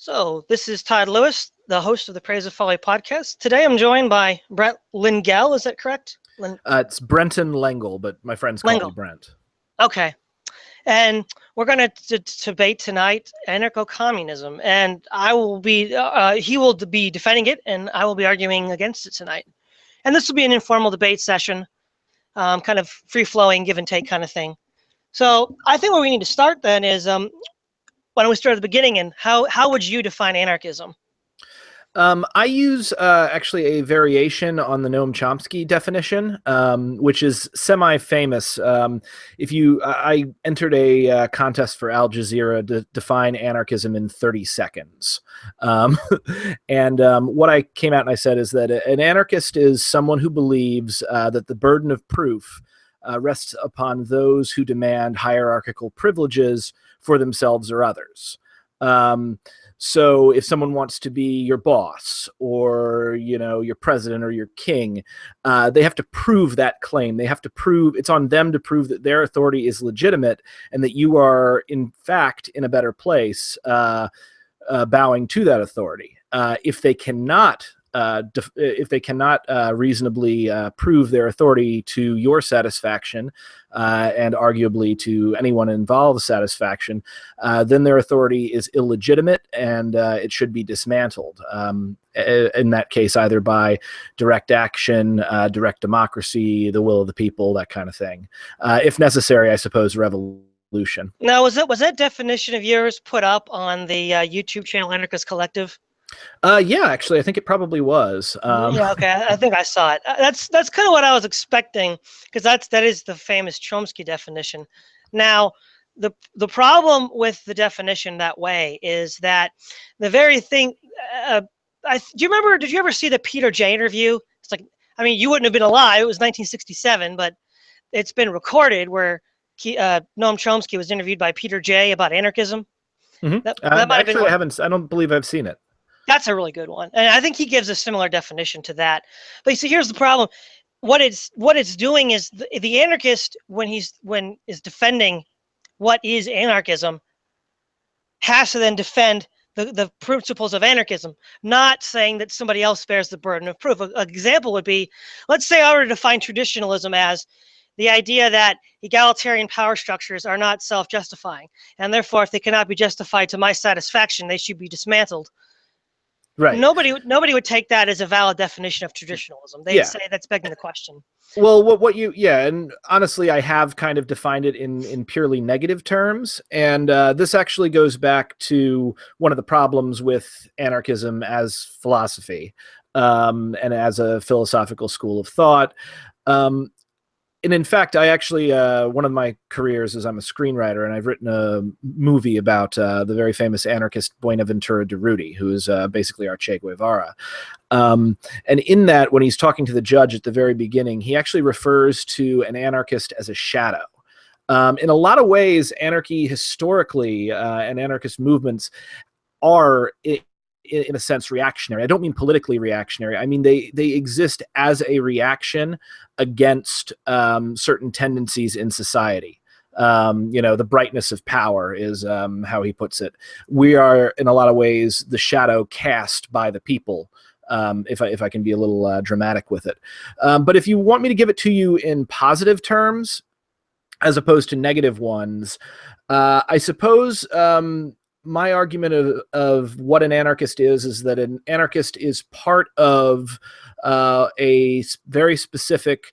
So, this is Todd Lewis, the host of the Praise of Folly podcast. Today I'm joined by Brent Lengel. Is that correct? It's Brenton Lengel, but my friends call me Lengel. Brent. Okay. And we're going to debate tonight anarcho-communism. And I will be, he will be defending it, and I will be arguing against it tonight. And this will be an informal debate session, kind of free-flowing, give and take kind of thing. So, I think where we need to start then is why don't we start at the beginning, and how would you define anarchism? I use actually a variation on the Noam Chomsky definition, which is semi-famous. I entered a contest for Al Jazeera to define anarchism in 30 seconds. What I came out and I said is that an anarchist is someone who believes that the burden of proof rests upon those who demand hierarchical privileges for themselves or others. So if someone wants to be your boss or, your president or your king, they have to prove that claim. They have to prove, it's on them to prove that their authority is legitimate and that you are, in fact, in a better place, bowing to that authority. If they cannot reasonably prove their authority to your satisfaction, and arguably to anyone involved's satisfaction, then their authority is illegitimate and it should be dismantled. In that case, either by direct action, direct democracy, the will of the people, that kind of thing. If necessary, I suppose, revolution. Now, was that definition of yours put up on the YouTube channel Anarchist Collective? Yeah, actually, I think it probably was. Yeah, okay. I think I saw it. That's kind of what I was expecting, because that is the famous Chomsky definition. Now, the problem with the definition that way is that the very thing. Did you ever see the Peter J interview? It's like, I mean, you wouldn't have been alive. It was 1967, but it's been recorded where Noam Chomsky was interviewed by Peter J about anarchism. Mm-hmm. I don't believe I've seen it. That's a really good one, and I think he gives a similar definition to that. But you see, here's the problem: what it's doing is the anarchist, when is defending what is anarchism, has to then defend the principles of anarchism, not saying that somebody else bears the burden of proof. An example would be, let's say I were to define traditionalism as the idea that egalitarian power structures are not self-justifying, and therefore, if they cannot be justified to my satisfaction, they should be dismantled. Right. Nobody would take that as a valid definition of traditionalism. They'd say that's begging the question. Well, and honestly, I have kind of defined it in purely negative terms, and this actually goes back to one of the problems with anarchism as philosophy, and as a philosophical school of thought. And in fact, I actually, one of my careers is I'm a screenwriter, and I've written a movie about the very famous anarchist Buenaventura Durruti, who is basically our Che Guevara. And in that, when he's talking to the judge at the very beginning, he actually refers to an anarchist as a shadow. In a lot of ways, anarchy historically and anarchist movements are, in a sense, reactionary. I don't mean politically reactionary. I mean they exist as a reaction against certain tendencies in society. The brightness of power is how he puts it. We are, in a lot of ways, the shadow cast by the people. If I can be a little dramatic with it. But if you want me to give it to you in positive terms, as opposed to negative ones, I suppose my argument of what an anarchist is that an anarchist is part of a very specific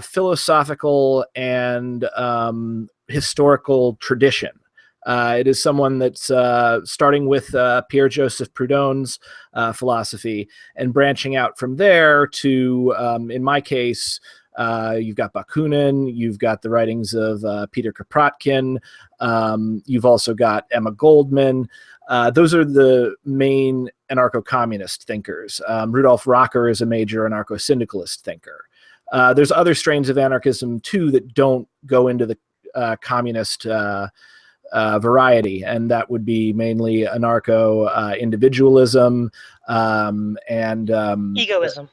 philosophical and historical tradition. It is someone that's starting with Pierre-Joseph Proudhon's philosophy and branching out from there to, in my case, you've got Bakunin, you've got the writings of Peter Kropotkin, you've also got Emma Goldman. Those are the main anarcho-communist thinkers. Rudolf Rocker is a major anarcho-syndicalist thinker. There's other strains of anarchism, too, that don't go into the communist variety, and that would be mainly anarcho-individualism and egoism.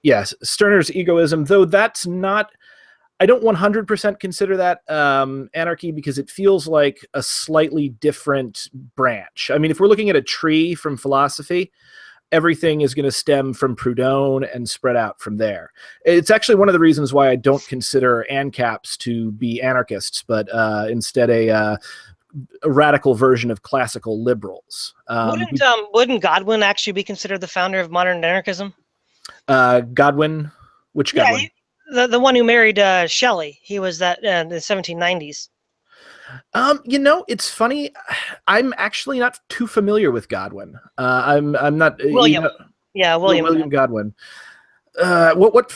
Yes, Stirner's egoism, though that's not, I don't 100% consider that anarchy, because it feels like a slightly different branch. I mean, if we're looking at a tree from philosophy, everything is going to stem from Proudhon and spread out from there. It's actually one of the reasons why I don't consider ANCAPs to be anarchists, but instead a radical version of classical liberals. Wouldn't Godwin actually be considered the founder of modern anarchism? Godwin, which Yeah, Godwin? the one who married Shelley. He was that in the 1790s. It's funny. I'm actually not too familiar with Godwin. I'm not William. Yeah, William. William Godwin. What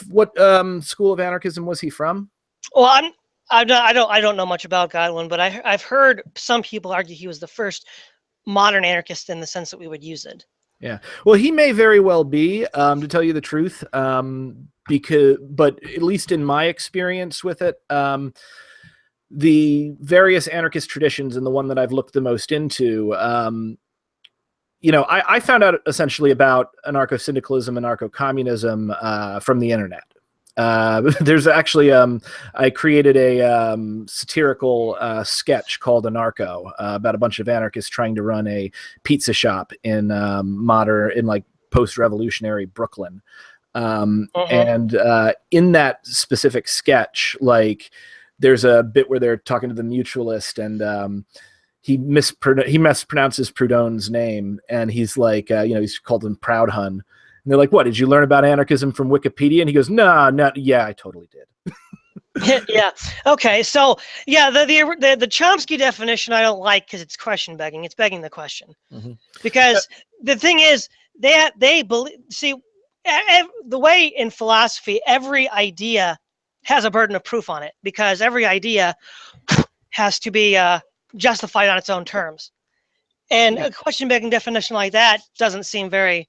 school of anarchism was he from? Well, I don't know much about Godwin, but I've heard some people argue he was the first modern anarchist in the sense that we would use it. Yeah. Well, he may very well be, to tell you the truth, but at least in my experience with it, the various anarchist traditions and the one that I've looked the most into, I found out essentially about anarcho-syndicalism, anarcho-communism from the internet. There's actually, I created a satirical sketch called Anarcho about a bunch of anarchists trying to run a pizza shop in post-revolutionary Brooklyn. And in that specific sketch, like, there's a bit where they're talking to the mutualist, and he mispronounces Proudhon's name, and he's like, he's called him Proudhon. And they're like, "What, did you learn about anarchism from Wikipedia?" And he goes, "No, yeah, I totally did." Yeah. Okay. So yeah, the Chomsky definition I don't like, because it's question begging. It's begging the question. Because the thing is, they believe. See, the way in philosophy, every idea has a burden of proof on it, because every idea has to be justified on its own terms. And a question begging definition like that doesn't seem very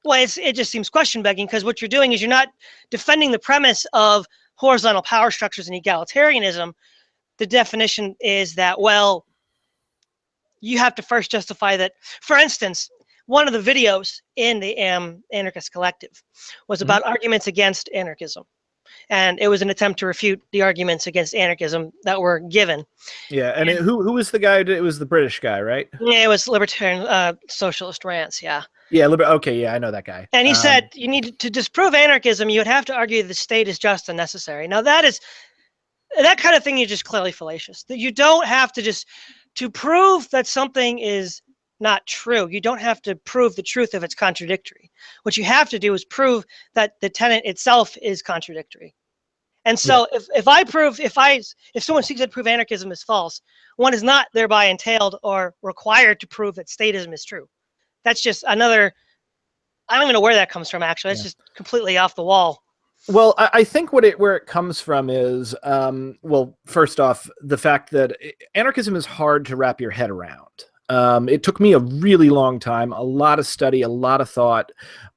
well. It just seems question begging, because what you're doing is you're not defending the premise of horizontal power structures and egalitarianism. The definition is that, well, you have to first justify that. For instance, one of the videos in the Anarchist Collective was about arguments against anarchism. And it was an attempt to refute the arguments against anarchism that were given. Yeah, and who was the guy? It was the British guy, right? Yeah, it was Libertarian Socialist Rants, yeah. Yeah, okay, yeah, I know that guy. And he said, you need to disprove anarchism, you would have to argue the state is just and necessary. Now that kind of thing is just clearly fallacious. That you don't have to prove that something is not true. You don't have to prove the truth if it's contradictory. What you have to do is prove that the tenet itself is contradictory. And so if someone seeks to prove anarchism is false, one is not thereby entailed or required to prove that statism is true. That's just another, I don't even know where that comes from, actually. It's just completely off the wall. Well, I think where it comes from is, first off, the fact that anarchism is hard to wrap your head around. It took me a really long time, a lot of study, a lot of thought,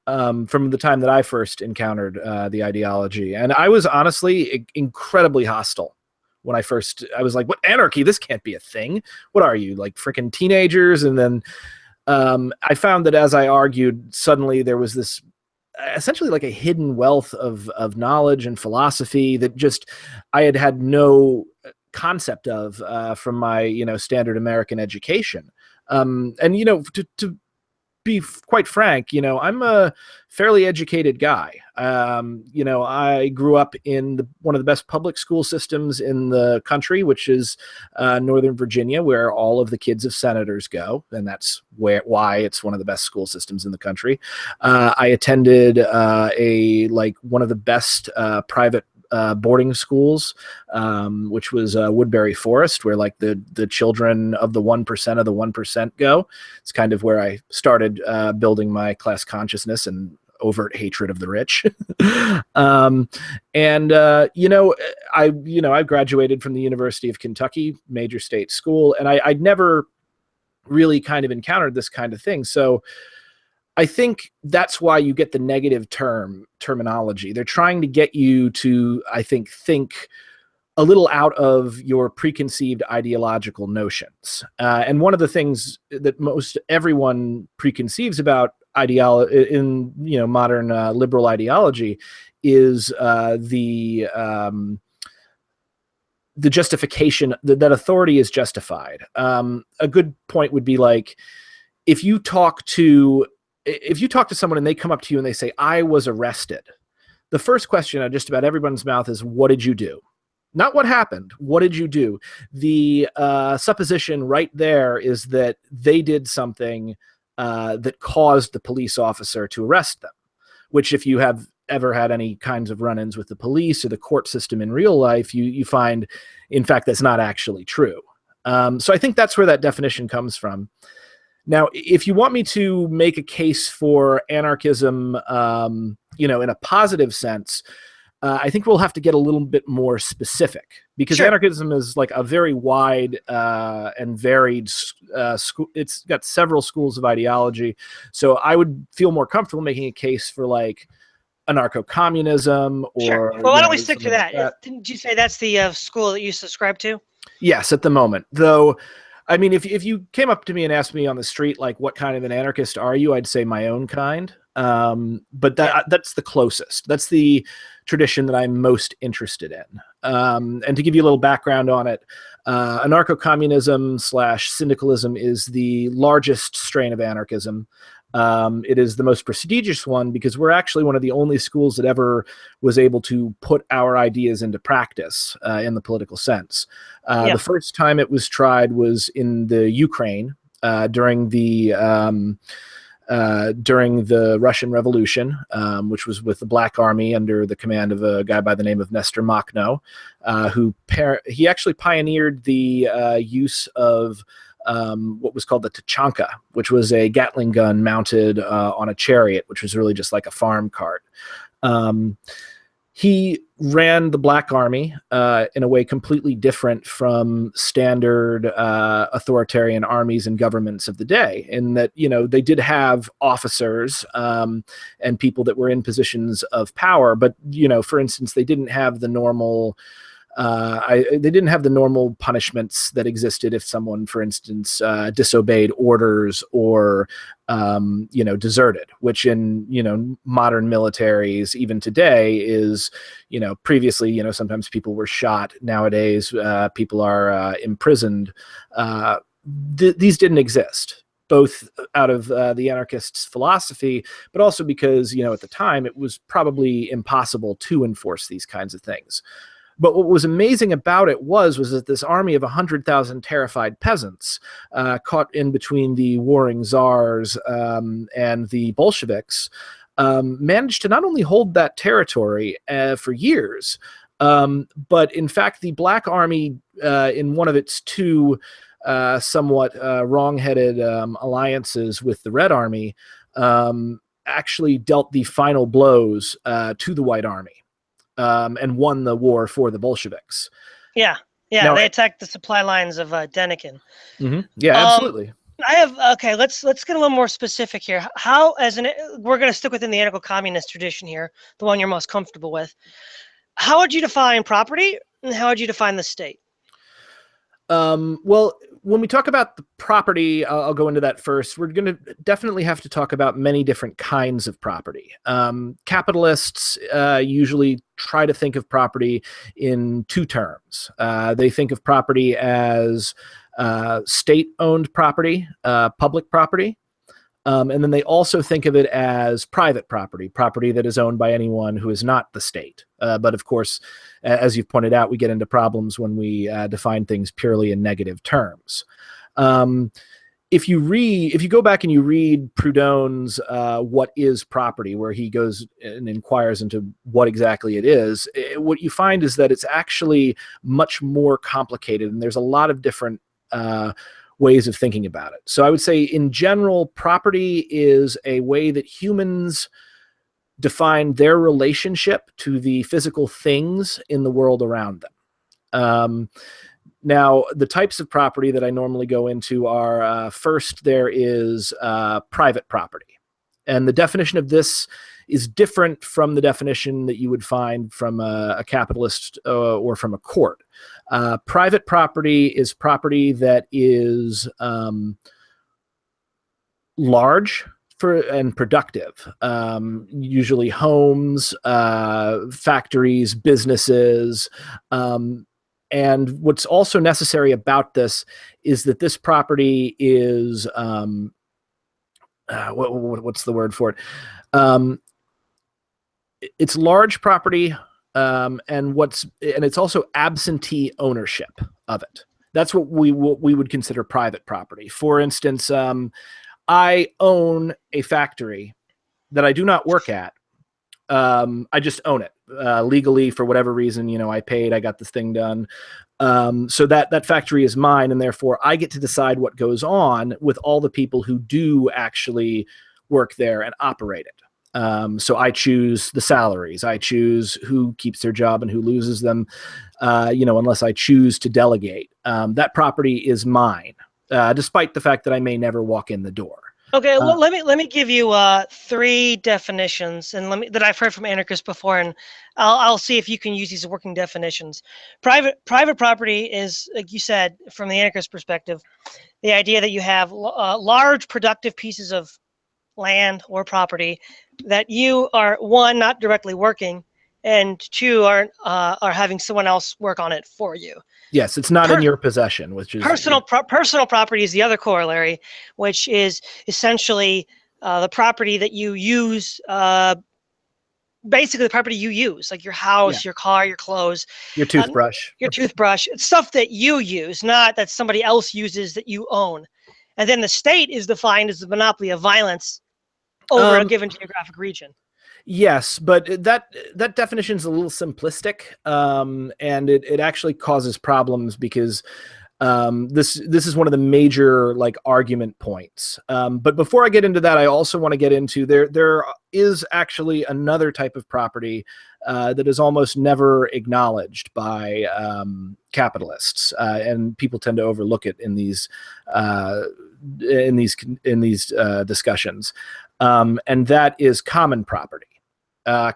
from the time that I first encountered the ideology. And I was honestly incredibly hostile when I was like, what, anarchy? This can't be a thing. What are you, like freaking teenagers? And then I found that as I argued, suddenly there was this essentially like a hidden wealth of knowledge and philosophy that just I had no concept of from my standard American education. And to be quite frank, I'm a fairly educated guy. I grew up in one of the best public school systems in the country, which is Northern Virginia, where all of the kids of senators go, and that's why it's one of the best school systems in the country. I attended one of the best private boarding schools, which was Woodbury Forest, where like the children of the 1% of the 1% go. It's kind of where I started building my class consciousness and overt hatred of the rich. I graduated from the University of Kentucky, major state school, and I'd never really kind of encountered this kind of thing. So I think that's why you get the negative terminology. They're trying to get you to, I think a little out of your preconceived ideological notions. And one of the things that most everyone preconceives about ideology in modern liberal ideology is the the justification that authority is justified. A good point would be like, if you talk to someone and they come up to you and they say, "I was arrested," the first question out of just about everyone's mouth is, "What did you do?" Not what happened. What did you do? The supposition right there is that they did something that caused the police officer to arrest them, which, if you have ever had any kinds of run-ins with the police or the court system in real life, you find, in fact, that's not actually true. So I think that's where that definition comes from. Now, if you want me to make a case for anarchism, in a positive sense, I think we'll have to get a little bit more specific, because anarchism is like a very wide and varied it's got several schools of ideology. So I would feel more comfortable making a case for like anarcho-communism or Well, why don't we stick to like that? Didn't you say that's the school that you subscribe to? Yes, at the moment. Though, I mean, if you came up to me and asked me on the street, like, what kind of an anarchist are you? I'd say my own kind. But that's the closest. That's the tradition that I'm most interested in. And to give you a little background on it, anarcho-communism / syndicalism is the largest strain of anarchism. It is the most prestigious one because we're actually one of the only schools that ever was able to put our ideas into practice in the political sense. The first time it was tried was in the Ukraine during the Russian Revolution, which was with the Black Army under the command of a guy by the name of Nestor Makhno, he actually pioneered the use of what was called the Tachanka, which was a Gatling gun mounted on a chariot, which was really just like a farm cart. He ran the Black Army in a way completely different from standard authoritarian armies and governments of the day, in that, they did have officers and people that were in positions of power, but, for instance, they didn't have the normal punishments that existed if someone, for instance, disobeyed orders or, deserted, which in, modern militaries, even today, is, previously, sometimes people were shot. Nowadays, people are imprisoned. These didn't exist, both out of the anarchists' philosophy, but also because, at the time, it was probably impossible to enforce these kinds of things. But what was amazing about it was that this army of 100,000 terrified peasants caught in between the warring czars and the Bolsheviks managed to not only hold that territory for years, but in fact the Black Army, in one of its two somewhat wrong-headed alliances with the Red Army, actually dealt the final blows to the White Army. And won the war for the Bolsheviks. Yeah, now, they attacked the supply lines of Denikin. Mm-hmm. Yeah, absolutely. Let's get a little more specific here. How, we're going to stick within the anarcho-communist tradition here, the one you're most comfortable with. How would you define property, and how would you define the state? Well, when we talk about the property, I'll go into that first. We're going to definitely have to talk about many different kinds of property. Capitalists usually try to think of property in two terms. They think of property as state-owned property, public property, and then they also think of it as private property that is owned by anyone who is not the state. But of course, as you've pointed out, we get into problems when we define things purely in negative terms. If you go back and you read Proudhon's What is Property, where he goes and inquires into what exactly it is, what you find is that it's actually much more complicated, and there's a lot of different ways of thinking about it. So I would say, in general, property is a way that humans define their relationship to the physical things in the world around them. Now, the types of property that I normally go into are, first, there is private property. And the definition of this is different from the definition that you would find from a capitalist or from a court. Private property is property that is large and productive, usually homes, factories, businesses, And what's also necessary about this is that this property is, what's the word for it? It's large property, and it's also absentee ownership of it. That's what we would consider private property. For instance, I own a factory that I do not work at. I just own it legally for whatever reason. I paid, I got this thing done. So that factory is mine, and therefore I get to decide what goes on with all the people who do actually work there and operate it. So I choose the salaries. I choose who keeps their job and who loses them, unless I choose to delegate. That property is mine, despite the fact that I may never walk in the door. Okay, let me give you 3 definitions, and that I've heard from anarchists before, and I'll see if you can use these working definitions. Private property is, like you said, from the anarchist perspective, the idea that you have large productive pieces of land or property that you are, 1, not directly working, and 2, are having someone else work on it for you. Yes, it's not in your possession, which is personal property is the other corollary, which is essentially the property that you use, basically the property you use, like your house, your car, your clothes, your toothbrush. It's stuff that you use, not that somebody else uses that you own. And then the state is defined as the monopoly of violence over a given geographic region. Yes, but that definition is a little simplistic, and it actually causes problems because this is one of the major argument points. But before I get into that, I also want to get into there is actually another type of property that is almost never acknowledged by capitalists, and people tend to overlook it in these discussions, and that is common property.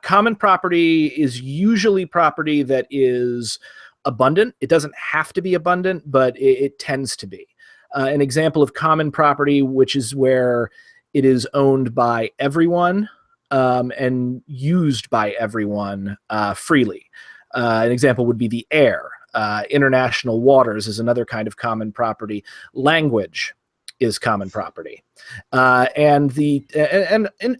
Common property is usually property that is abundant. It doesn't have to be abundant, but it tends to be. An example of common property, which is where it is owned by everyone and used by everyone freely. An example would be the air. International waters is another kind of common property. Language is common property. And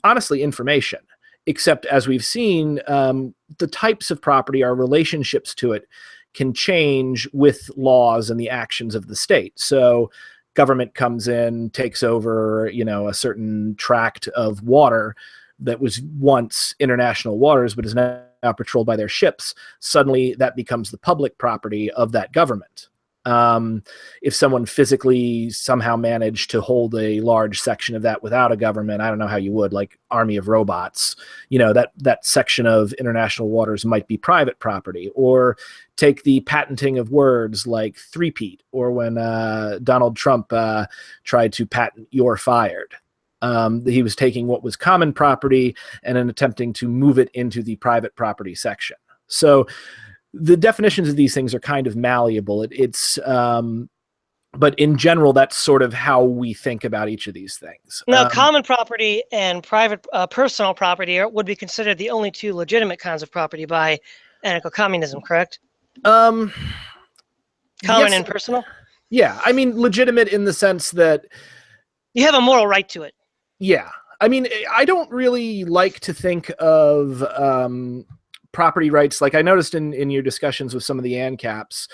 honestly, information. Except, as we've seen, the types of property, our relationships to it, can change with laws and the actions of the state. So government comes in, takes over, a certain tract of water that was once international waters, but is now patrolled by their ships. Suddenly that becomes the public property of that government. If someone physically somehow managed to hold a large section of that without a government, I don't know how you would, like army of robots, that section of international waters might be private property. Or take the patenting of words like three-peat, or when Donald Trump tried to patent "you're fired." He was taking what was common property and then attempting to move it into the private property section. So the definitions of these things are kind of malleable. But in general, that's sort of how we think about each of these things. Now, common property and private personal property would be considered the only 2 legitimate kinds of property by anarcho-communism, correct? Common yes, and personal? Yeah, I mean, legitimate in the sense that you have a moral right to it. Yeah, I mean, I don't really like to think of property rights. Like I noticed in your discussions with some of the ANCAPs,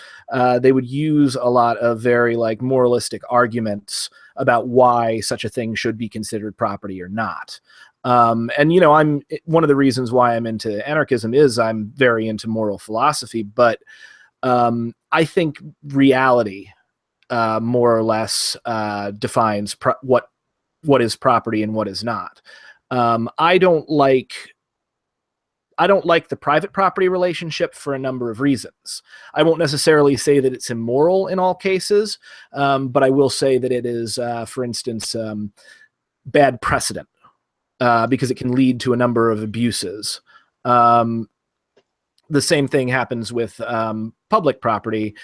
they would use a lot of very moralistic arguments about why such a thing should be considered property or not. And I'm one of the reasons why I'm into anarchism is I'm very into moral philosophy, but I think reality more or less defines what is property and what is not. I don't like the private property relationship for a number of reasons. I won't necessarily say that it's immoral in all cases, but I will say that it is, for instance, bad precedent because it can lead to a number of abuses. The same thing happens with public property.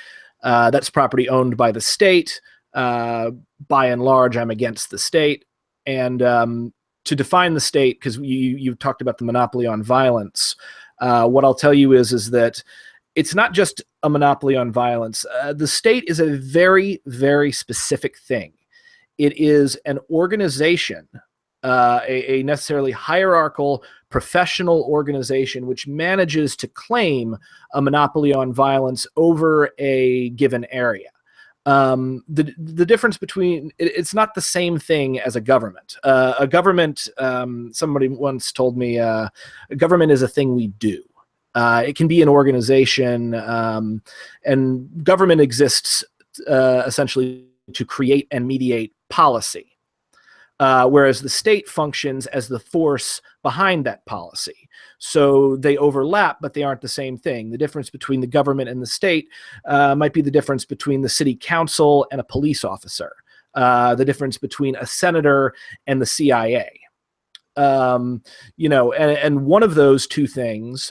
That's property owned by the state. By and large, I'm against the state. And to define the state, because you talked about the monopoly on violence, what I'll tell you is that it's not just a monopoly on violence. The state is a very, very specific thing. It is an organization, a necessarily hierarchical, professional organization, which manages to claim a monopoly on violence over a given area. The difference between it's not the same thing as a government. A government, somebody once told me, a government is a thing we do. It can be an organization, and government exists essentially to create and mediate policy. Whereas the state functions as the force behind that policy. So they overlap, but they aren't the same thing. The difference between the government and the state might be the difference between the city council and a police officer, the difference between a senator and the CIA. And one of those two things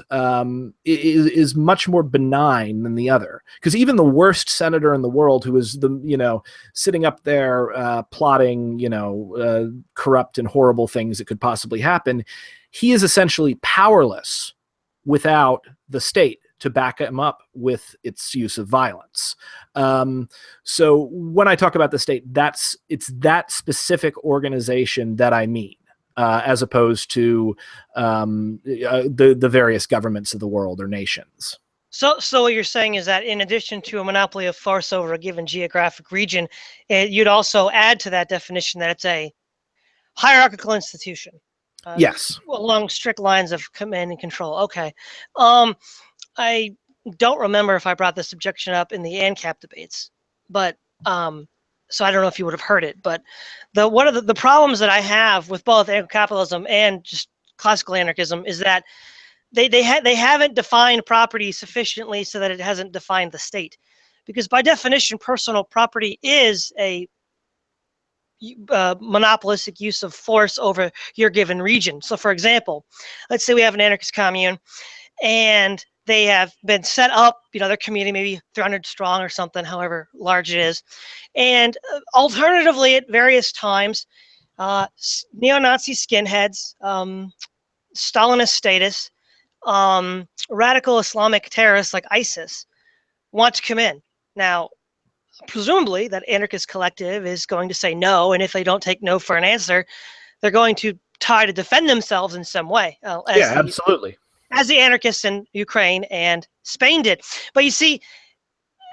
is much more benign than the other, because even the worst senator in the world, who is sitting up there plotting corrupt and horrible things that could possibly happen, he is essentially powerless without the state to back him up with its use of violence. So when I talk about the state, it's that specific organization that I mean. As opposed to the various governments of the world or nations. So what you're saying is that in addition to a monopoly of force over a given geographic region, you'd also add to that definition that it's a hierarchical institution. Yes. Along strict lines of command and control. Okay. I don't remember if I brought this objection up in the ANCAP debates, but so I don't know if you would have heard it, but one of the problems that I have with both anarcho-capitalism and just classical anarchism is that they haven't defined property sufficiently so that it hasn't defined the state, because by definition, personal property is a monopolistic use of force over your given region. So, for example, let's say we have an anarchist commune, and they have been set up, their community, maybe 300 strong or something, however large it is. And alternatively, at various times, neo-Nazi skinheads, Stalinist statists, radical Islamic terrorists like ISIS want to come in. Now, presumably, that anarchist collective is going to say no, and if they don't take no for an answer, they're going to try to defend themselves in some way. Absolutely. As the anarchists in Ukraine and Spain did. But you see,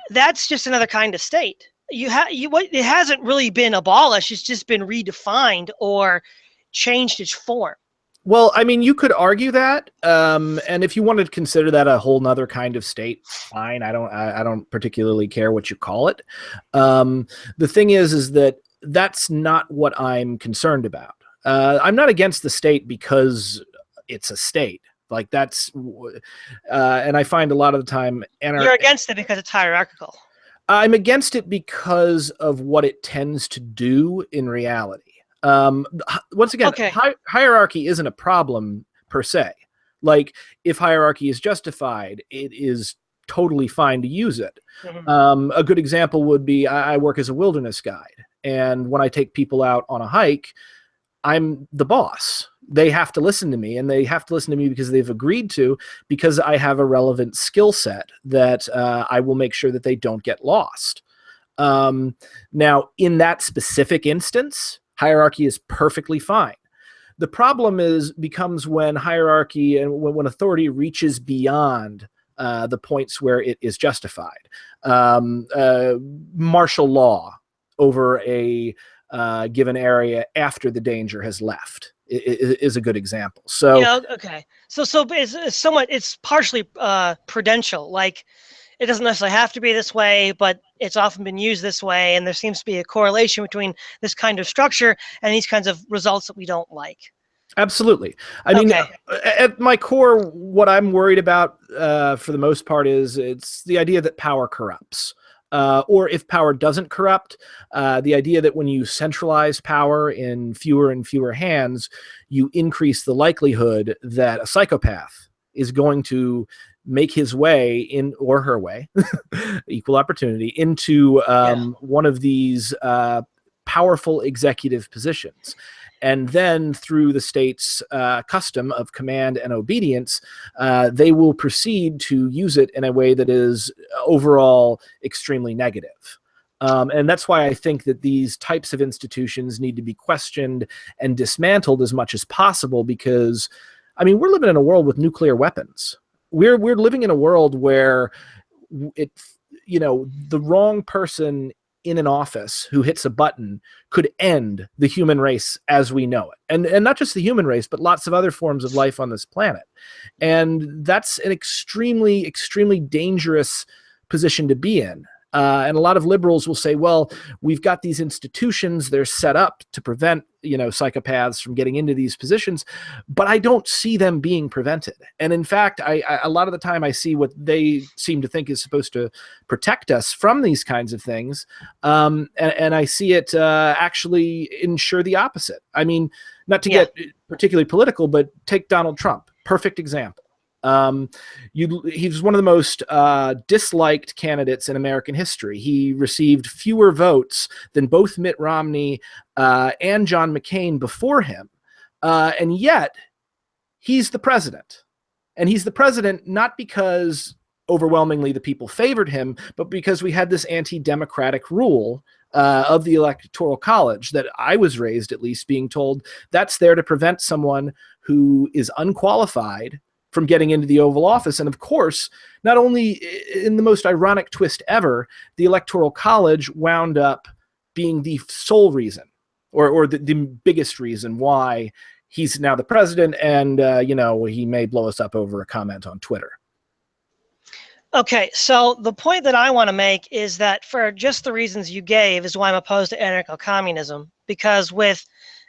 that's just another kind of state. It hasn't really been abolished. It's just been redefined or changed its form. Well, I mean, you could argue that, and if you wanted to consider that a whole nother kind of state, fine. I don't particularly care what you call it. The thing is that that's not what I'm concerned about. I'm not against the state because it's a state. Like that's, and I find a lot of the time you're against it because it's hierarchical. I'm against it because of what it tends to do in reality. Once again, okay. Hierarchy isn't a problem per se. Like if hierarchy is justified, it is totally fine to use it. Mm-hmm. A good example would be I work as a wilderness guide, and when I take people out on a hike, I'm the boss. They have to listen to me, and they have to listen to me because they've agreed to, because I have a relevant skill set that I will make sure that they don't get lost. Now, in that specific instance, hierarchy is perfectly fine. The problem becomes when hierarchy and when authority reaches beyond the points where it is justified. Martial law over a given area after the danger has left is a good example. So okay. So it's partially prudential. Like it doesn't necessarily have to be this way, but it's often been used this way, and there seems to be a correlation between this kind of structure and these kinds of results that we don't like. Absolutely. I mean, at my core, what I'm worried about for the most part is it's the idea that power corrupts. Or if power doesn't corrupt, the idea that when you centralize power in fewer and fewer hands, you increase the likelihood that a psychopath is going to make his way in, or her way, equal opportunity, into one of these powerful executive positions. And then through the state's custom of command and obedience, they will proceed to use it in a way that is overall extremely negative. And that's why I think that these types of institutions need to be questioned and dismantled as much as possible, because, I mean, we're living in a world with nuclear weapons. We're living in a world where the wrong person in an office who hits a button could end the human race as we know it. And not just the human race, but lots of other forms of life on this planet. And that's an extremely, extremely dangerous position to be in. And a lot of liberals will say, well, we've got these institutions, they're set up to prevent, psychopaths from getting into these positions, but I don't see them being prevented. And in fact, I a lot of the time I see what they seem to think is supposed to protect us from these kinds of things. And I see it actually ensure the opposite. I mean, not to get particularly political, but take Donald Trump, perfect example. He's one of the most disliked candidates in American history. He received fewer votes than both Mitt Romney and John McCain before him. And yet he's the president. And he's the president not because overwhelmingly the people favored him, but because we had this anti-democratic rule of the Electoral College that I was raised, at least, being told that's there to prevent someone who is unqualified from getting into the Oval Office. And of course, not only in the most ironic twist ever, the Electoral College wound up being the sole reason, or the biggest reason why he's now the president, and he may blow us up over a comment on Twitter. Okay, so the point that I want to make is that for just the reasons you gave is why I'm opposed to anarcho-communism, because with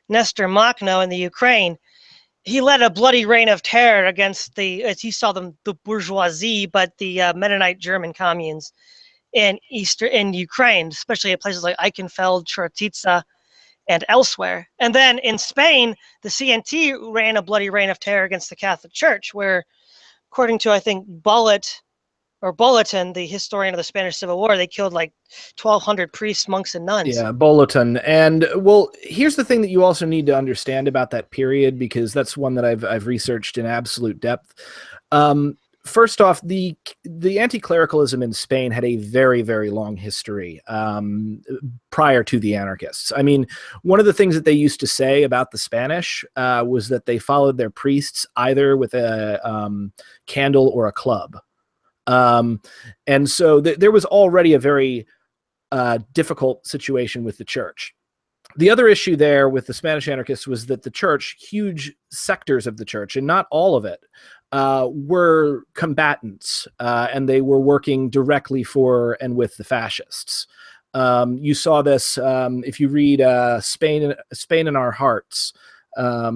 Nestor Makhno in the Ukraine, he led a bloody reign of terror against as he saw them, the bourgeoisie, but the Mennonite German communes in Ukraine, especially at places like Eichenfeld, Chortitza, and elsewhere. And then in Spain, the CNT ran a bloody reign of terror against the Catholic Church, where, according to, I think, Bulletin, the historian of the Spanish Civil War, they killed like 1,200 priests, monks, and nuns. Yeah, Bulletin. And well, here's the thing that you also need to understand about that period, because that's one that I've researched in absolute depth. First off, the anti-clericalism in Spain had a very, very long history prior to the anarchists. I mean, one of the things that they used to say about the Spanish was that they followed their priests either with a candle or a club. And so there was already a very difficult situation with the church. The other issue there with the Spanish anarchists was that the church, huge sectors of the church, and not all of it, were combatants, and they were working directly for and with the fascists. You saw this if you read Spain in Our Hearts,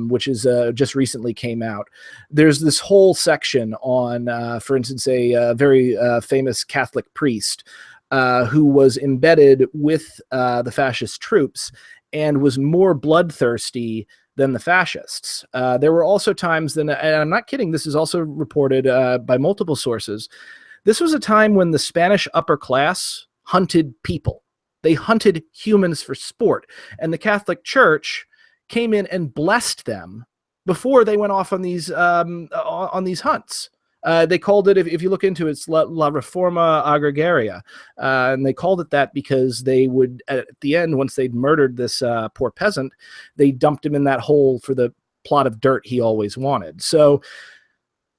which is just recently came out. There's this whole section on, for instance, a very famous Catholic priest who was embedded with the fascist troops and was more bloodthirsty than the fascists. There were also times, and I'm not kidding, this is also reported by multiple sources, this was a time when the Spanish upper class hunted people. They hunted humans for sport, and the Catholic Church came in and blessed them before they went off on these hunts. They called it, if you look into it, it's La Reforma Agraria, and they called it that because they would, at the end, once they'd murdered this poor peasant, they dumped him in that hole for the plot of dirt he always wanted. So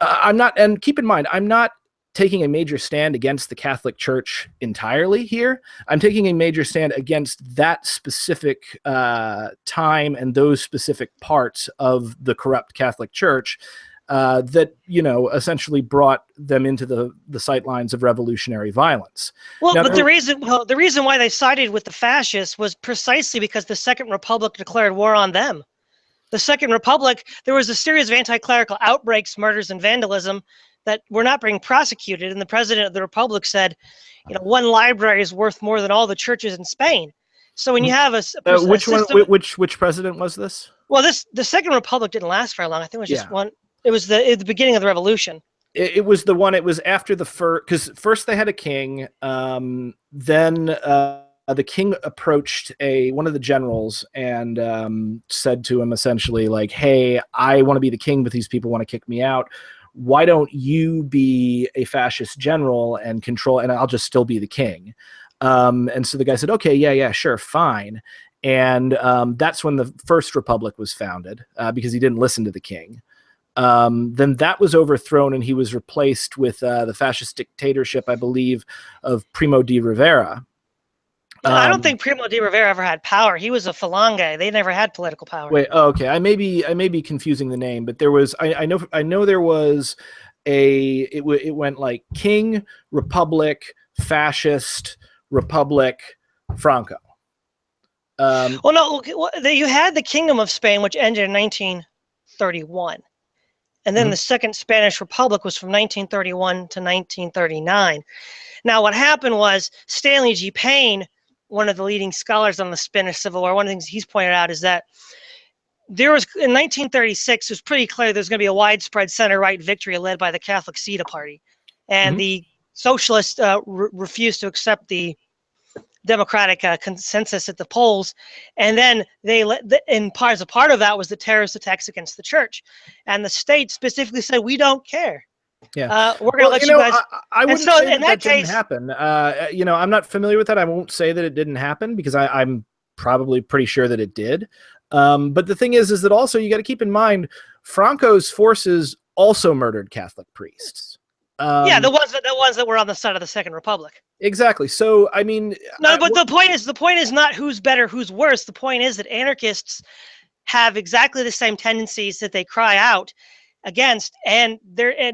I'm not, and keep in mind, I'm not taking a major stand against the Catholic Church entirely here. I'm taking a major stand against that specific time and those specific parts of the corrupt Catholic Church that, essentially brought them into the sightlines of revolutionary violence. Well, now, but the reason why they sided with the fascists was precisely because the Second Republic declared war on them. The Second Republic, there was a series of anti-clerical outbreaks, murders, and vandalism that were not being prosecuted, and the president of the Republic said, one library is worth more than all the churches in Spain. So when you have which president was this? Well, the Second Republic didn't last very long. I think it was just one. It was the beginning of the revolution. It was the one. It was after the first, because first they had a king, then the king approached one of the generals and said to him essentially like, hey, I want to be the king, but these people want to kick me out. Why don't you be a fascist general and control, and I'll just still be the king. And so the guy said, okay, yeah, sure, fine. And that's when the First Republic was founded, because he didn't listen to the king. Then that was overthrown, and he was replaced with the fascist dictatorship, I believe, of Primo de Rivera. I don't think Primo de Rivera ever had power. He was a Falange. They never had political power. Wait, okay, I may be confusing the name, but there was I know there was it went like King, Republic, Fascist, Republic, Franco. Well, no, you had the Kingdom of Spain, which ended in 1931. And then the Second Spanish Republic was from 1931 to 1939. Now, what happened was Stanley G. Payne, one of the leading scholars on the Spanish Civil War, one of the things he's pointed out is that there was, in 1936, it was pretty clear there's going to be a widespread center-right victory led by the Catholic CETA party. And the socialists refused to accept the democratic consensus at the polls, and then and part of that was the terrorist attacks against the church, and the state specifically said, we don't care. Yeah, we're going to let you guys. I wouldn't say that case didn't happen. I'm not familiar with that. I won't say that it didn't happen because I'm probably pretty sure that it did. But the thing is that also you got to keep in mind Franco's forces also murdered Catholic priests. Yeah, the ones that were on the side of the Second Republic. Exactly. So I mean, no, but the point is not who's better, who's worse. The point is that anarchists have exactly the same tendencies that they cry out against, and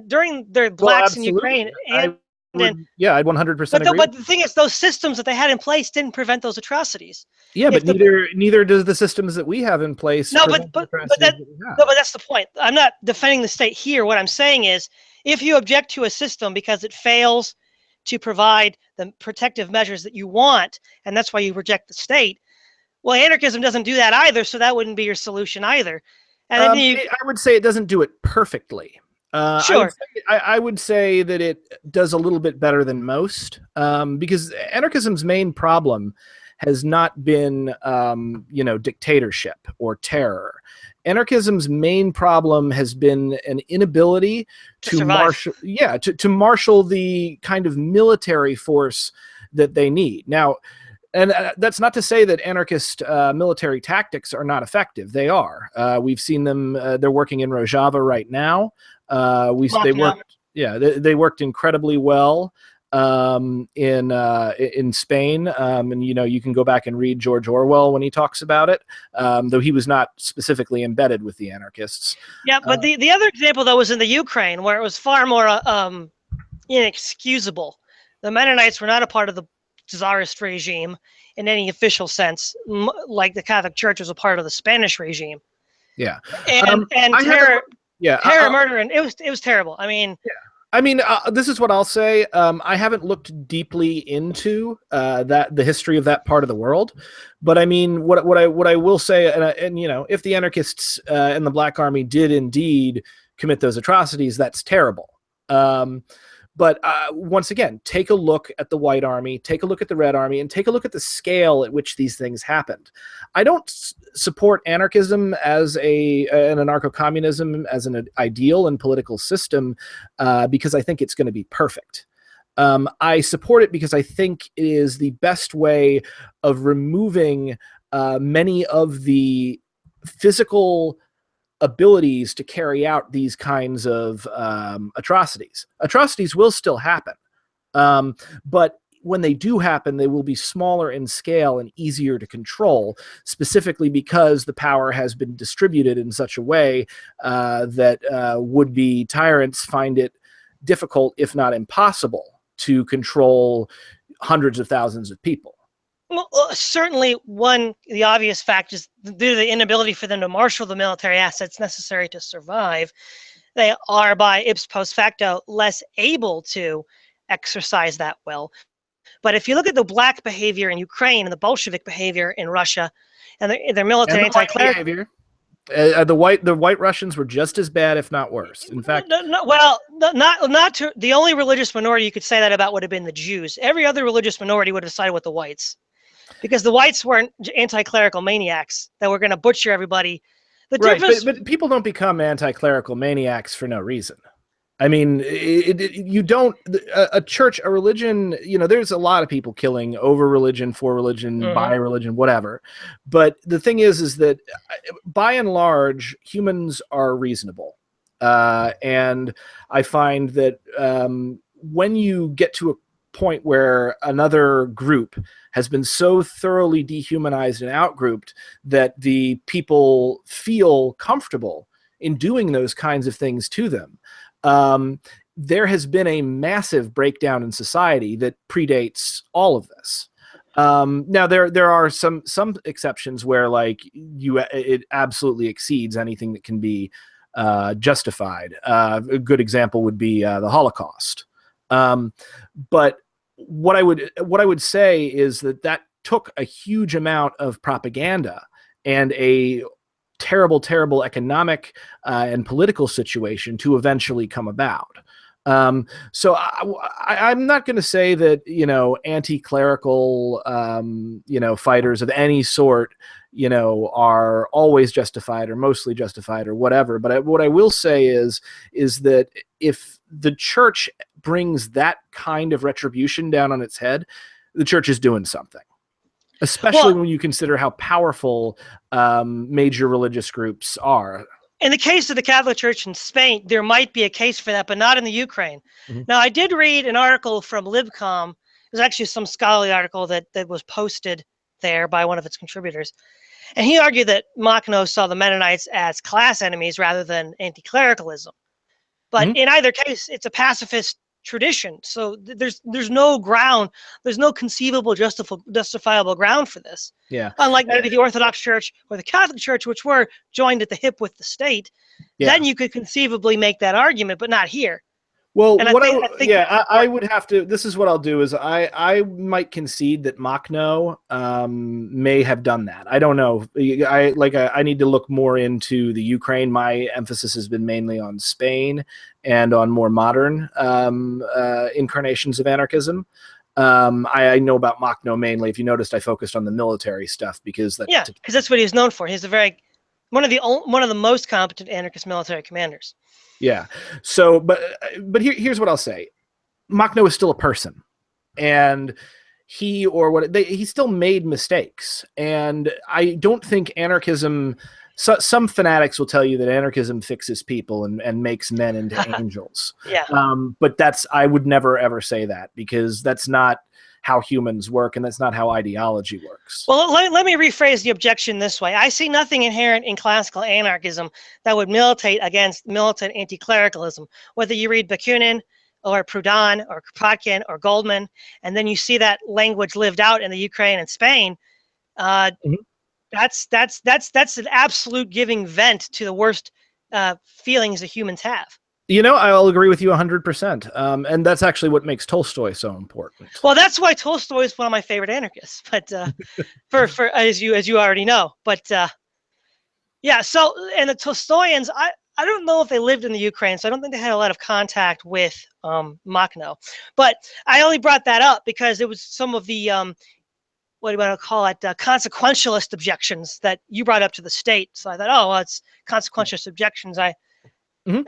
during their blacks in Ukraine. I'd 100% agree. But the thing is, those systems that they had in place didn't prevent those atrocities. Yeah, but neither does the systems that we have in place. No, but that's the point. I'm not defending the state here. What I'm saying is, if you object to a system because it fails to provide the protective measures that you want, and that's why you reject the state, well, anarchism doesn't do that either, so that wouldn't be your solution either. And I would say it doesn't do it perfectly. Sure. I would say that it does a little bit better than most, because anarchism's main problem has not been, dictatorship or terror. Anarchism's main problem has been an inability to marshal the kind of military force that they need. Now, and that's not to say that anarchist military tactics are not effective. They are. We've seen them. They're working in Rojava right now. They worked incredibly well in Spain, and you can go back and read George Orwell when he talks about it, though he was not specifically embedded with the anarchists. Yeah, but the other example though was in the Ukraine, where it was far more inexcusable. The Mennonites were not a part of the Tsarist regime in any official sense, like the Catholic Church was a part of the Spanish regime. Yeah, and terror, murder, and it was terrible. I mean. Yeah. I mean, this is what I'll say. I haven't looked deeply into the history of that part of the world, but I mean, what I will say, and if the anarchists and the Black Army did indeed commit those atrocities, that's terrible. But once again, take a look at the White Army, take a look at the Red Army, and take a look at the scale at which these things happened. I don't support anarchism as an anarcho-communism as an ideal and political system because I think it's going to be perfect. I support it because I think it is the best way of removing many of the physical abilities to carry out these kinds of atrocities. Atrocities will still happen, but when they do happen, they will be smaller in scale and easier to control, specifically because the power has been distributed in such a way that would-be tyrants find it difficult, if not impossible, to control hundreds of thousands of people. Well, certainly the obvious fact is due to the inability for them to marshal the military assets necessary to survive, they are by ipso post facto less able to exercise that will. But if you look at the black behavior in Ukraine and the Bolshevik behavior in Russia and their military anti-clerical behavior, the white Russians were just as bad, if not worse. In fact, the only religious minority you could say that about would have been the Jews. Every other religious minority would have sided with the whites. because the whites weren't anti-clerical maniacs that were going to butcher everybody. The Right, difference, but people don't become anti-clerical maniacs for no reason. I mean, you don't, a church, a religion, there's a lot of people killing over religion, for religion, by religion, whatever. But the thing is that by and large, humans are reasonable. And I find that when you get to a point where another group has been so thoroughly dehumanized and outgrouped that the people feel comfortable in doing those kinds of things to them, there has been a massive breakdown in society that predates all of this. Now there are some exceptions where it absolutely exceeds anything that can be justified. A good example would be the Holocaust. But what I would say is that took a huge amount of propaganda and a terrible economic and political situation to eventually come about. So I'm not going to say that, anti-clerical, fighters of any sort, are always justified or mostly justified or whatever. But what I will say is that if the church brings that kind of retribution down on its head, the church is doing something. Especially when you consider how powerful major religious groups are. In the case of the Catholic Church in Spain, there might be a case for that, but not in the Ukraine. Now, I did read an article from Libcom. It was actually some scholarly article that was posted there by one of its contributors. And he argued that Makhno saw the Mennonites as class enemies rather than anti-clericalism. But in either case, it's a pacifist tradition. So there's no ground, there's no conceivable justifiable ground for this. Yeah. Unlike maybe the Orthodox Church or the Catholic Church, which were joined at the hip with the state, then you could conceivably make that argument, but not here. Well, I would have to. This is what I'll do: is I might concede that Makhno may have done that. I don't know. I need to look more into the Ukraine. My emphasis has been mainly on Spain and on more modern incarnations of anarchism. I know about Makhno mainly. If you noticed, I focused on the military stuff because that's what he's known for. He's one of the most competent anarchist military commanders. Yeah. So, but here's what I'll say. Makhno is still a person, and he still made mistakes. And I don't think anarchism, some fanatics will tell you that anarchism fixes people and makes men into angels. Yeah. But I would never, ever say that, because that's not how humans work, and that's not how ideology works. Well, let me rephrase the objection this way. I see nothing inherent in classical anarchism that would militate against militant anti-clericalism. Whether you read Bakunin or Proudhon or Kropotkin or Goldman, and then you see that language lived out in the Ukraine and Spain, that's an absolute giving vent to the worst feelings that humans have. I'll agree with you 100%. And that's actually what makes Tolstoy so important. Well, that's why Tolstoy is one of my favorite anarchists. But for as you already know. But yeah. So, and the Tolstoyans, I don't know if they lived in the Ukraine, so I don't think they had a lot of contact with Makhno. But I only brought that up because it was some of the what do you want to call it, consequentialist objections that you brought up to the state. So I thought, it's consequentialist objections. No.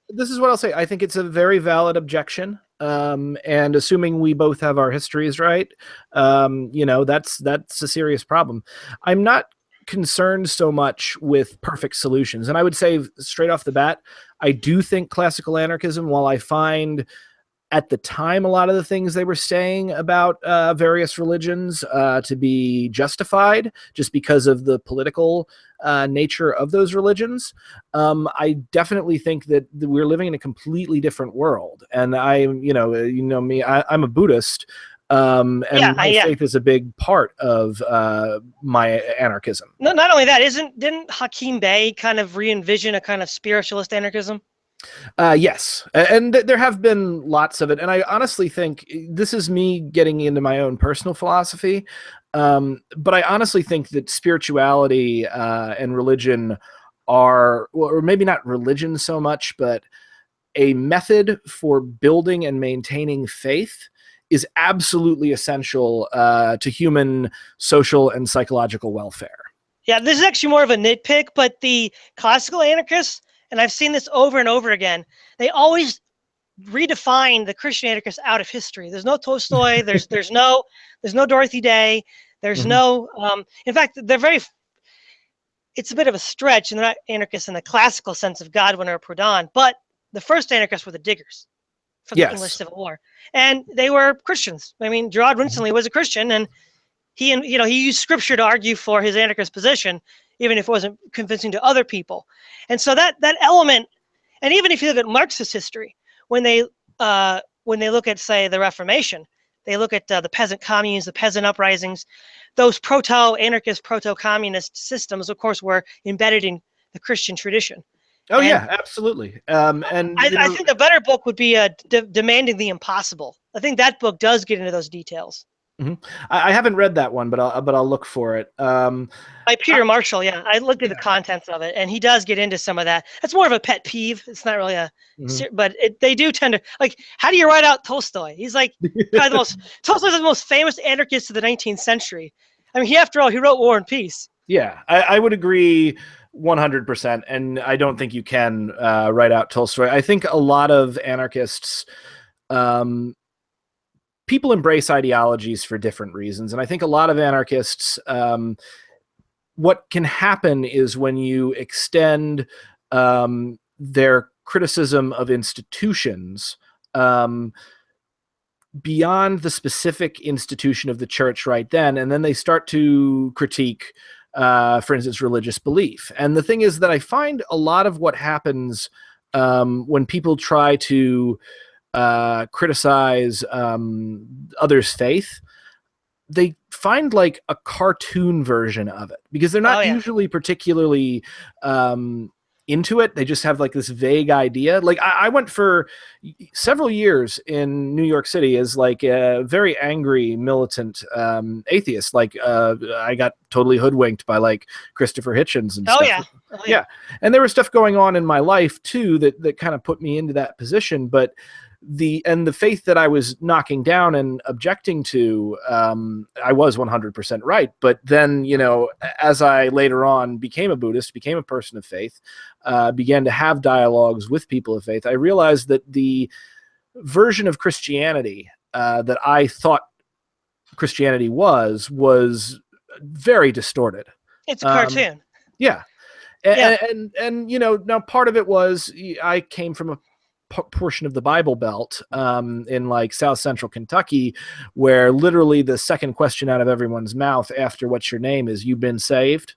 This is what I'll say. I think it's a very valid objection. And assuming we both have our histories right, that's a serious problem. I'm not concerned so much with perfect solutions. And I would say straight off the bat, I do think classical anarchism, while I find at the time a lot of the things they were saying about various religions to be justified just because of the political nature of those religions, I definitely think that we're living in a completely different world. And me, I'm a Buddhist, and my faith is a big part of my anarchism. No, not only that, didn't Hakim Bey kind of re-envision a kind of spiritualist anarchism? Yes, and there have been lots of it, and I honestly think this is me getting into my own personal philosophy, but I honestly think that spirituality and religion are, or maybe not religion so much, but a method for building and maintaining faith is absolutely essential to human social and psychological welfare. Yeah, this is actually more of a nitpick, but the classical anarchists, and I've seen this over and over again, they always redefine the Christian anarchists out of history. There's no Tolstoy. There's no Dorothy Day. There's no. In fact, they're very. It's a bit of a stretch, and they're not anarchists in the classical sense of Godwin or Proudhon, but the first anarchists were the Diggers from the English Civil War, and they were Christians. I mean, Gerard Winstanley was a Christian, and he used scripture to argue for his anarchist position, even if it wasn't convincing to other people. And so that element, and even if you look at Marxist history, when they look at, say, the Reformation, they look at the peasant communes, the peasant uprisings. Those proto-anarchist, proto-communist systems, of course, were embedded in the Christian tradition. Oh, and yeah, absolutely. And I think a better book would be Demanding the Impossible. I think that book does get into those details. I haven't read that one, but I'll look for it. By Peter Marshall, yeah. I looked at the contents of it, and he does get into some of that. That's more of a pet peeve. It's not really but they do tend to, like, how do you write out Tolstoy? He's like Tolstoy's the most famous anarchist of the 19th century. I mean, after all, he wrote War and Peace. Yeah, I would agree 100%, and I don't think you can write out Tolstoy. I think a lot of anarchists, people embrace ideologies for different reasons, and I think a lot of anarchists, what can happen is when you extend their criticism of institutions beyond the specific institution of the church right then, and then they start to critique, for instance, religious belief. And the thing is that I find a lot of what happens when people try to criticize others' faith, they find like a cartoon version of it, because they're not usually particularly into it. They just have like this vague idea. Like I went for several years in New York City as like a very angry militant atheist. Like I got totally hoodwinked by like Christopher Hitchens and stuff. Yeah. And there was stuff going on in my life too that kind of put me into that position. But the faith that I was knocking down and objecting to, I was 100% right. But then, you know, as I later on became a Buddhist, became a person of faith, began to have dialogues with people of faith, I realized that the version of Christianity that I thought Christianity was very distorted. It's a cartoon. Yeah. And you know, now part of it was I came from a portion of the Bible Belt in like South Central Kentucky, where literally the second question out of everyone's mouth after "what's your name" is "you've been saved,"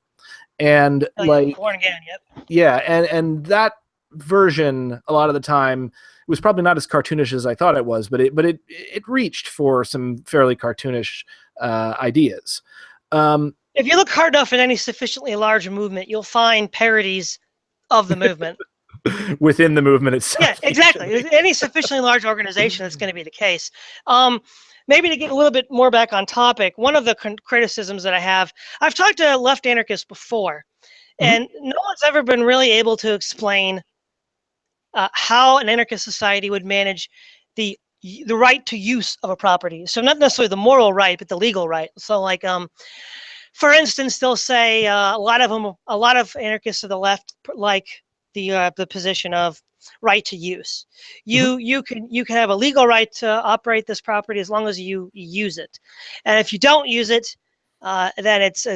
and like born again. Yep. Yeah, and that version a lot of the time was probably not as cartoonish as I thought it was, but it reached for some fairly cartoonish ideas. If you look hard enough at any sufficiently large movement, you'll find parodies of the movement. Within the movement itself. Yeah, exactly. Any sufficiently large organization, that's going to be the case. Maybe to get a little bit more back on topic, one of the criticisms that I've talked to left anarchists before, and no one's ever been really able to explain how an anarchist society would manage the right to use of a property. So not necessarily the moral right, but the legal right. So like, for instance, they'll say a lot of anarchists of the left like the position of right to use. You can have a legal right to operate this property as long as you use it, and if you don't use it, then it's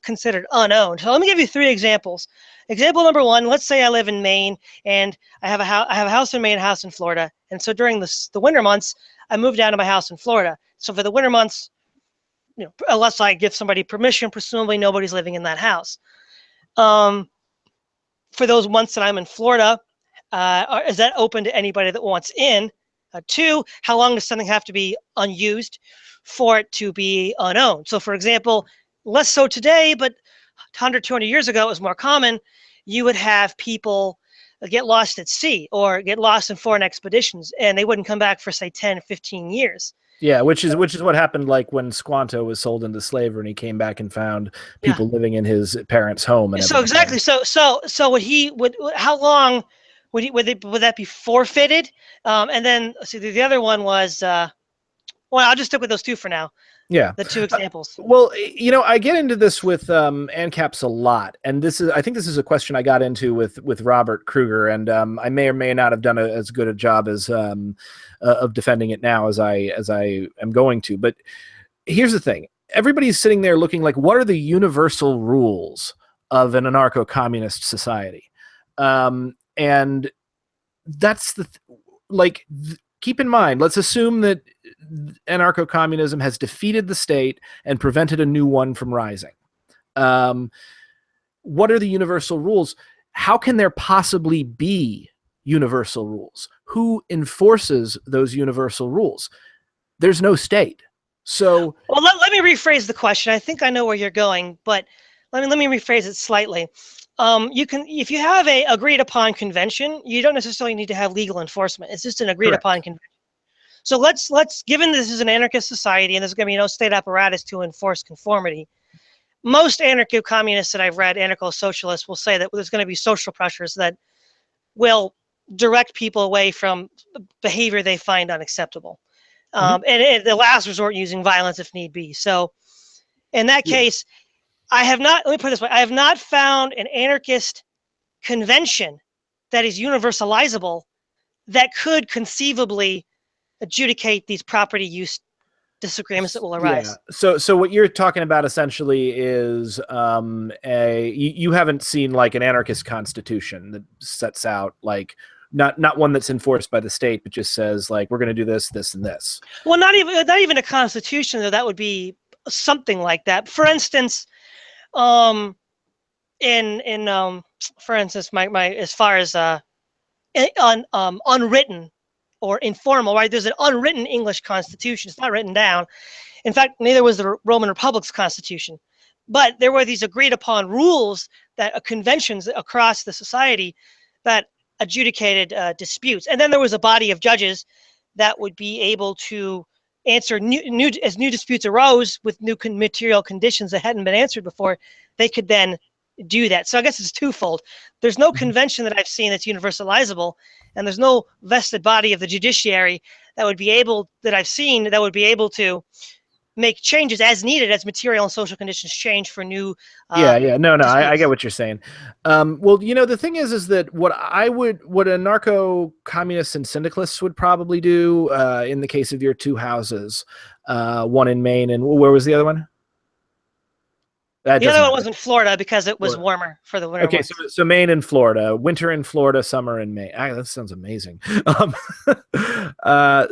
considered unowned. So let me give you 3 examples. Example number 1: let's say I live in Maine and I have a house in Maine, a house in Florida, and so during the winter months, I move down to my house in Florida. So for the winter months, you know, unless I give somebody permission, presumably nobody's living in that house. For those months that I'm in Florida, is that open to anybody that wants in? 2, how long does something have to be unused for it to be unowned? So for example, less so today, but 100, 200 years ago, it was more common. You would have people get lost at sea or get lost in foreign expeditions, and they wouldn't come back for, say, 10, 15 years. Yeah, which is what happened like when Squanto was sold into slavery and he came back and found people living in his parents' home. And so exactly. So how long would that be forfeited? And then see the other one was Well, I'll just stick with those two for now. Yeah. The two examples. Well, I get into this with ANCAPs a lot, and I think this is a question I got into with Robert Kruger, and I may or may not have done as good a job as of defending it now as I am going to. But here's the thing: everybody's sitting there looking like, what are the universal rules of an anarcho-communist society? And that's keep in mind, let's assume that anarcho-communism has defeated the state and prevented a new one from rising. What are the universal rules? How can there possibly be universal rules? Who enforces those universal rules? There's no state. So, well, let me rephrase the question. I think I know where you're going, but let me rephrase it slightly. You can, if you have a agreed upon convention, you don't necessarily need to have legal enforcement. It's just an agreed upon convention. So let's given this is an anarchist society and there's going to be no state apparatus to enforce conformity, most anarcho-communists that I've read, anarcho-socialists, will say that there's going to be social pressures that will direct people away from behavior they find unacceptable. And at the last resort, using violence if need be. So in that case, I have not, let me put it this way, I have not found an anarchist convention that is universalizable that could conceivably adjudicate these property use disagreements that will arise. Yeah. So what you're talking about essentially is you haven't seen like an anarchist constitution that sets out like not one that's enforced by the state, but just says like, we're going to do this, this, and this. Well, not even a constitution, though. That would be something like that. For instance, for instance, my as far as unwritten or informal, right? There's an unwritten English constitution. It's not written down. In fact, neither was the Roman Republic's constitution. But there were these agreed upon rules that conventions across the society that adjudicated disputes. And then there was a body of judges that would be able to answer as new disputes arose with new material conditions that hadn't been answered before. They could then do that. So I guess it's twofold. There's no convention that I've seen that's universalizable, and there's no vested body of the judiciary that would be able to make changes as needed as material and social conditions change for new. I get what you're saying. Well, the thing is that what anarcho-communists and syndicalists would probably do in the case of your two houses, one in Maine and where was the other one? The other one was in Florida because it was warmer for the winter. Okay, so Maine and Florida, winter in Florida, summer in Maine. That sounds amazing.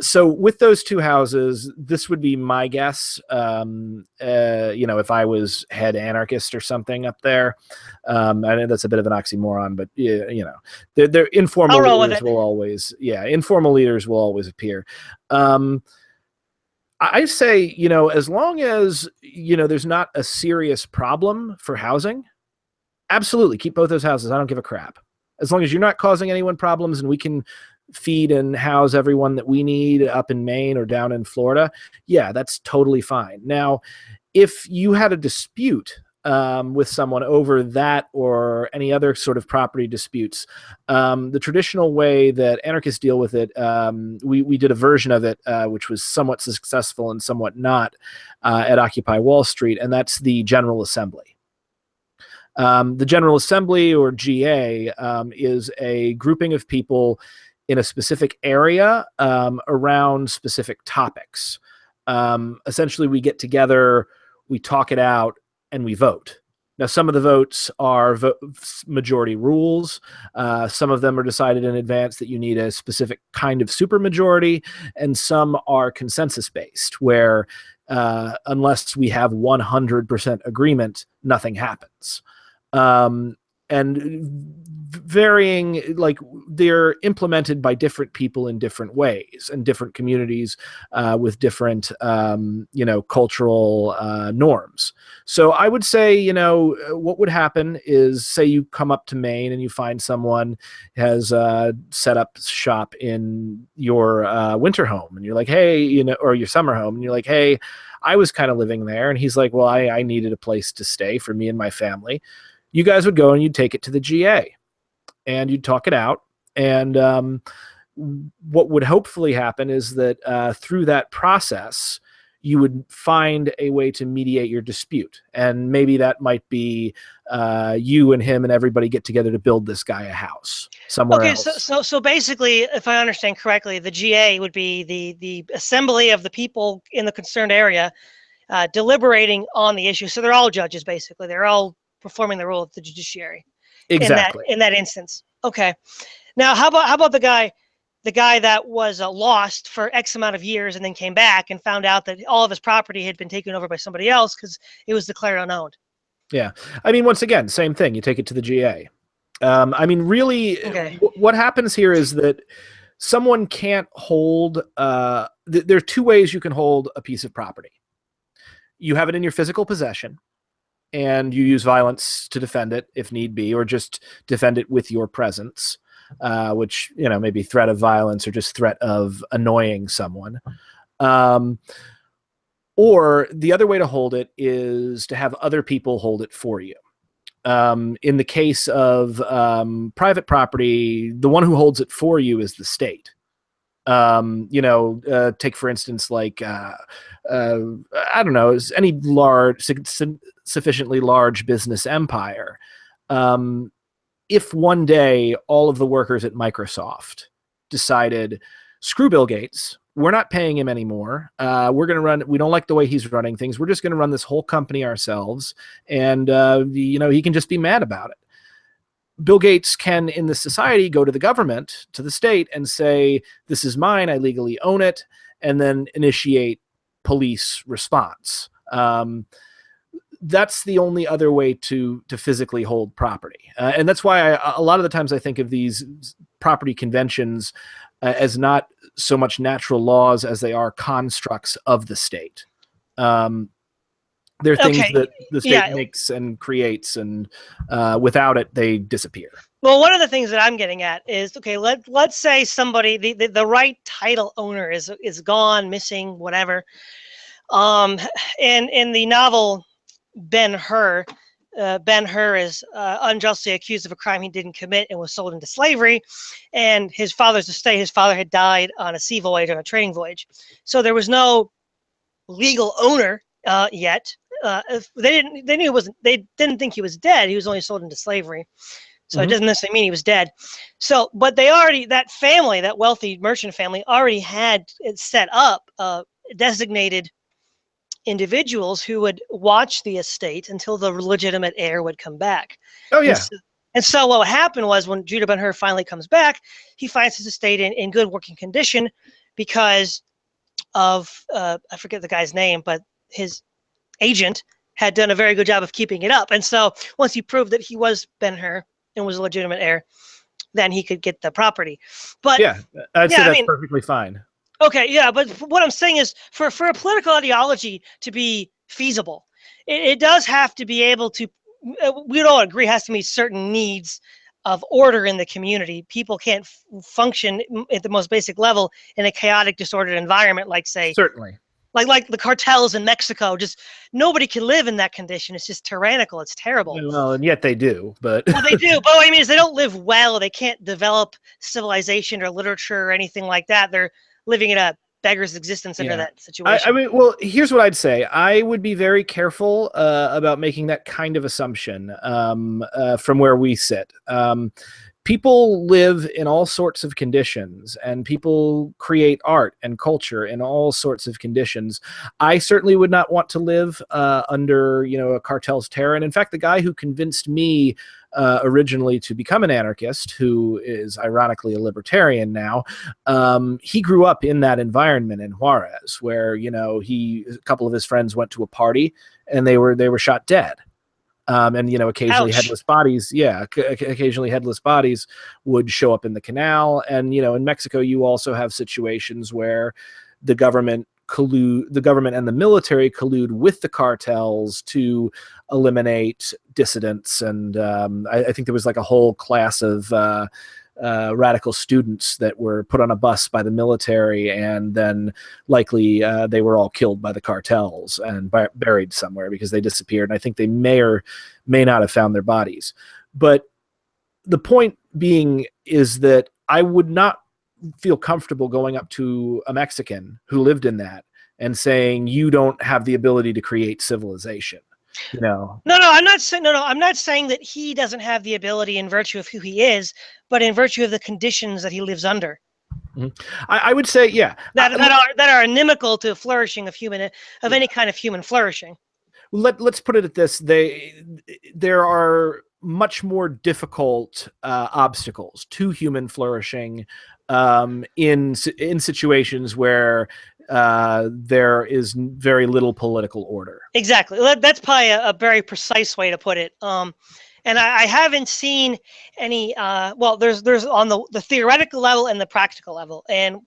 So with those two houses, this would be my guess. If I was head anarchist or something up there, I know that's a bit of an oxymoron, but they're informal leaders will always, informal leaders will always appear. I say, as long as, there's not a serious problem for housing, absolutely keep both those houses. I don't give a crap. As long as you're not causing anyone problems and we can feed and house everyone that we need up in Maine or down in Florida, that's totally fine. Now, if you had a dispute with someone over that or any other sort of property disputes, the traditional way that anarchists deal with it, we did a version of it which was somewhat successful and somewhat not at Occupy Wall Street, and that's the General Assembly. The General Assembly, or GA, is a grouping of people in a specific area around specific topics. Essentially, we get together, we talk it out, and we vote. Now, some of the votes are majority rules. Some of them are decided in advance that you need a specific kind of supermajority, and some are consensus-based, where unless we have 100% agreement, nothing happens. And varying, like, they're implemented by different people in different ways and different communities with different, cultural norms. So I would say, what would happen is, say you come up to Maine and you find someone has set up shop in your winter home, and you're like, hey, or your summer home, and you're like, hey, I was kind of living there. And he's like, well, I needed a place to stay for me and my family. You guys would go and you'd take it to the GA and you'd talk it out. And what would hopefully happen is that through that process, you would find a way to mediate your dispute. And maybe that might be you and him and everybody get together to build this guy a house somewhere Okay, else. so basically, if I understand correctly, the GA would be the assembly of the people in the concerned area deliberating on the issue. So they're all judges, basically. They're all performing the role of the judiciary Exactly. in that instance. Okay. Now, how about the guy that was lost for X amount of years and then came back and found out that all of his property had been taken over by somebody else because it was declared unowned? Yeah. I mean, once again, same thing. You take it to the GA. I mean, really, Okay. what happens here is that someone can't hold, there are two ways you can hold a piece of property. You have it in your physical possession, and you use violence to defend it if need be, or just defend it with your presence, which, maybe threat of violence or just threat of annoying someone. Or the other way to hold it is to have other people hold it for you. In the case of private property, the one who holds it for you is the state. Take for instance, like I don't know, any sufficiently large business empire. If one day all of the workers at Microsoft decided, screw Bill Gates, we're not paying him anymore. We don't like the way he's running things. We're just going to run this whole company ourselves. And, he can just be mad about it. Bill Gates can, in the society, go to the government, to the state, and say, this is mine, I legally own it, and then initiate police response. That's the only other way to physically hold property. And that's why a lot of the times I think of these property conventions as not so much natural laws as they are constructs of the state. They're things that the state makes and creates, and without it, they disappear. Well, one of the things that I'm getting at is, okay, let's say somebody, the right title owner is gone, missing, whatever. And in the novel Ben-Hur, Ben-Hur is unjustly accused of a crime he didn't commit and was sold into slavery. And his father's estate, his father had died on a sea voyage, on a trading voyage. So there was no legal owner yet. They didn't think he was dead. He was only sold into slavery. So it doesn't necessarily mean he was dead. So, but that family, that wealthy merchant family, already had it set up, designated individuals who would watch the estate until the legitimate heir would come back. Oh, yeah. And so what happened was, when Judah Ben-Hur finally comes back, he finds his estate in good working condition because of, I forget the guy's name, but his agent had done a very good job of keeping it up. And so once he proved that he was Ben-Hur and was a legitimate heir, then he could get the property. But yeah, I'd say that's perfectly fine. Okay, yeah, but what I'm saying is, for a political ideology to be feasible, it does have to be able to, we don't agree, has to meet certain needs of order in the community. People can't function at the most basic level in a chaotic, disordered environment, like, say, certainly, like the cartels in Mexico. Just nobody can live in that condition. It's just tyrannical. It's terrible. Well, and yet they do, but well, they do. But what I mean is, they don't live well. They can't develop civilization or literature or anything like that. They're living in a beggar's existence under that situation. I mean, well, here's what I'd say. I would be very careful about making that kind of assumption from where we sit. People live in all sorts of conditions, and people create art and culture in all sorts of conditions. I certainly would not want to live under, a cartel's terror. And in fact, the guy who convinced me originally to become an anarchist, who is ironically a libertarian now, he grew up in that environment in Juarez, where a couple of his friends went to a party and they were shot dead. And occasionally Ouch. headless bodies. Yeah, occasionally headless bodies would show up in the canal. And in Mexico, you also have situations where the government and the military collude with the cartels to eliminate dissidents. And I think there was like a whole class of radical students that were put on a bus by the military, and then likely they were all killed by the cartels and buried somewhere because they disappeared. And I think they may or may not have found their bodies. But the point being is that I would not feel comfortable going up to a Mexican who lived in that and saying, you don't have the ability to create civilization. You know? No, I'm not saying I'm not saying that he doesn't have the ability in virtue of who he is, but in virtue of the conditions that he lives under. Mm-hmm. I would say, yeah, that are inimical to flourishing of any kind of human flourishing. Let's put it at this: there are much more difficult obstacles to human flourishing in situations where there is very little political order. Exactly. That's probably a very precise way to put it. And I haven't seen any. Well, there's on the theoretical level and the practical level, and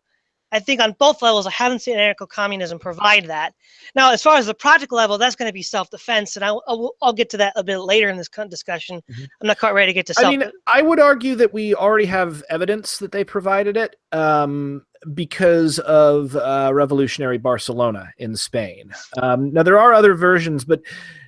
I think on both levels, I haven't seen anarcho-communism provide that. Now, as far as the practical level, that's going to be self-defense, and I'll get to that a bit later in this discussion. Mm-hmm. I'm not quite ready to get to self. I mean, I would argue that we already have evidence that they provided it because of Revolutionary Barcelona in Spain. Now, there are other versions, but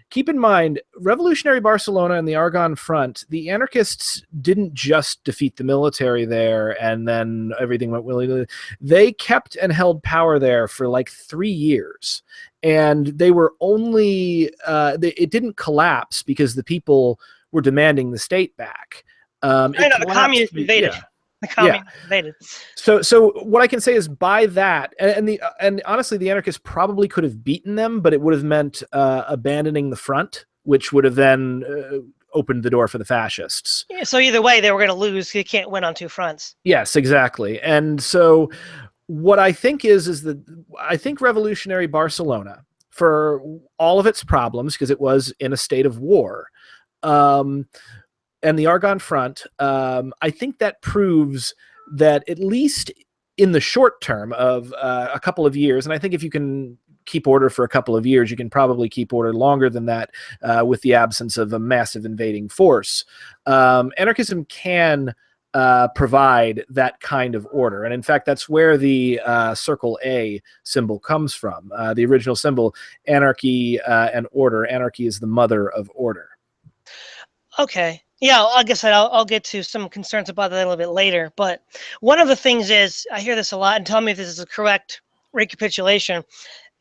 keep in mind, Revolutionary Barcelona and the Argonne Front, the anarchists didn't just defeat the military there and then everything went willy-nilly. They kept and held power there for like 3 years. And they were only, it didn't collapse because the people were demanding the state back. I know, the communists invaded. Yeah. The communists invaded. So what I can say is by that, and honestly, the anarchists probably could have beaten them, but it would have meant abandoning the front, which would have then opened the door for the fascists. Yeah, so either way, they were going to lose. You can't win on two fronts. Yes, exactly. And so what I think is that I think Revolutionary Barcelona, for all of its problems, because it was in a state of war, and the Argonne Front, I think that proves that at least in the short term of a couple of years, and I think if you can keep order for a couple of years, you can probably keep order longer than that with the absence of a massive invading force. Anarchism can provide that kind of order. And in fact, that's where the circle A symbol comes from. The original symbol, anarchy and order. Anarchy is the mother of order. Okay. Yeah, like I said, I'll get to some concerns about that a little bit later. But one of the things is, I hear this a lot, and tell me if this is a correct recapitulation.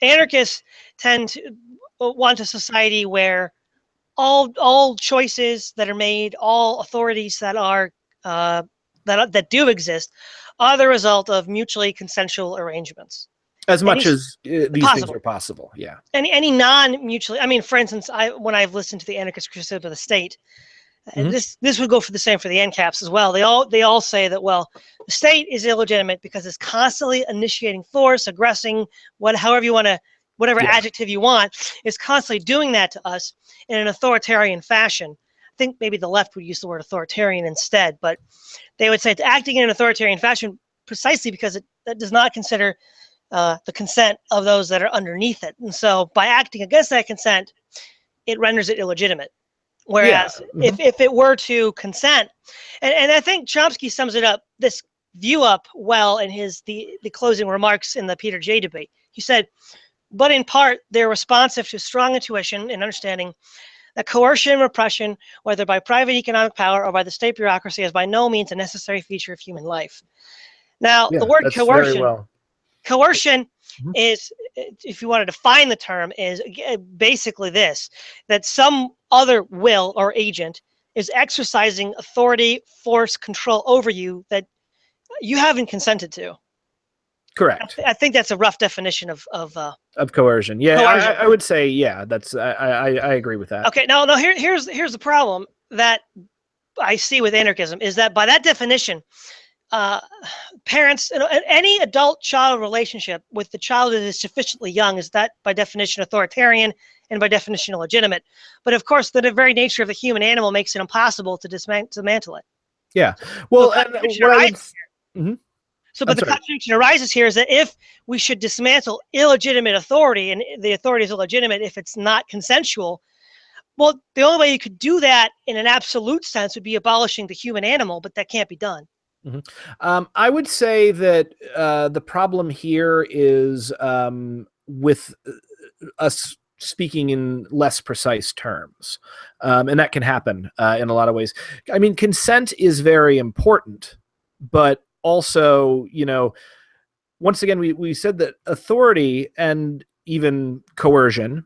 Anarchists tend to want a society where all choices that are made, all authorities that are that do exist, are the result of mutually consensual arrangements. As much as these things are possible, yeah. Any non-mutually, I mean, for instance, when I've listened to the anarchist criticism of the state, this would go for the same for the NCAPs as well. They all say that, well, the state is illegitimate because it's constantly initiating force, aggressing, however you want to, whatever adjective you want, is constantly doing that to us in an authoritarian fashion. I think maybe the left would use the word authoritarian instead, but they would say it's acting in an authoritarian fashion precisely because that does not consider the consent of those that are underneath it. And so by acting against that consent, it renders it illegitimate. Whereas if it were to consent, and I think Chomsky sums this view up well in the closing remarks in the Peter J. debate. He said, but in part, they're responsive to strong intuition and understanding that coercion and repression, whether by private economic power or by the state bureaucracy, is by no means a necessary feature of human life. Now, the word coercion is, if you want to define the term, is basically this, that some other will or agent is exercising authority, force, control over you that you haven't consented to. Correct. I think that's a rough definition of coercion. Yeah, coercion. I would say, yeah, that's I agree with that. Okay, no, here's the problem that I see with anarchism is that by that definition, parents, any adult-child relationship with the child that is sufficiently young is that by definition authoritarian and by definition illegitimate. But of course, the very nature of the human animal makes it impossible to dismantle it. Yeah. Well, the contradiction arises here is that if we should dismantle illegitimate authority, and the authority is illegitimate if it's not consensual, well, the only way you could do that in an absolute sense would be abolishing the human animal, but that can't be done. I would say that the problem here is with us speaking in less precise terms, and that can happen in a lot of ways. I mean, consent is very important, but also, once again, we said that authority and even coercion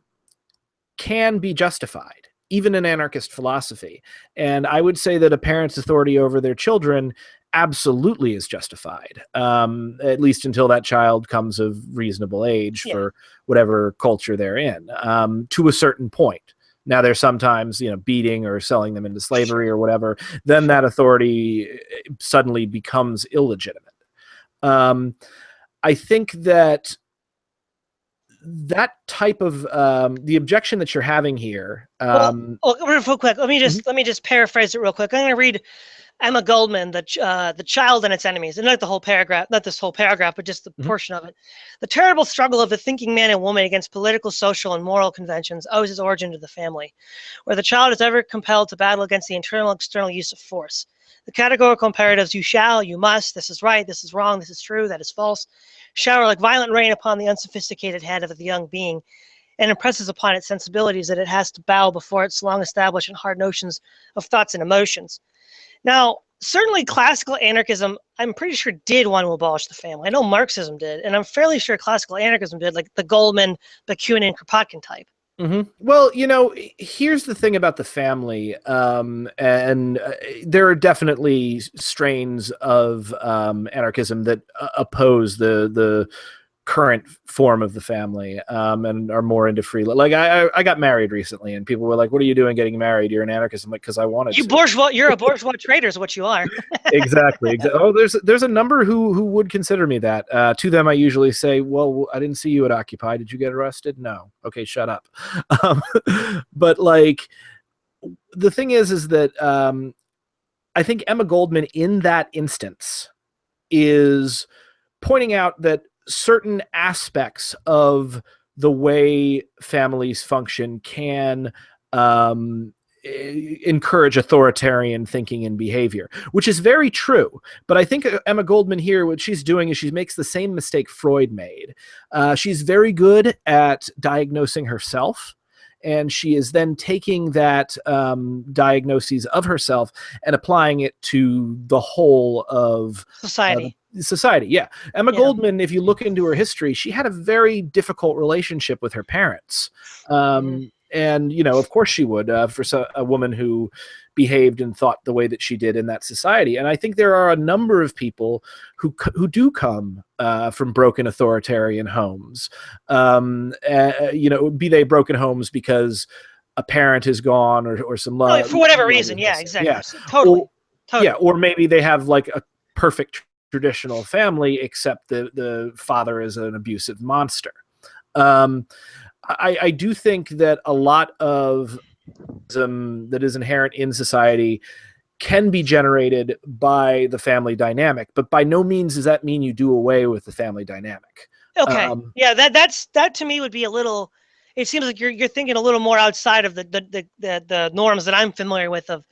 can be justified, even in anarchist philosophy. And I would say that a parent's authority over their children absolutely is justified, at least until that child comes of reasonable age for whatever culture they're in, to a certain point. Now, there's sometimes, beating or selling them into slavery or whatever, then that authority suddenly becomes illegitimate. I think that type of the objection that you're having here. Real quick, let me just paraphrase it real quick. I'm going to read Emma Goldman, the child and its enemies, and not the whole paragraph, not this whole paragraph, but just the portion of it. The terrible struggle of the thinking man and woman against political, social, and moral conventions owes its origin to the family, where the child is ever compelled to battle against the internal and external use of force. The categorical imperatives, you shall, you must, this is right, this is wrong, this is true, that is false, shower like violent rain upon the unsophisticated head of the young being, and impresses upon its sensibilities that it has to bow before its long established and hard notions of thoughts and emotions. Now, certainly classical anarchism, I'm pretty sure, did want to abolish the family. I know Marxism did, and I'm fairly sure classical anarchism did, like the Goldman, Bakunin, Kropotkin type. Well, here's the thing about the family, and there are definitely strains of anarchism that oppose the current form of the family, and are more into free. Like I got married recently, and people were like, "What are you doing getting married? You're an anarchist." I'm like, "Because I wanted to." You're a bourgeois traitor is what you are. Exactly. Oh, there's a number who would consider me that. To them, I usually say, "Well, I didn't see you at Occupy. Did you get arrested?" No. Okay, shut up. But like, the thing is that I think Emma Goldman in that instance is pointing out that certain aspects of the way families function can encourage authoritarian thinking and behavior, which is very true. But I think Emma Goldman here, what she's doing is she makes the same mistake Freud made. She's very good at diagnosing herself, and she is then taking that diagnoses of herself and applying it to the whole of society. Yeah. Emma Goldman, if you look into her history, she had a very difficult relationship with her parents. And, of course she would, for a woman who behaved and thought the way that she did in that society. And I think there are a number of people who do come from broken authoritarian homes, be they broken homes because a parent is gone or some love. For whatever reason. Yeah, exactly. Yeah. Totally. Yeah. Or maybe they have like a perfect traditional family, except the father is an abusive monster. I do think that a lot of that is inherent in society can be generated by the family dynamic, but by no means does that mean you do away with the family dynamic. Okay. That to me would be a little. It seems like you're thinking a little more outside of the norms that I'm familiar with of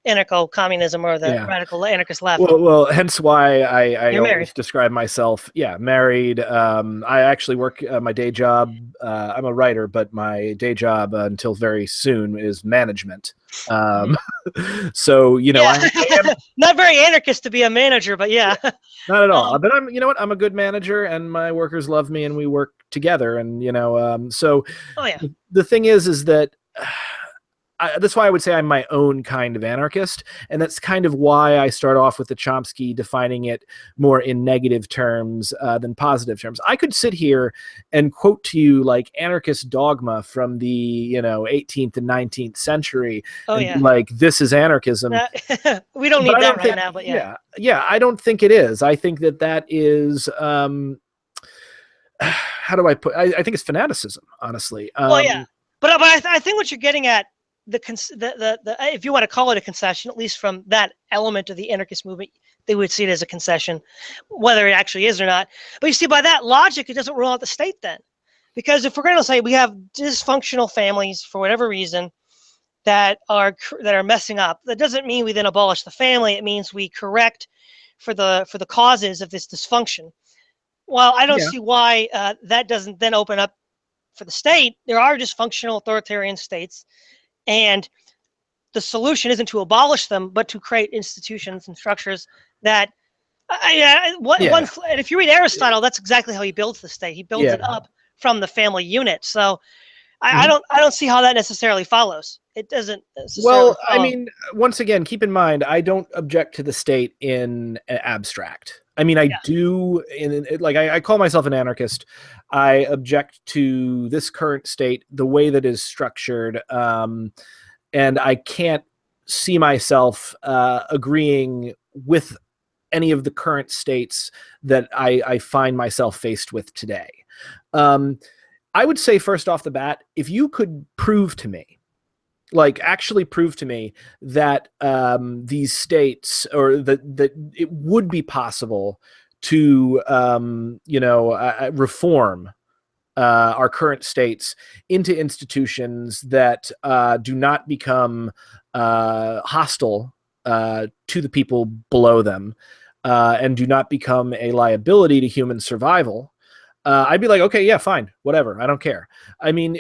anarcho-communism or the radical anarchist left. Well, hence why I always describe myself, married. I actually work my day job. I'm a writer, but my day job until very soon is management. So, I am not very anarchist to be a manager, but not at all. But I'm a good manager, and my workers love me, and we work together. And, so the thing is that that's why I would say I'm my own kind of anarchist. And that's kind of why I start off with the Chomsky defining it more in negative terms than positive terms. I could sit here and quote to you like anarchist dogma from the 18th and 19th century. Like, this is anarchism. We don't need that right now, but yeah, I don't think it is. I think that is how do I put? I think it's fanaticism, honestly. But I think what you're getting at, if you want to call it a concession, at least from that element of the anarchist movement, they would see it as a concession, whether it actually is or not. But you see, by that logic, it doesn't rule out the state then, because if we're going to say we have dysfunctional families for whatever reason that are messing up, that doesn't mean we then abolish the family. It means we correct for the causes of this dysfunction. Well, I don't see why that doesn't then open up for the state. There are dysfunctional authoritarian states, and the solution isn't to abolish them, but to create institutions and structures that Yeah. And if you read Aristotle, that's exactly how he builds the state. He builds it Yeah. up from the family unit. So Mhm. I don't see how that necessarily follows. It doesn't necessarily Well, I follow. mean, once again, keep in mind, I don't object to the state in abstract. I mean, I do, like, I call myself an anarchist. I object to this current state, the way that is structured, and I can't see myself agreeing with any of the current states that I find myself faced with today. I would say, first off the bat, if you could prove to me, like actually prove to me that these states, or that it would be possible to reform our current states into institutions that do not become hostile to the people below them, and do not become a liability to human survival, I'd be like, okay, yeah, fine, whatever, I don't care. I mean,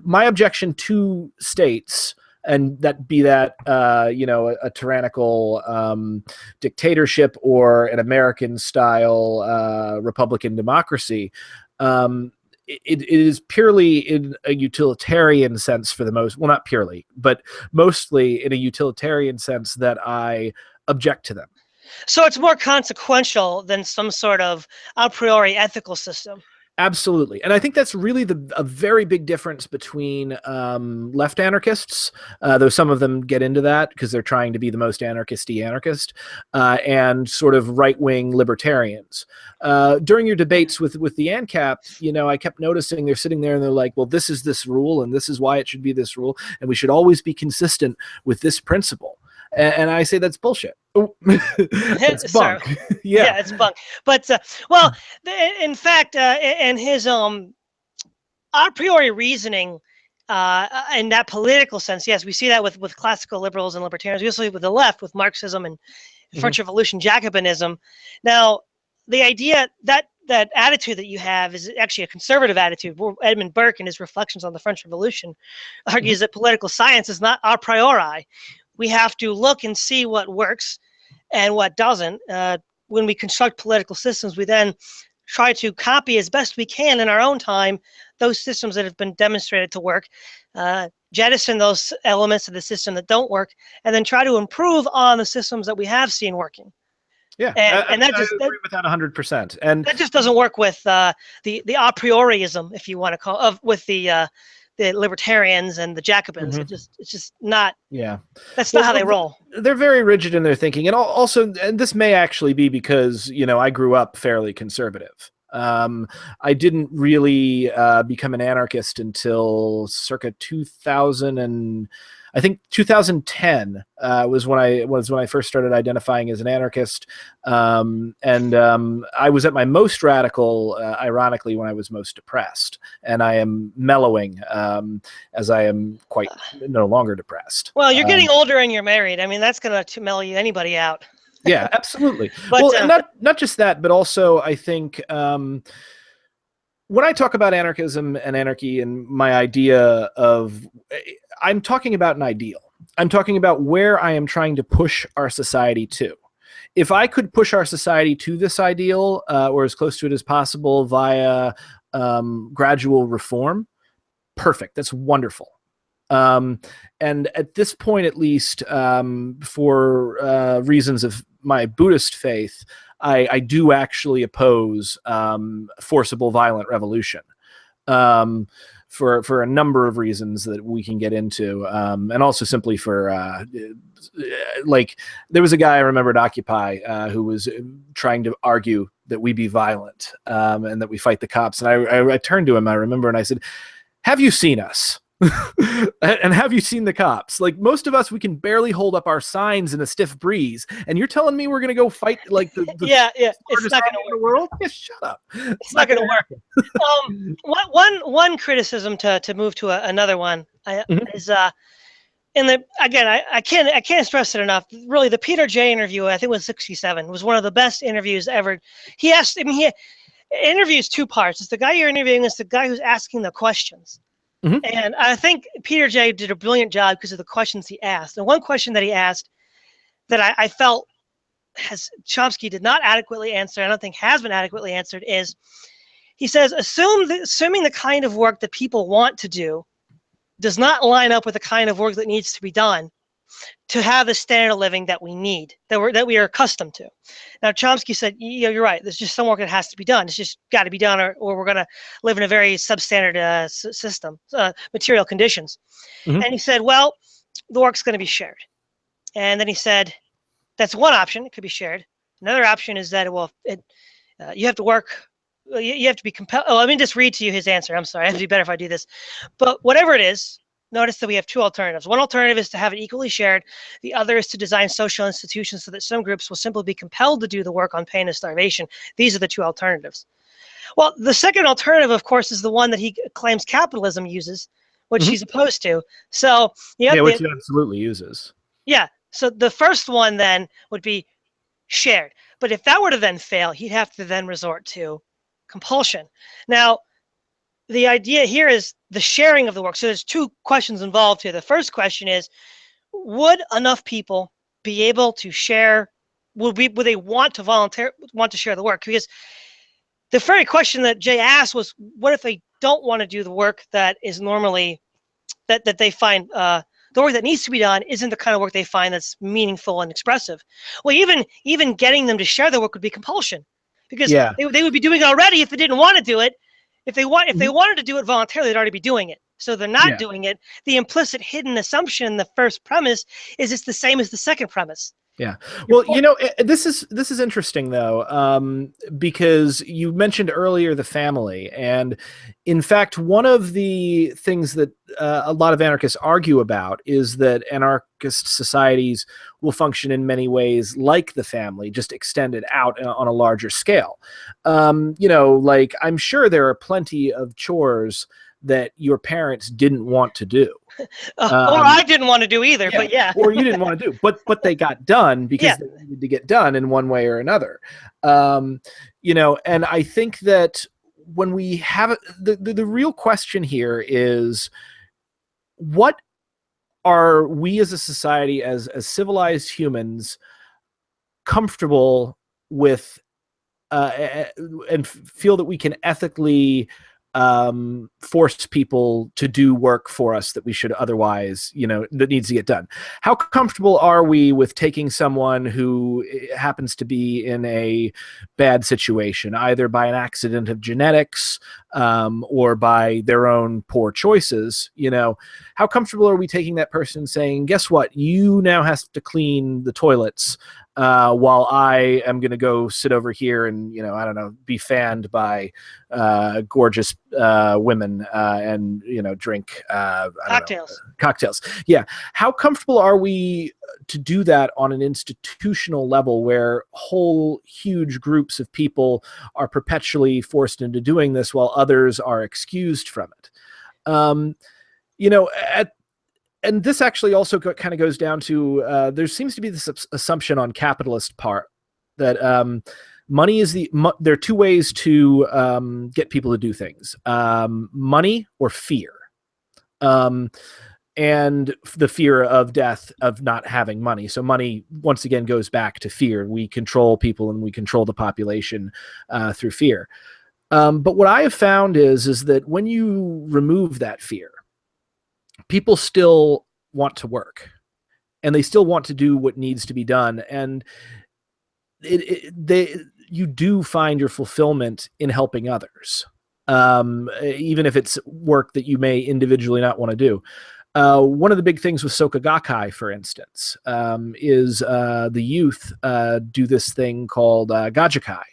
my objection to states, and that be that a tyrannical dictatorship or an American style Republican democracy, it is purely in a utilitarian sense, for the most, well, not purely, but mostly in a utilitarian sense, that I object to them. So it's more consequential than some sort of a priori ethical system. Absolutely. And I think that's really a very big difference between left anarchists, though some of them get into that because they're trying to be the most anarchist-y anarchist, and sort of right-wing libertarians. During your debates with the ANCAP, I kept noticing they're sitting there and they're like, well, this is this rule, and this is why it should be this rule, and we should always be consistent with this principle. And I say that's bullshit. It's bunk. Yeah, it's bunk. But well, in fact, in his a priori reasoning, in that political sense, yes, we see that with classical liberals and libertarians. We also see it with the left, with Marxism and French Revolution Jacobinism. Now, the idea that attitude that you have is actually a conservative attitude. Edmund Burke, in his Reflections on the French Revolution, argues that political science is not a priori. We have to look and see what works and what doesn't. When we construct political systems, we then try to copy as best we can in our own time those systems that have been demonstrated to work, jettison those elements of the system that don't work, and then try to improve on the systems that we have seen working. Yeah, and I agree with that 100%. And that just doesn't work with the a priorism, if you want to call, with the libertarians and the Jacobins. It's just not. Yeah, that's not how they roll. They're very rigid in their thinking, and also, and this may actually be because I grew up fairly conservative. I didn't really become an anarchist until circa 2000, and I think 2010 was when I first started identifying as an anarchist. I was at my most radical, ironically, when I was most depressed, and I am mellowing as I am quite no longer depressed. Well, you're getting older and you're married. I mean, that's going to mellow anybody out. Yeah, absolutely. But, well, and not just that, but also I think when I talk about anarchism and anarchy and my idea of, I'm talking about an ideal. I'm talking about where I am trying to push our society to. If I could push our society to this ideal, or as close to it as possible via gradual reform, perfect. That's wonderful. And at this point, at least, for reasons of my Buddhist faith, I do actually oppose forcible violent revolution, for a number of reasons that we can get into, and also simply for like, there was a guy I remember at Occupy who was trying to argue that we be violent, and that we fight the cops, and I turned to him, I remember, and I said, have you seen us? And have you seen the cops? Like, most of us, we can barely hold up our signs in a stiff breeze, and you're telling me we're gonna go fight like the yeah, it's not gonna work. In the world? Yeah, shut up. It's not gonna work. One criticism to move to another one is again, I can't stress it enough. Really, the Peter J interview, I think it was 67, was one of the best interviews ever. He interviews two parts. It's the guy you're interviewing, it's the guy who's asking the questions. And I think Peter J did a brilliant job because of the questions he asked. And one question that he asked that I felt Chomsky did not adequately answer, I don't think has been adequately answered, is he says, assuming the kind of work that people want to do does not line up with the kind of work that needs to be done to have the standard of living that we need, that we are accustomed to. Now, Chomsky said, you're right. There's just some work that has to be done. It's just got to be done, or we're going to live in a very substandard system, material conditions. Mhm. And he said, well, the work's going to be shared. And then he said, that's one option. It could be shared. Another option is that, well, you have to work. You have to be compelled. Oh, let me just read to you his answer. I'm sorry. It'd be better if I do this. But whatever it is, notice that we have two alternatives. One alternative is to have it equally shared. The other is to design social institutions so that some groups will simply be compelled to do the work on pain of starvation. These are the two alternatives. Well, the second alternative, of course, is the one that he claims capitalism uses, which he's opposed to. So which it absolutely uses. Yeah. So the first one then would be shared. But if that were to then fail, he'd have to then resort to compulsion. Now, the idea here is the sharing of the work. So there's two questions involved here. The first question is, would enough people be able to share? Would they want to share the work? Because the very question that Jay asked was, what if they don't want to do the work that is normally that they find the work that needs to be done isn't the kind of work they find that's meaningful and expressive? Well, even getting them to share the work would be compulsion, because they would be doing it already if they didn't want to do it. If they wanted to do it voluntarily, they'd already be doing it. So they're not doing it. The implicit hidden assumption in the first premise is it's the same as the second premise. Yeah. Well, this is interesting though, because you mentioned earlier the family, and in fact, one of the things that a lot of anarchists argue about is that anarchist societies will function in many ways like the family, just extended out on a larger scale. Like, I'm sure there are plenty of chores that your parents didn't want to do. Or I didn't want to do either, but or you didn't want to do, but they got done because they needed to get done in one way or another. And I think that when we have the real question here is, what are we as a society, as civilized humans, comfortable with, and feel that we can ethically force people to do work for us that we should otherwise, that needs to get done? How comfortable are we with taking someone who happens to be in a bad situation, either by an accident of genetics, or by their own poor choices? How comfortable are we taking that person, saying, guess what, you now have to clean the toilets, while I am going to go sit over here and, I don't know, be fanned by gorgeous women and, drink cocktails. Yeah. How comfortable are we to do that on an institutional level, where whole huge groups of people are perpetually forced into doing this while others are excused from it? And this actually also kind of goes down to, there seems to be this assumption on capitalist part that money is there are two ways to get people to do things: money or fear. And the fear of death, of not having money. So money, once again, goes back to fear. We control people and we control the population through fear. But what I have found is that when you remove that fear, people still want to work, and they still want to do what needs to be done. And you do find your fulfillment in helping others, even if it's work that you may individually not want to do. One of the big things with Soka Gakkai, for instance, is the youth do this thing called Gajikai,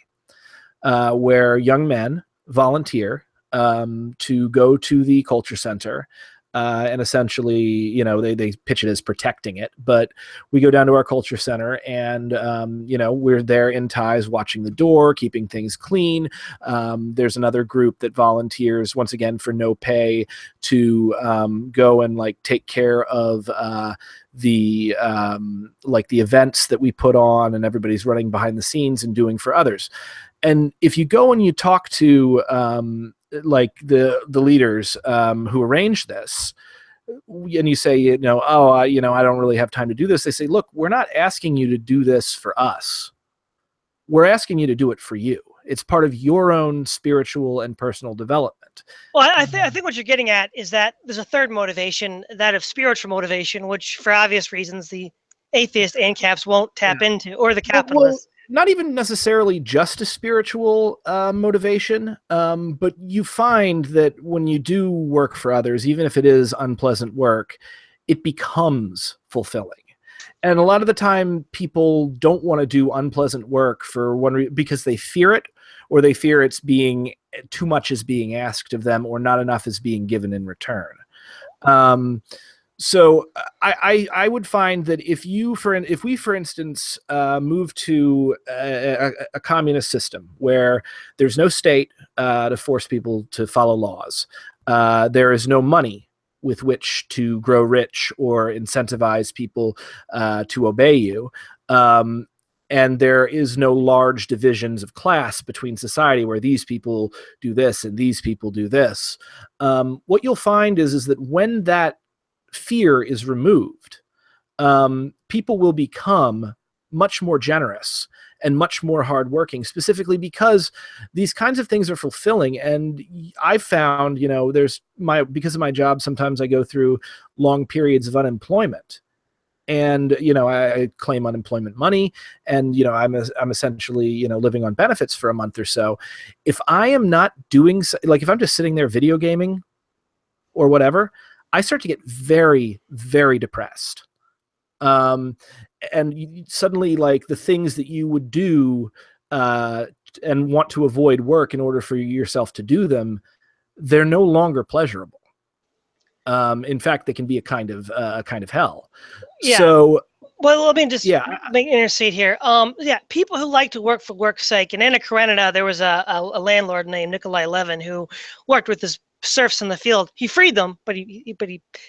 where young men volunteer to go to the culture center. And essentially, they pitch it as protecting it. But we go down to our culture center and, we're there in ties, watching the door, keeping things clean. There's another group that volunteers, once again, for no pay, to go and take care of the events that we put on, and everybody's running behind the scenes and doing for others. And if you go and you talk to the leaders who arrange this, and you say, I don't really have time to do this. They say, look, we're not asking you to do this for us. we're asking you to do it for you. It's part of your own spiritual and personal development. Well, I think what you're getting at is that there's a third motivation, that of spiritual motivation, which for obvious reasons the atheist ANCAPs won't tap into, or the capitalists. Not even necessarily just a spiritual motivation, but you find that when you do work for others, even if it is unpleasant work, it becomes fulfilling. And a lot of the time, people don't want to do unpleasant work for one reason, because they fear it, or they fear it's being too much is being asked of them, or not enough is being given in return. So I would find that if we, for instance, move to a communist system where there's no state to force people to follow laws, there is no money with which to grow rich or incentivize people to obey you, and there is no large divisions of class between society where these people do this and these people do this, what you'll find is that when that fear is removed, people will become much more generous and much more hardworking, specifically because these kinds of things are fulfilling. And I've found, because of my job, sometimes I go through long periods of unemployment, and I claim unemployment money, and I'm essentially living on benefits for a month or so. If I am not doing, like, if I'm just sitting there video gaming or whatever, I start to get very, very depressed. And suddenly, like, the things that you would do and want to avoid work in order for yourself to do them, they're no longer pleasurable. In fact, they can be a kind of hell. Yeah. So, well, let me just intercede here. People who like to work for work's sake. In Anna Karenina, there was a landlord named Nikolai Levin who worked with his serfs in the field. He freed them, but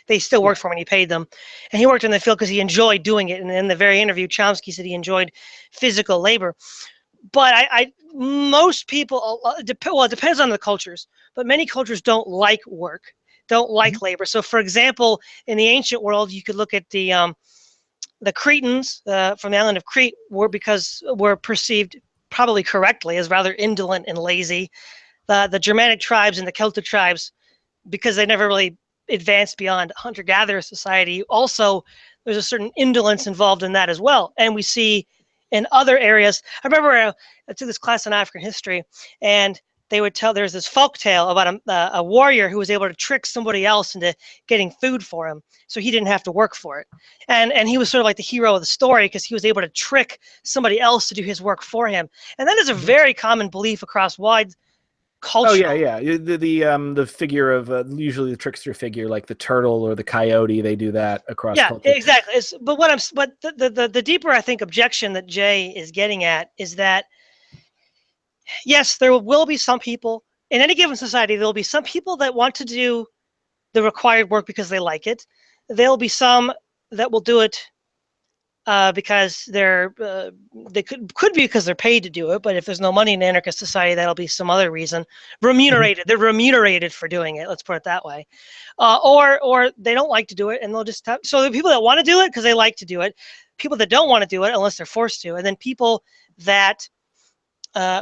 they still worked for him, and he paid them. And he worked in the field because he enjoyed doing it. And in the very interview, Chomsky said he enjoyed physical labor. But most people, it depends on the cultures, but many cultures don't like work, don't like labor. So, for example, in the ancient world, you could look at the Cretans from the island of Crete were perceived, probably correctly, as rather indolent and lazy. The Germanic tribes and the Celtic tribes, because they never really advanced beyond hunter-gatherer society, also there's a certain indolence involved in that as well. And we see in other areas, I remember I took this class on African history, and they would tell, there's this folk tale about a warrior who was able to trick somebody else into getting food for him, so he didn't have to work for it. And he was sort of like the hero of the story because he was able to trick somebody else to do his work for him. And that is a very common belief across wide culture. Oh yeah. The figure of usually the trickster figure, like the turtle or the coyote, they do that across culture. Yeah, exactly. But the deeper, I think, objection that Jay is getting at is that, yes, there will be some people in any given society. There will be some people that want to do the required work because they like it. There'll be some that will do it because they could be because they're paid to do it. But if there's no money in anarchist society, that'll be some other reason. Remunerated. They're remunerated for doing it. Let's put it that way. Or they don't like to do it, and they'll just have. So there are people that want to do it because they like to do it. People that don't want to do it unless they're forced to, and then people that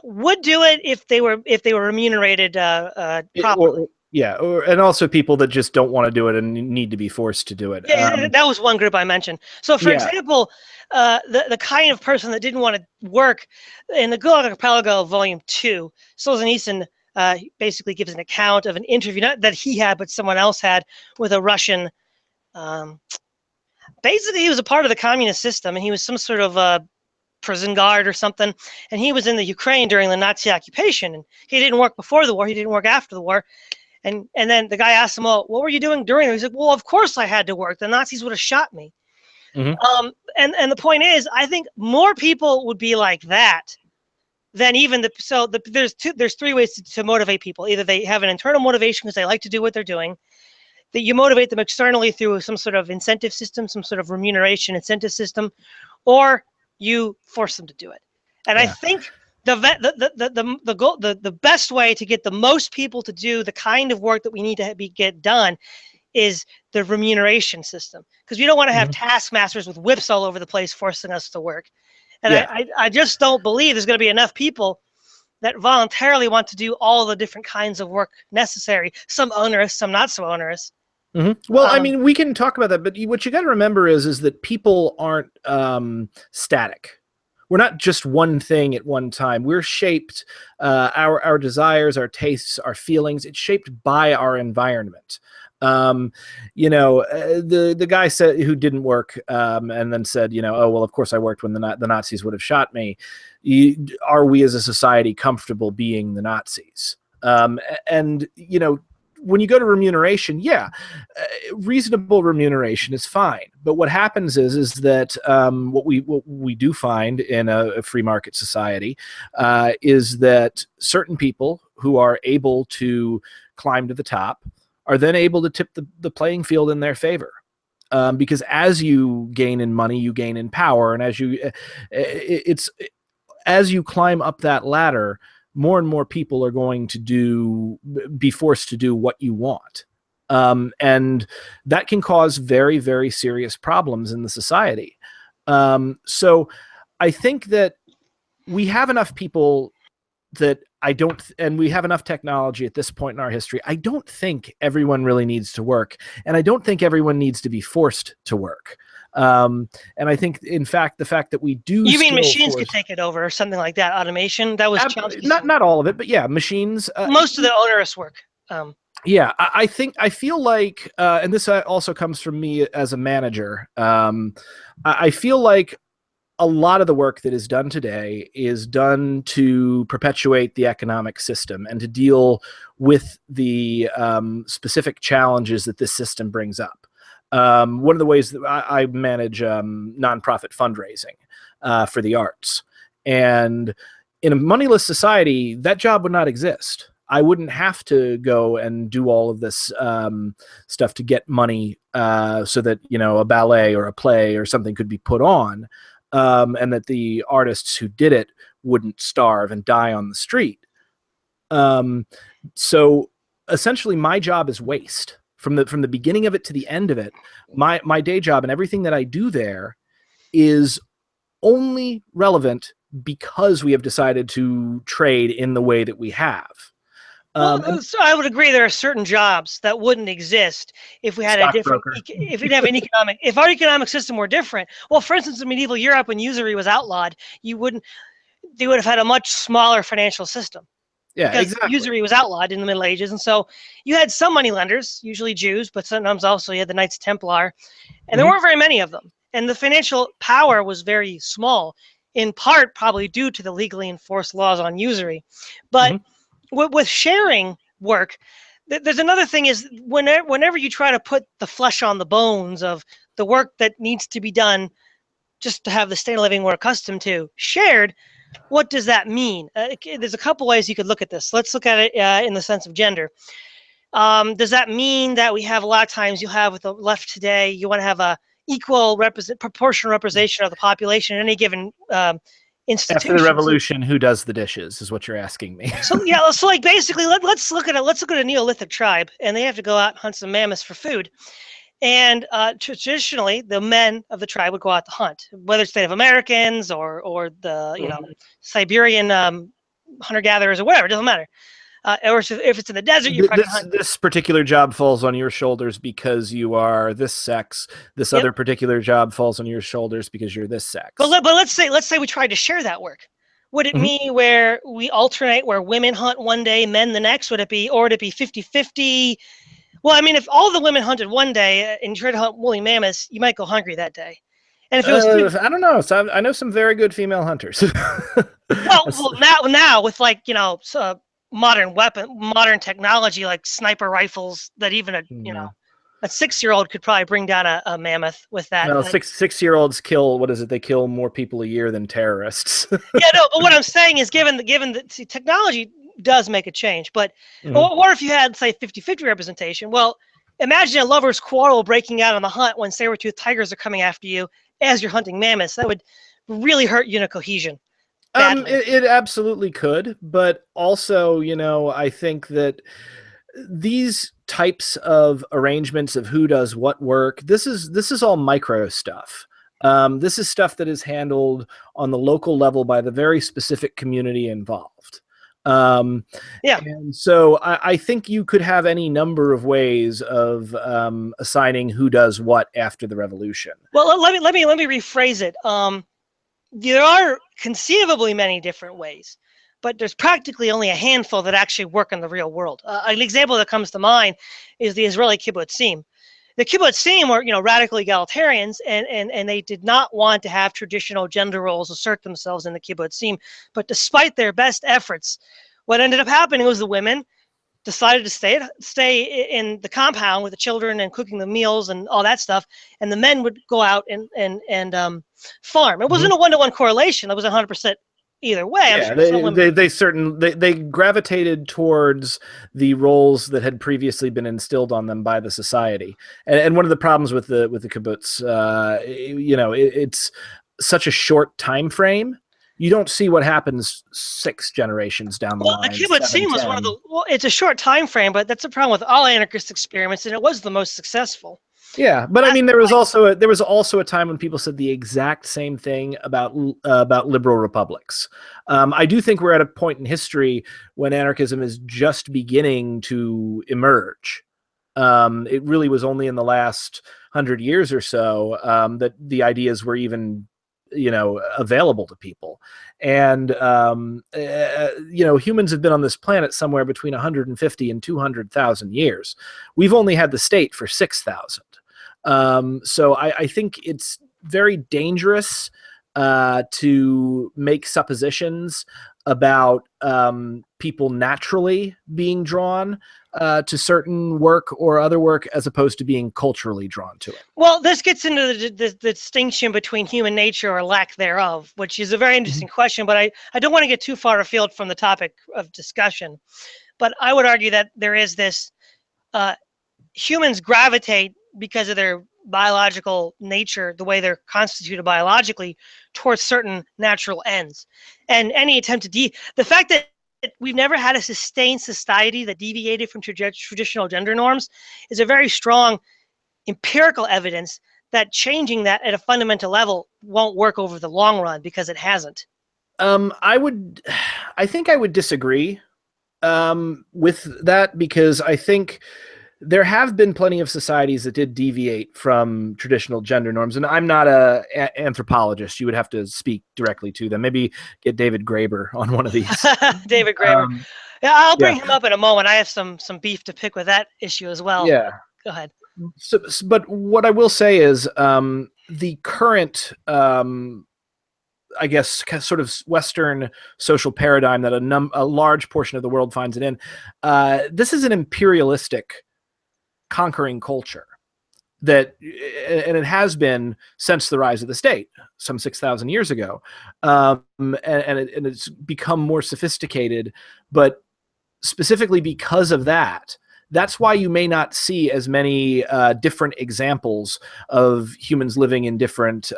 would do it if they were remunerated properly. And also people that just don't want to do it and need to be forced to do it. Yeah, that was one group I mentioned. So, for example, the kind of person that didn't want to work, in the Gulag Archipelago, Volume 2, Solzhenitsyn basically gives an account of an interview, not that he had, but someone else had, with a Russian. Basically, he was a part of the communist system, and he was some sort of prison guard or something, and he was in the Ukraine during the Nazi occupation, and he didn't work before the war, he didn't work after the war. And then the guy asked him, "Well, what were you doing during it?" He said, "Well, of course I had to work. The Nazis would have shot me." Mm-hmm. And the point is, I think more people would be like that than even there's three ways to motivate people. Either they have an internal motivation because they like to do what they're doing, that you motivate them externally through some sort of incentive system, some sort of remuneration incentive system, or you force them to do it. And I think the best way to get the most people to do the kind of work that we need to get done is the remuneration system, because we don't want to have taskmasters with whips all over the place forcing us to work. And Yeah. I just don't believe there's going to be enough people that voluntarily want to do all the different kinds of work necessary. Some onerous, some not so onerous. Well, I mean, we can talk about that, but what you got to remember is that people aren't static. We're not just one thing at one time. We're shaped, our desires, our tastes, our feelings. It's shaped by our environment. The guy said who didn't work, and then said, oh well, of course I worked when the Nazis would have shot me. Are we as a society comfortable being the Nazis? And when you go to remuneration, reasonable remuneration is fine. But what happens is that what we do find in a free market society is that certain people who are able to climb to the top are then able to tip the playing field in their favor. Because as you gain in money, you gain in power, and as you climb up that ladder, more and more people are going to be forced to do what you want. And that can cause very, very serious problems in the society. So I think that we have enough people that and we have enough technology at this point in our history. I don't think everyone really needs to work, and I don't think everyone needs to be forced to work. And I think, in fact, the fact that we do. You mean machines could take it over or something like that? Automation? That was not all of it, but yeah, machines. Most of the onerous work. Yeah, I feel like, and this also comes from me as a manager. I feel like a lot of the work that is done today is done to perpetuate the economic system and to deal with the specific challenges that this system brings up. One of the ways that I manage nonprofit fundraising for the arts. And in a moneyless society, that job would not exist. I wouldn't have to go and do all of this stuff to get money so that, a ballet or a play or something could be put on, and that the artists who did it wouldn't starve and die on the street. So essentially my job is waste. From the beginning of it to the end of it, my day job and everything that I do there is only relevant because we have decided to trade in the way that we have. So I would agree there are certain jobs that wouldn't exist if we had a different, if we didn't have an economic, if our economic system were different. Well, for instance, in medieval Europe, when usury was outlawed, they would have had a much smaller financial system. Yeah, because exactly. usury was outlawed in the Middle Ages. And so you had some money lenders, usually Jews, but sometimes also you had the Knights Templar, and there weren't very many of them. And the financial power was very small, in part probably due to the legally enforced laws on usury. But with sharing work, there's another thing is whenever you try to put the flesh on the bones of the work that needs to be done just to have the standard of living we're accustomed to shared, what does that mean? There's a couple ways you could look at this. Let's look at it in the sense of gender. Does that mean that we have a lot of times you have with the left today, you want to have a equal proportional representation of the population in any given institution? After the revolution, who does the dishes is what you're asking me. So like basically, let's look at a Neolithic tribe, and they have to go out and hunt some mammoths for food. And traditionally, the men of the tribe would go out to hunt, whether it's Native Americans or the Siberian hunter-gatherers or whatever. It doesn't matter. Or if it's in the desert, you're probably hunting. This particular job falls on your shoulders because you are this sex. This other particular job falls on your shoulders because you're this sex. But let's say we tried to share that work. Would it mean where we alternate, where women hunt one day, men the next? Would it be 50-50? Well, I mean, if all the women hunted one day and you tried to hunt woolly mammoths, you might go hungry that day. And if it was, I don't know. So I know some very good female hunters. well, now with modern technology like sniper rifles that even a 6-year-old could probably bring down a mammoth with that. No, 6-year-olds kill. What is it? They kill more people a year than terrorists. But what I'm saying is, given the technology does make a change, but or if you had, say, 50-50 representation, well, imagine a lover's quarrel breaking out on the hunt when saber-toothed tigers are coming after you as you're hunting mammoths. That would really hurt unit cohesion. It absolutely could, but also, I think that these types of arrangements of who does what work, this is all micro stuff. This is stuff that is handled on the local level by the very specific community involved. Yeah. And so I think you could have any number of ways of assigning who does what after the revolution. Well, let me rephrase it. There are conceivably many different ways, but there's practically only a handful that actually work in the real world. An example that comes to mind is the Israeli kibbutzim. The kibbutzim were, radical egalitarians, and they did not want to have traditional gender roles assert themselves in the kibbutzim. But despite their best efforts, what ended up happening was the women decided to stay in the compound with the children and cooking the meals and all that stuff, and the men would go out and farm. It wasn't a one-to-one correlation. It was 100% either way. Yeah, they gravitated towards the roles that had previously been instilled on them by the society. And one of the problems with the kibbutz, it's such a short time frame. You don't see what happens 6 generations down the line. Well, the kibbutzim was one of the. Well, it's a short time frame, but that's the problem with all anarchist experiments, and it was the most successful. Yeah, but I mean, there was also a time when people said the exact same thing about liberal republics. I do think we're at a point in history when anarchism is just beginning to emerge. It really was only in the last 100 years or so that the ideas were even available to people. And humans have been on this planet somewhere between 150 and 200,000 years. We've only had the state for 6,000. So I think it's very dangerous to make suppositions about people naturally being drawn to certain work or other work as opposed to being culturally drawn to it. Well, this gets into the distinction between human nature or lack thereof, which is a very interesting question, but I don't want to get too far afield from the topic of discussion. But I would argue that there is this, humans gravitate because of their biological nature, the way they're constituted biologically, towards certain natural ends. And any attempt to the fact that we've never had a sustained society that deviated from traditional gender norms is a very strong empirical evidence that changing that at a fundamental level won't work over the long run, because it hasn't. I think I would disagree with that, because I think there have been plenty of societies that did deviate from traditional gender norms, and I'm not an anthropologist. You would have to speak directly to them. Maybe get David Graeber on one of these. David Graeber. Yeah, I'll bring him up in a moment. I have some beef to pick with that issue as well. Yeah. Go ahead. So, but what I will say is the current, I guess, sort of Western social paradigm that a large portion of the world finds it in, this is an imperialistic conquering culture and it has been since the rise of the state some 6,000 years ago, and it's become more sophisticated. But specifically because of that, that's why you may not see as many different examples of humans living in different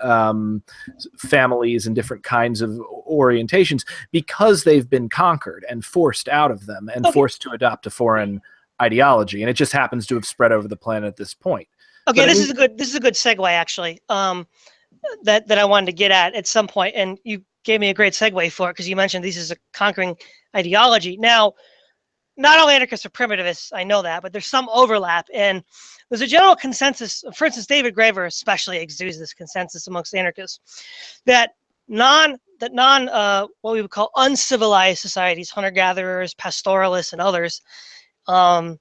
families and different kinds of orientations, because they've been conquered and forced out of them and forced to adopt a foreign ideology, and it just happens to have spread over the planet at this point. Okay, this is a good segue, actually, that I wanted to get at some point, and you gave me a great segue for it, because you mentioned this is a conquering ideology. Now, not all anarchists are primitivists, I know that, but there's some overlap, and there's a general consensus. For instance, David Graeber especially exudes this consensus amongst anarchists that what we would call uncivilized societies, hunter-gatherers, pastoralists, and others, are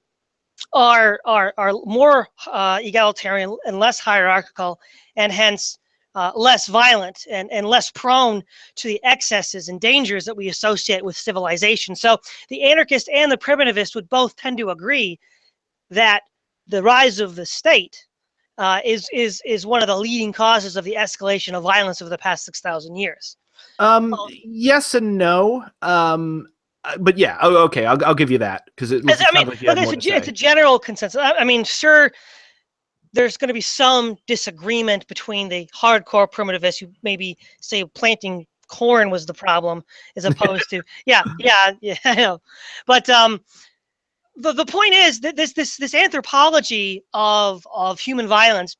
more egalitarian and less hierarchical, and hence less violent and less prone to the excesses and dangers that we associate with civilization. So the anarchist and the primitivist would both tend to agree that the rise of the state is one of the leading causes of the escalation of violence over the past 6,000 years. Yes and no. But yeah, okay, I'll give you that, because it's a general consensus. I mean, sure, there's going to be some disagreement between the hardcore primitivists who maybe say planting corn was the problem, as opposed to yeah, I know. But the point is that this anthropology of human violence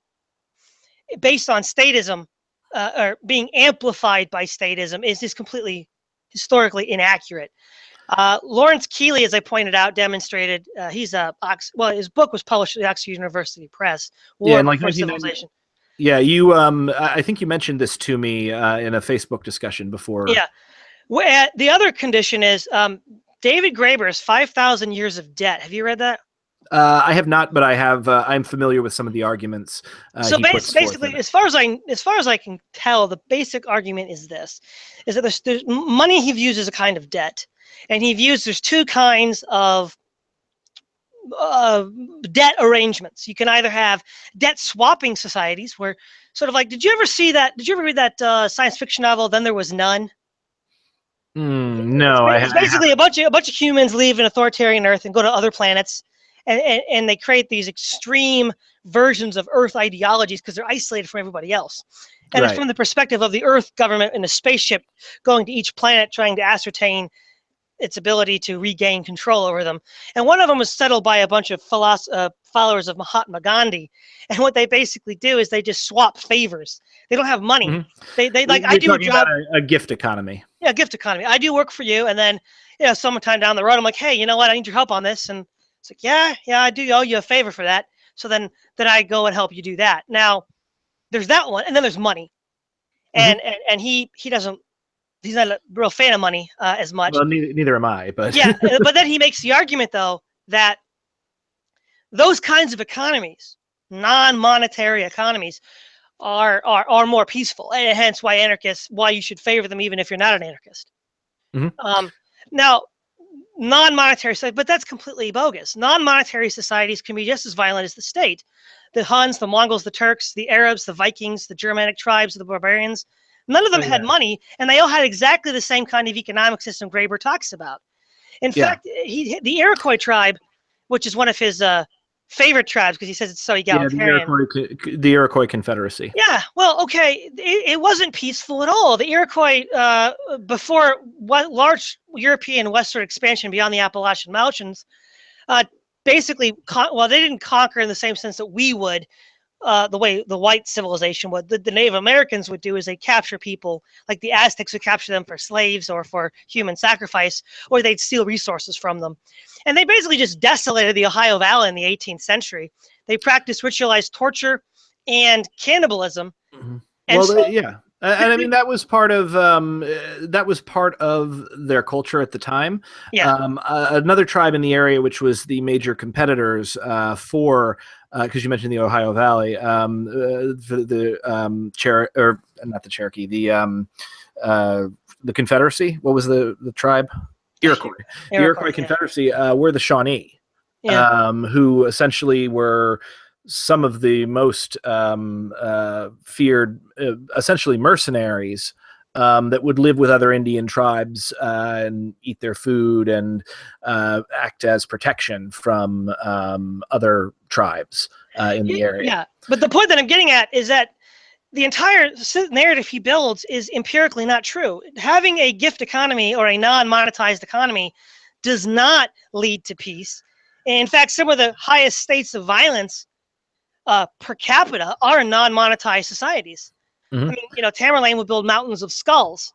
based on statism or being amplified by statism is just completely historically inaccurate. Lawrence Keeley, as I pointed out, demonstrated he's his book was published at the Oxford University Press, Yeah, War in like Before Civilization. Yeah, you. I think you mentioned this to me in a Facebook discussion before. Yeah. The other condition is David Graeber's 5,000 Years of Debt. Have you read that? I have not, but I have. I'm familiar with some of the arguments So he puts forth basically, as far as I can tell, the basic argument is this: is that there's money he views as a kind of debt, and he views there's two kinds of debt arrangements. You can either have debt swapping societies, where sort of like, did you ever see that? Did you ever read that science fiction novel? Then There Was None. No, It's basically a bunch of humans leave an authoritarian Earth and go to other planets, and they create these extreme versions of Earth ideologies because they're isolated from everybody else. And it's from the perspective of the Earth government in a spaceship going to each planet, trying to ascertain its ability to regain control over them. And one of them was settled by a bunch of followers of Mahatma Gandhi. And what they basically do is they just swap favors. They don't have money. Mm-hmm. They like, I do a job. About a gift economy. Yeah, gift economy. I do work for you, and then sometime down the road, I'm like, hey, you know what? I need your help on this, and it's like, yeah, I do owe you a favor for that. So then I go and help you do that. Now, there's that one, and then there's money, and he doesn't. He's not a real fan of money as much. Well, neither am I. But yeah, but then he makes the argument though that those kinds of economies, non-monetary economies, are more peaceful, and hence why you should favor them even if you're not an anarchist. Now, non-monetary, but that's completely bogus. Non-monetary societies can be just as violent as the state. The Huns, the Mongols, the Turks, the Arabs, the Vikings, the Germanic tribes, the barbarians. None of them had money, and they all had exactly the same kind of economic system Graeber talks about. In fact, the Iroquois tribe, which is one of his favorite tribes because he says it's so egalitarian. Yeah, the Iroquois Confederacy. Yeah, well, okay, it wasn't peaceful at all. The Iroquois, before large European westward expansion beyond the Appalachian Mountains, basically, they didn't conquer in the same sense that we would. The way the white civilization would, the Native Americans would do is they capture people, like the Aztecs would capture them for slaves or for human sacrifice, or they'd steal resources from them. And they basically just desolated the Ohio Valley in the 18th century. They practiced ritualized torture and cannibalism. And and I mean that was part of their culture at the time. Another tribe in the area, which was the major competitors for, because you mentioned the Ohio Valley, the Confederacy. What was the tribe? Iroquois. The Iroquois Confederacy were the Shawnee, who essentially were some of the most feared, essentially mercenaries that would live with other Indian tribes and eat their food and act as protection from other tribes in the area. Yeah, but the point that I'm getting at is that the entire narrative he builds is empirically not true. Having a gift economy or a non-monetized economy does not lead to peace. And in fact, some of the highest states of violence per capita are non-monetized societies. I mean, Tamerlane would build mountains of skulls,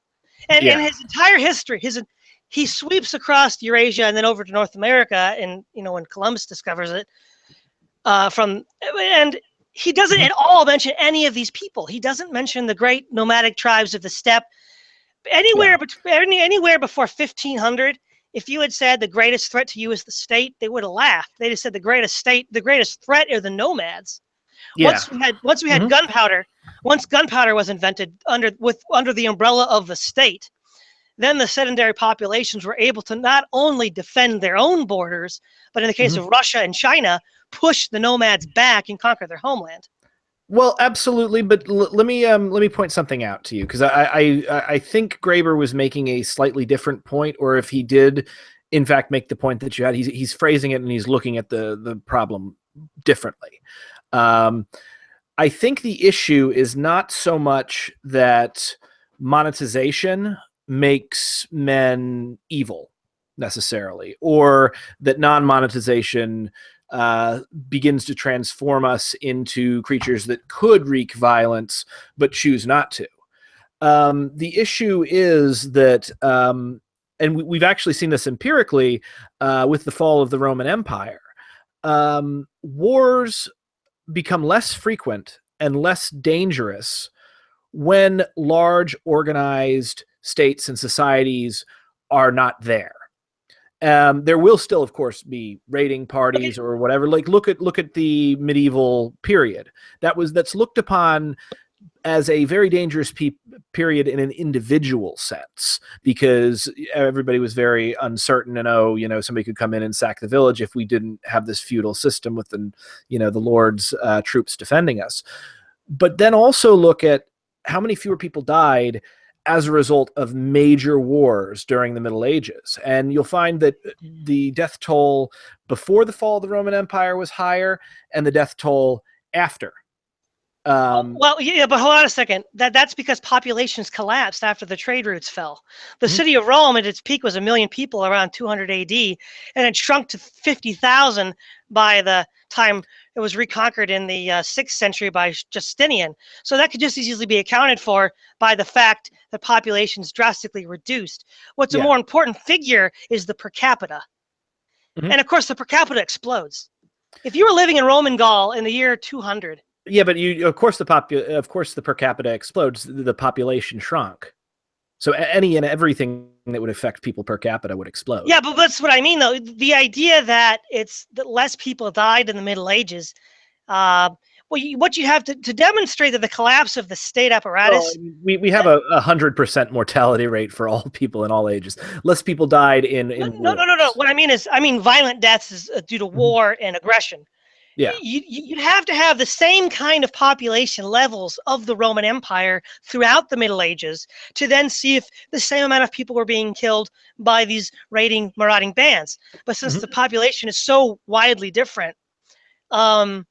and his entire history, he sweeps across Eurasia and then over to North America, and when Columbus discovers it, and he doesn't at all mention any of these people. He doesn't mention the great nomadic tribes of the steppe. Anywhere before 1500. If you had said the greatest threat to you is the state, they would have laughed. They just said the greatest threat are the nomads. Once we had gunpowder, once gunpowder was invented under the umbrella of the state, then the sedentary populations were able to not only defend their own borders, but in the case of Russia and China, push the nomads back and conquer their homeland. Well, absolutely, but let me point something out to you, because I think Graeber was making a slightly different point, or if he did, in fact, make the point that you had, he's phrasing it and he's looking at the problem differently. I think the issue is not so much that monetization makes men evil necessarily, or that non-monetization begins to transform us into creatures that could wreak violence but choose not to. The issue is that, and we've actually seen this empirically with the fall of the Roman Empire. Wars become less frequent and less dangerous when large organized states and societies are not there. There will still, of course, be raiding parties or whatever. Like look at the medieval period. That's looked upon as a very dangerous period in an individual sense, because everybody was very uncertain, and somebody could come in and sack the village if we didn't have this feudal system with the lord's troops defending us. But then also look at how many fewer people died as a result of major wars during the Middle Ages. And you'll find that the death toll before the fall of the Roman Empire was higher, and the death toll after. Well, yeah, but hold on a second. That's because populations collapsed after the trade routes fell. The city of Rome at its peak was 1 million people around 200 AD, and it shrunk to 50,000 by the time it was reconquered in the 6th century by Justinian. So that could just as easily be accounted for by the fact that populations drastically reduced. What's a more important figure is the per capita. And of course, the per capita explodes. If you were living in Roman Gaul in the year 200, yeah, but of course the per capita explodes. The population shrunk, so any and everything that would affect people per capita would explode. Yeah, but that's what I mean, though. The idea that less people died in the Middle Ages. What you have to demonstrate that the collapse of the state apparatus. Well, we have a 100% mortality rate for all people in all ages. Less people died in No. What I mean violent deaths is due to war and aggression. Yeah, you'd have to have the same kind of population levels of the Roman Empire throughout the Middle Ages to then see if the same amount of people were being killed by these raiding, marauding bands. But since the population is so widely different, I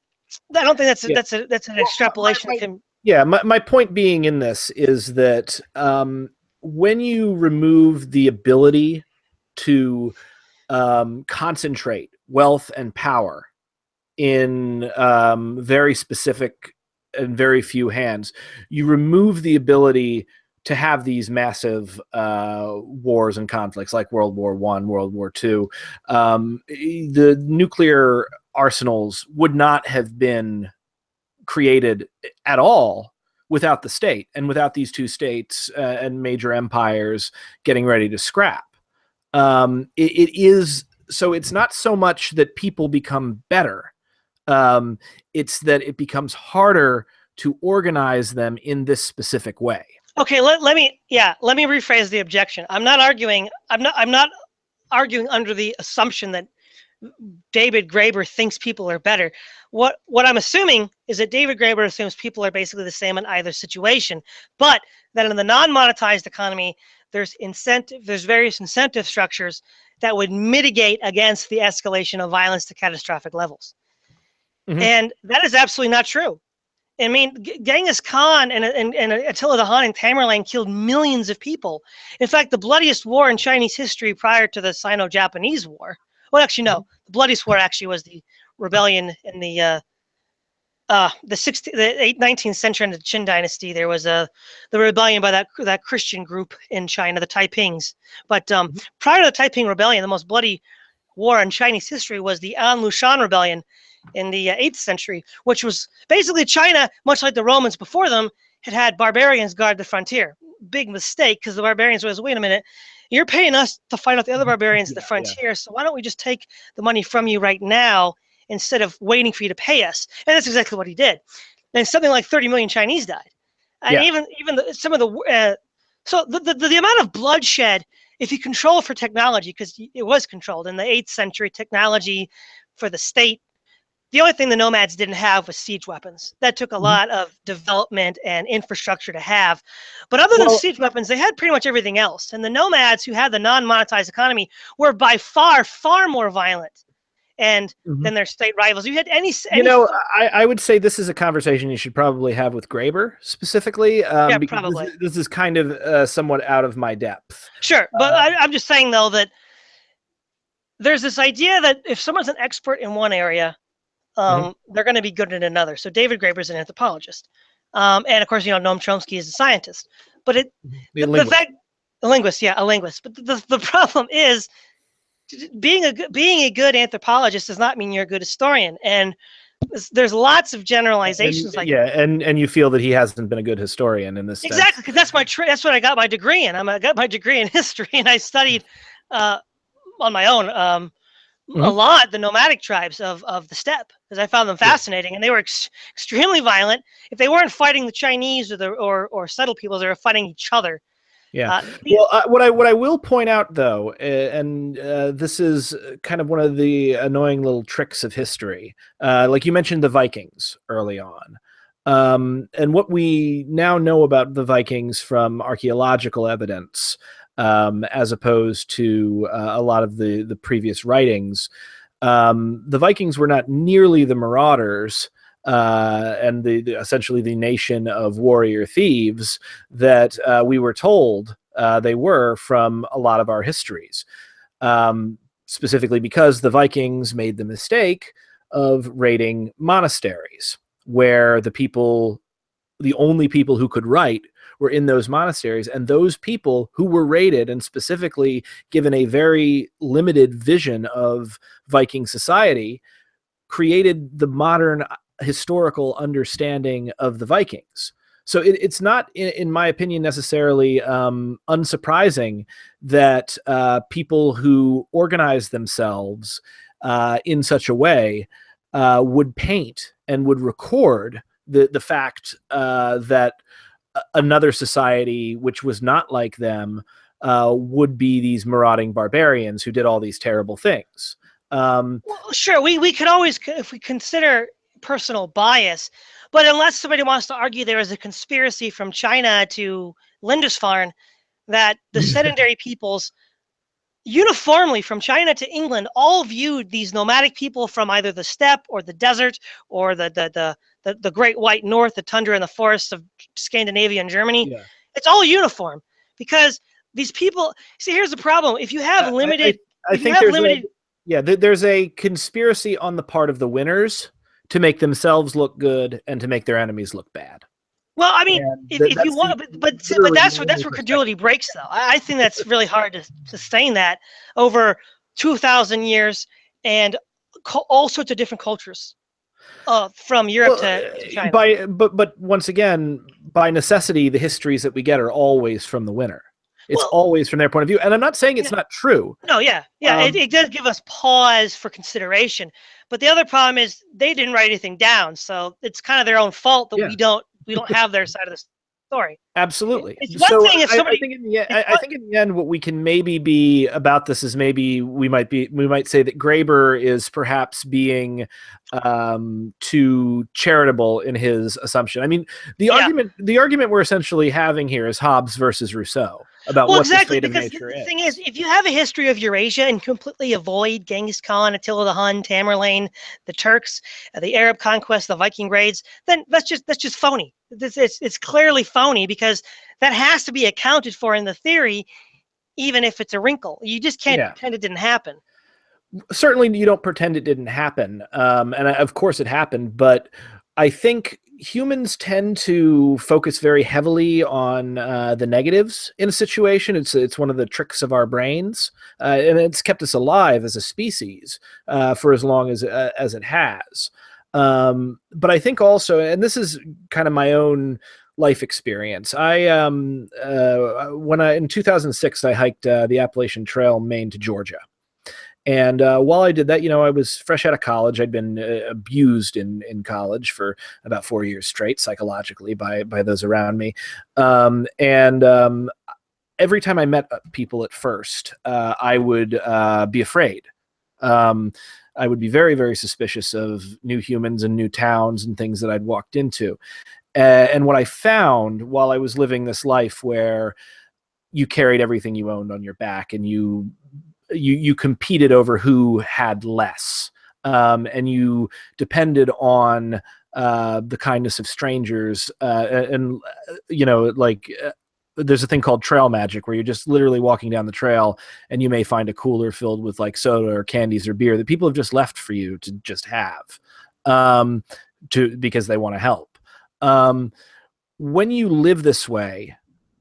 don't think that's an extrapolation. My point being in this is that when you remove the ability to concentrate wealth and power in very specific and very few hands, you remove the ability to have these massive wars and conflicts like World War I, World War II. The nuclear arsenals would not have been created at all without the state and without these two states and major empires getting ready to scrap. So it's not so much that people become better. It's that it becomes harder to organize them in this specific way. Okay, let me rephrase the objection. I'm not arguing under the assumption that David Graeber thinks people are better. What I'm assuming is that David Graeber assumes people are basically the same in either situation, but that in the non-monetized economy, there's various incentive structures that would mitigate against the escalation of violence to catastrophic levels. And that is absolutely not true. I mean, Genghis Khan and Attila the Hun and Tamerlane killed millions of people. In fact, the bloodiest war in Chinese history prior to the Sino-Japanese War. Well, actually, no. The bloodiest war actually was the rebellion in the 19th century in the Qin dynasty. There was the rebellion by that Christian group in China, the Taipings. But prior to the Taiping Rebellion, the most bloody war in Chinese history was the An Lushan Rebellion in the 8th century, which was basically China, much like the Romans before them, had barbarians guard the frontier. Big mistake, because the barbarians was, wait a minute, you're paying us to fight out the other barbarians at the frontier, so why don't we just take the money from you right now instead of waiting for you to pay us? And that's exactly what he did. And something like 30 million Chinese died. And even some of the so the amount of bloodshed, if you control for technology, because it was controlled in the 8th century, technology for the state. The only thing the nomads didn't have was siege weapons. That took a lot of development and infrastructure to have. But other than siege weapons, they had pretty much everything else. And the nomads who had the non-monetized economy were by far, far more violent than their state rivals. You had any I would say this is a conversation you should probably have with Graeber specifically. Yeah, probably. This is kind of, somewhat out of my depth. Sure, but I'm just saying, though, that, there's this idea that if someone's an expert in one area, they're going to be good in another. So David Graeber's an anthropologist, and of course, Noam Chomsky is a scientist. But the fact, a linguist, yeah, a linguist. But the problem is, being a good anthropologist does not mean you're a good historian. And there's lots of generalizations and you feel that he hasn't been a good historian in this exactly, because that's that's what I got my degree in. I got my degree in history, and I studied on my own a lot the nomadic tribes of the steppe, because I found them fascinating, and they were extremely violent. If they weren't fighting the Chinese or settled peoples, they were fighting each other. Yeah. What I will point out, though, and this is kind of one of the annoying little tricks of history, like you mentioned the Vikings early on. And what we now know about the Vikings from archaeological evidence, as opposed to a lot of the previous writings, the Vikings were not nearly the marauders and essentially the nation of warrior thieves that we were told they were from a lot of our histories, specifically because the Vikings made the mistake of raiding monasteries, where the only people who could write were in those monasteries, and those people who were raided and specifically given a very limited vision of Viking society created the modern historical understanding of the Vikings. So it's not, in my opinion, necessarily unsurprising that people who organize themselves in such a way would paint and would record the fact that another society which was not like them would be these marauding barbarians who did all these terrible things. Well, sure, we could always, if we consider personal bias, but unless somebody wants to argue there is a conspiracy from China to Lindisfarne, that the sedentary peoples uniformly from China to England all viewed these nomadic people from either the steppe or the desert or the great white north, the tundra and the forests of Scandinavia and Germany. Yeah. It's all uniform, because these people, see, here's the problem. If you have limited, there's a conspiracy on the part of the winners to make themselves look good and to make their enemies look bad. Well, I mean, if you want, but that's where credulity breaks, though. I think that's really hard to sustain that over 2,000 years and all sorts of different cultures, from Europe to China. But once again, by necessity, the histories that we get are always from the winner. It's always from their point of view, and I'm not saying it's not true. No, it does give us pause for consideration. But the other problem is they didn't write anything down, so it's kind of their own fault that we don't have their side of the story. Absolutely. It's one thing if somebody. I think in the end, what we can maybe be about this is maybe we might say that Graeber is perhaps being too charitable in his assumption. I mean, the argument we're essentially having here is Hobbes versus Rousseau about what the state of nature is. The thing is, if you have a history of Eurasia and completely avoid Genghis Khan, Attila the Hun, Tamerlane, the Turks, the Arab conquest, the Viking raids, then that's just phony. It's clearly phony, because that has to be accounted for in the theory, even if it's a wrinkle. You just can't pretend it didn't happen. Certainly, you don't pretend it didn't happen, and of course it happened. But I think humans tend to focus very heavily on the negatives in a situation. It's one of the tricks of our brains, and it's kept us alive as a species for as long as it has. But I think also, and this is kind of my own life experience. In 2006, I hiked the Appalachian Trail, Maine to Georgia. And while I did that, I was fresh out of college. I'd been abused in college for about 4 years straight, psychologically, by those around me. Every time I met people at first, I would be afraid. I would be very, very suspicious of new humans and new towns and things that I'd walked into. And what I found while I was living this life where you carried everything you owned on your back and you competed over who had less, and you depended on the kindness of strangers, there's a thing called trail magic where you're just literally walking down the trail and you may find a cooler filled with like soda or candies or beer that people have just left for you to just have, because they want to help. When you live this way,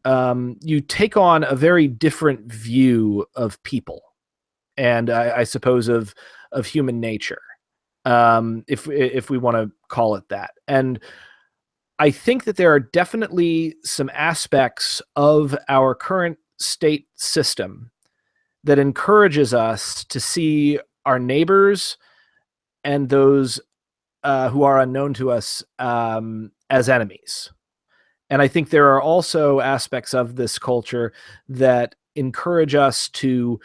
you take on a very different view of people, and I suppose of human nature, if we want to call it that. And I think that there are definitely some aspects of our current state system that encourages us to see our neighbors and those who are unknown to us as enemies. And I think there are also aspects of this culture that encourage us to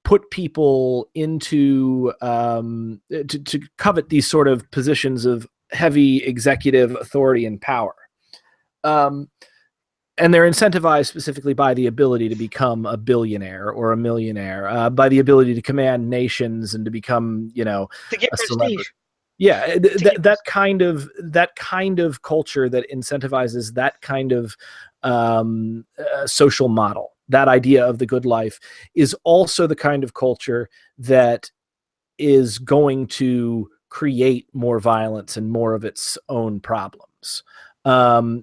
put people into to covet these sort of positions of heavy executive authority and power. And they're incentivized specifically by the ability to become a billionaire or a millionaire, by the ability to command nations and to become, to get a prestige. celebrity. Yeah, that kind of culture that incentivizes that kind of social model, that idea of the good life, is also the kind of culture that is going to create more violence and more of its own problems.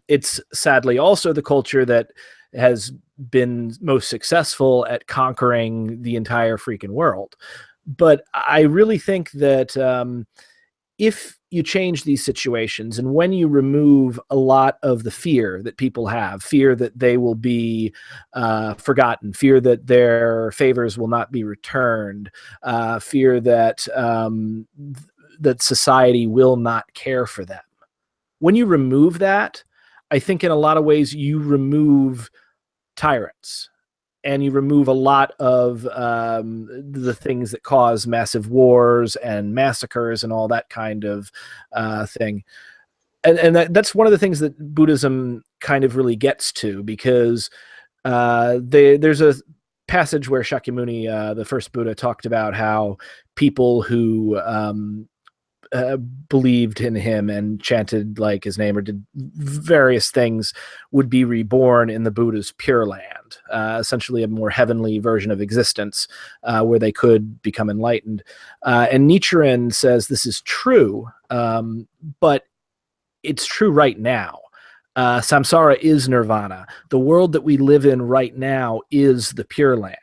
It's sadly also the culture that has been most successful at conquering the entire freaking world. But I really think that if you change these situations, and when you remove a lot of the fear that people have, fear that they will be forgotten, fear that their favors will not be returned, fear that that society will not care for them. When you remove that, I think in a lot of ways you remove tyrants, and you remove a lot of the things that cause massive wars and massacres and all that kind of thing. And that's one of the things that Buddhism kind of really gets to, because there's a passage where Shakyamuni, the first Buddha, talked about how people who believed in him and chanted like his name or did various things would be reborn in the Buddha's Pure Land, essentially a more heavenly version of existence, where they could become enlightened. And Nichiren says this is true, but it's true right now. Samsara is nirvana. The world that we live in right now is the Pure Land.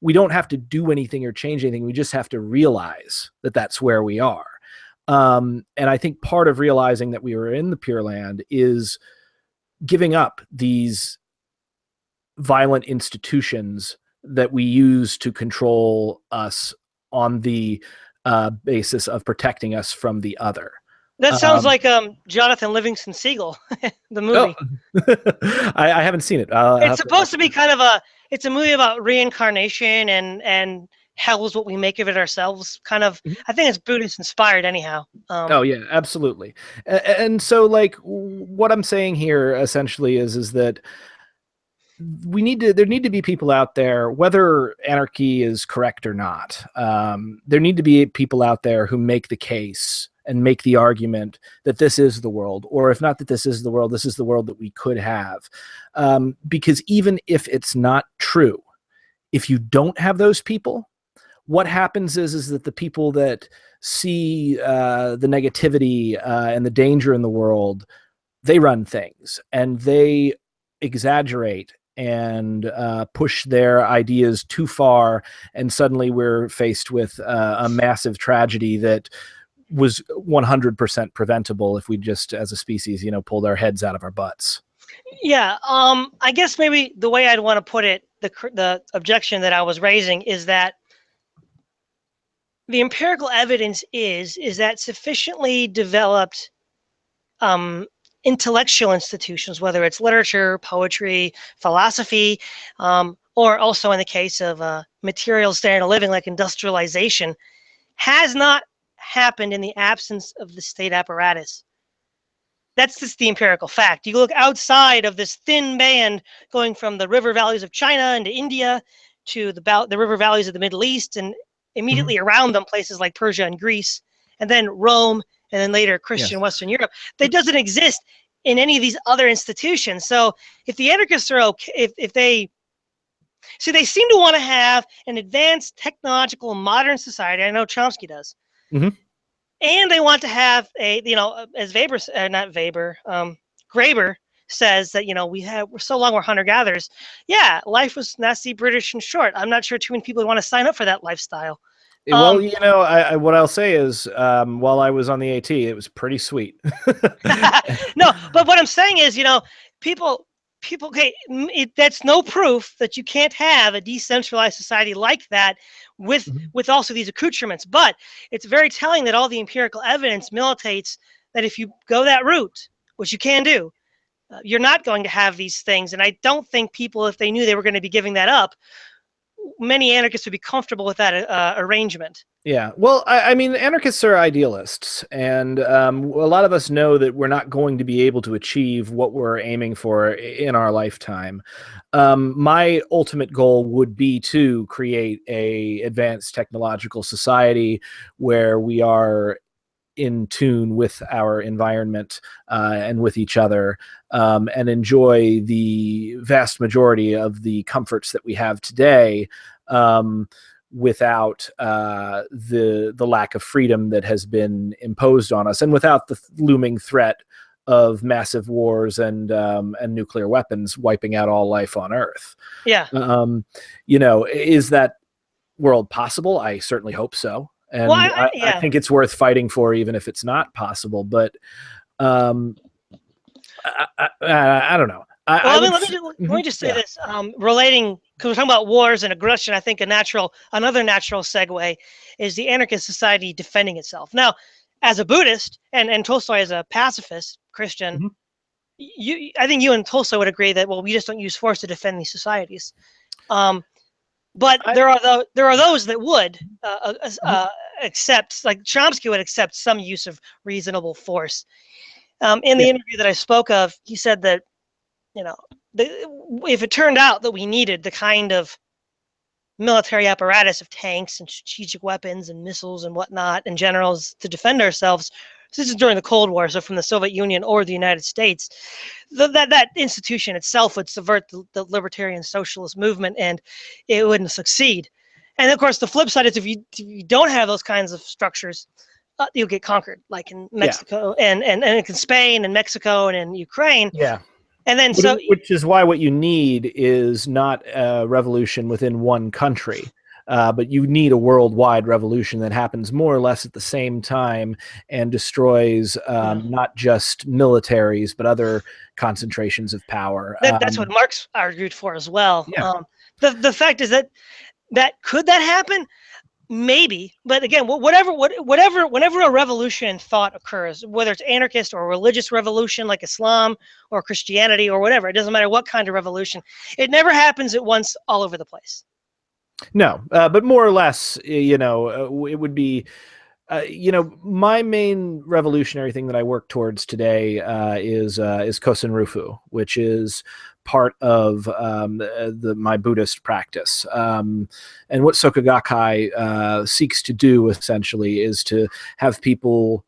We don't have to do anything or change anything. We just have to realize that that's where we are. And I think part of realizing that we were in the Pure Land is giving up these violent institutions that we use to control us on the basis of protecting us from the other. That sounds like Jonathan Livingston Seagull, the movie. Oh. I haven't seen it. It's supposed to be kind of it's a movie about reincarnation and hell is what we make of it ourselves, kind of. I think it's Buddhist inspired anyhow. Oh yeah, absolutely. And so like what I'm saying here essentially is that there need to be people out there, whether anarchy is correct or not. There need to be people out there who make the case and make the argument that this is the world, or if not that this is the world, this is the world that we could have. Because even if it's not true, if you don't have those people, what happens is that the people that see the negativity and the danger in the world, they run things and they exaggerate and push their ideas too far, and suddenly we're faced with a massive tragedy that was 100% preventable if we just, as a species, pulled our heads out of our butts. Yeah, I guess maybe the way I'd want to put it, the objection that I was raising is that the empirical evidence is that sufficiently developed intellectual institutions, whether it's literature, poetry, philosophy, or also in the case of material standard of living like industrialization, has not happened in the absence of the state apparatus. That's just the empirical fact. You look outside of this thin band going from the river valleys of China into India to the river valleys of the Middle East, and immediately around them places like Persia and Greece, and then Rome, and then later Christian Western Europe. That doesn't exist. in any of these other institutions. So if the anarchists are okay, if they they seem to want to have an advanced technological modern society. I know Chomsky does. Mm-hmm. And they want to have as Weber, not Weber, Graeber says that, we're so long we're hunter gatherers. Yeah, life was nasty, British, and short. I'm not sure too many people would want to sign up for that lifestyle. Well, what I'll say is, while I was on the AT, it was pretty sweet. No, but what I'm saying is, people, okay, that's no proof that you can't have a decentralized society like that with also these accoutrements. But it's very telling that all the empirical evidence militates that if you go that route, which you can do, you're not going to have these things. And I don't think people, if they knew they were going to be giving that up, many anarchists would be comfortable with that arrangement. Yeah, well, I mean, anarchists are idealists, and a lot of us know that we're not going to be able to achieve what we're aiming for in our lifetime. My ultimate goal would be to create a advanced technological society where we are in tune with our environment and with each other, and enjoy the vast majority of the comforts that we have today, without the lack of freedom that has been imposed on us, and without the looming threat of massive wars and nuclear weapons wiping out all life on Earth. Yeah. Is that world possible? I certainly hope so. And well, I think it's worth fighting for, even if it's not possible. But I don't know. Let me just say this, relating, because we're talking about wars and aggression. I think another natural segue is the anarchist society defending itself. Now, as a Buddhist and Tolstoy as a pacifist Christian, I think you and Tolstoy would agree that, well, we just don't use force to defend these societies. But there are those that would accept, like Chomsky would accept some use of reasonable force. In the interview that I spoke of, he said that, if it turned out that we needed the kind of military apparatus of tanks and strategic weapons and missiles and whatnot and generals to defend ourselves, this is during the Cold War, so from the Soviet Union or the United States, that institution itself would subvert the libertarian socialist movement, and it wouldn't succeed. And of course, the flip side is if you don't have those kinds of structures, you'll get conquered, like in Mexico and in Spain and Mexico and in Ukraine. Yeah. And then which is why what you need is not a revolution within one country, but you need a worldwide revolution that happens more or less at the same time and destroys not just militaries, but other concentrations of power. That's what Marx argued for as well. Yeah. The fact is that could that happen? Maybe, but again, whenever a revolution in thought occurs, whether it's anarchist or religious revolution like Islam or Christianity or whatever, it doesn't matter what kind of revolution, it never happens at once all over the place. No, but more or less, it would be, my main revolutionary thing that I work towards today is Kosen Rufu, which is part of my Buddhist practice. And what Soka Gakkai seeks to do essentially is to have people,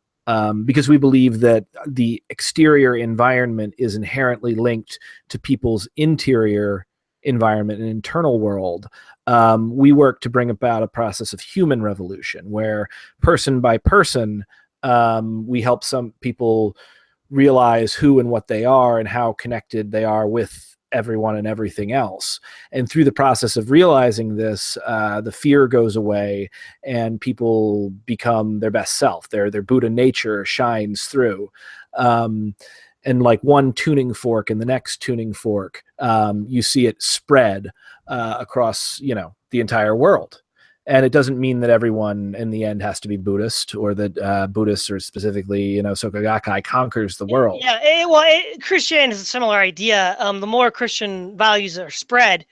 because we believe that the exterior environment is inherently linked to people's interior environment and internal world. We work to bring about a process of human revolution where person by person, we help some people realize who and what they are and how connected they are with everyone and everything else. And through the process of realizing this, the fear goes away and people become their best self. Their Buddha nature shines through. And like one tuning fork and the next tuning fork, you see it spread across, the entire world. And it doesn't mean that everyone in the end has to be Buddhist, or that Buddhists, or specifically, Soka Gakkai, conquers the world. Yeah, Christianity is a similar idea. The more Christian values are spread,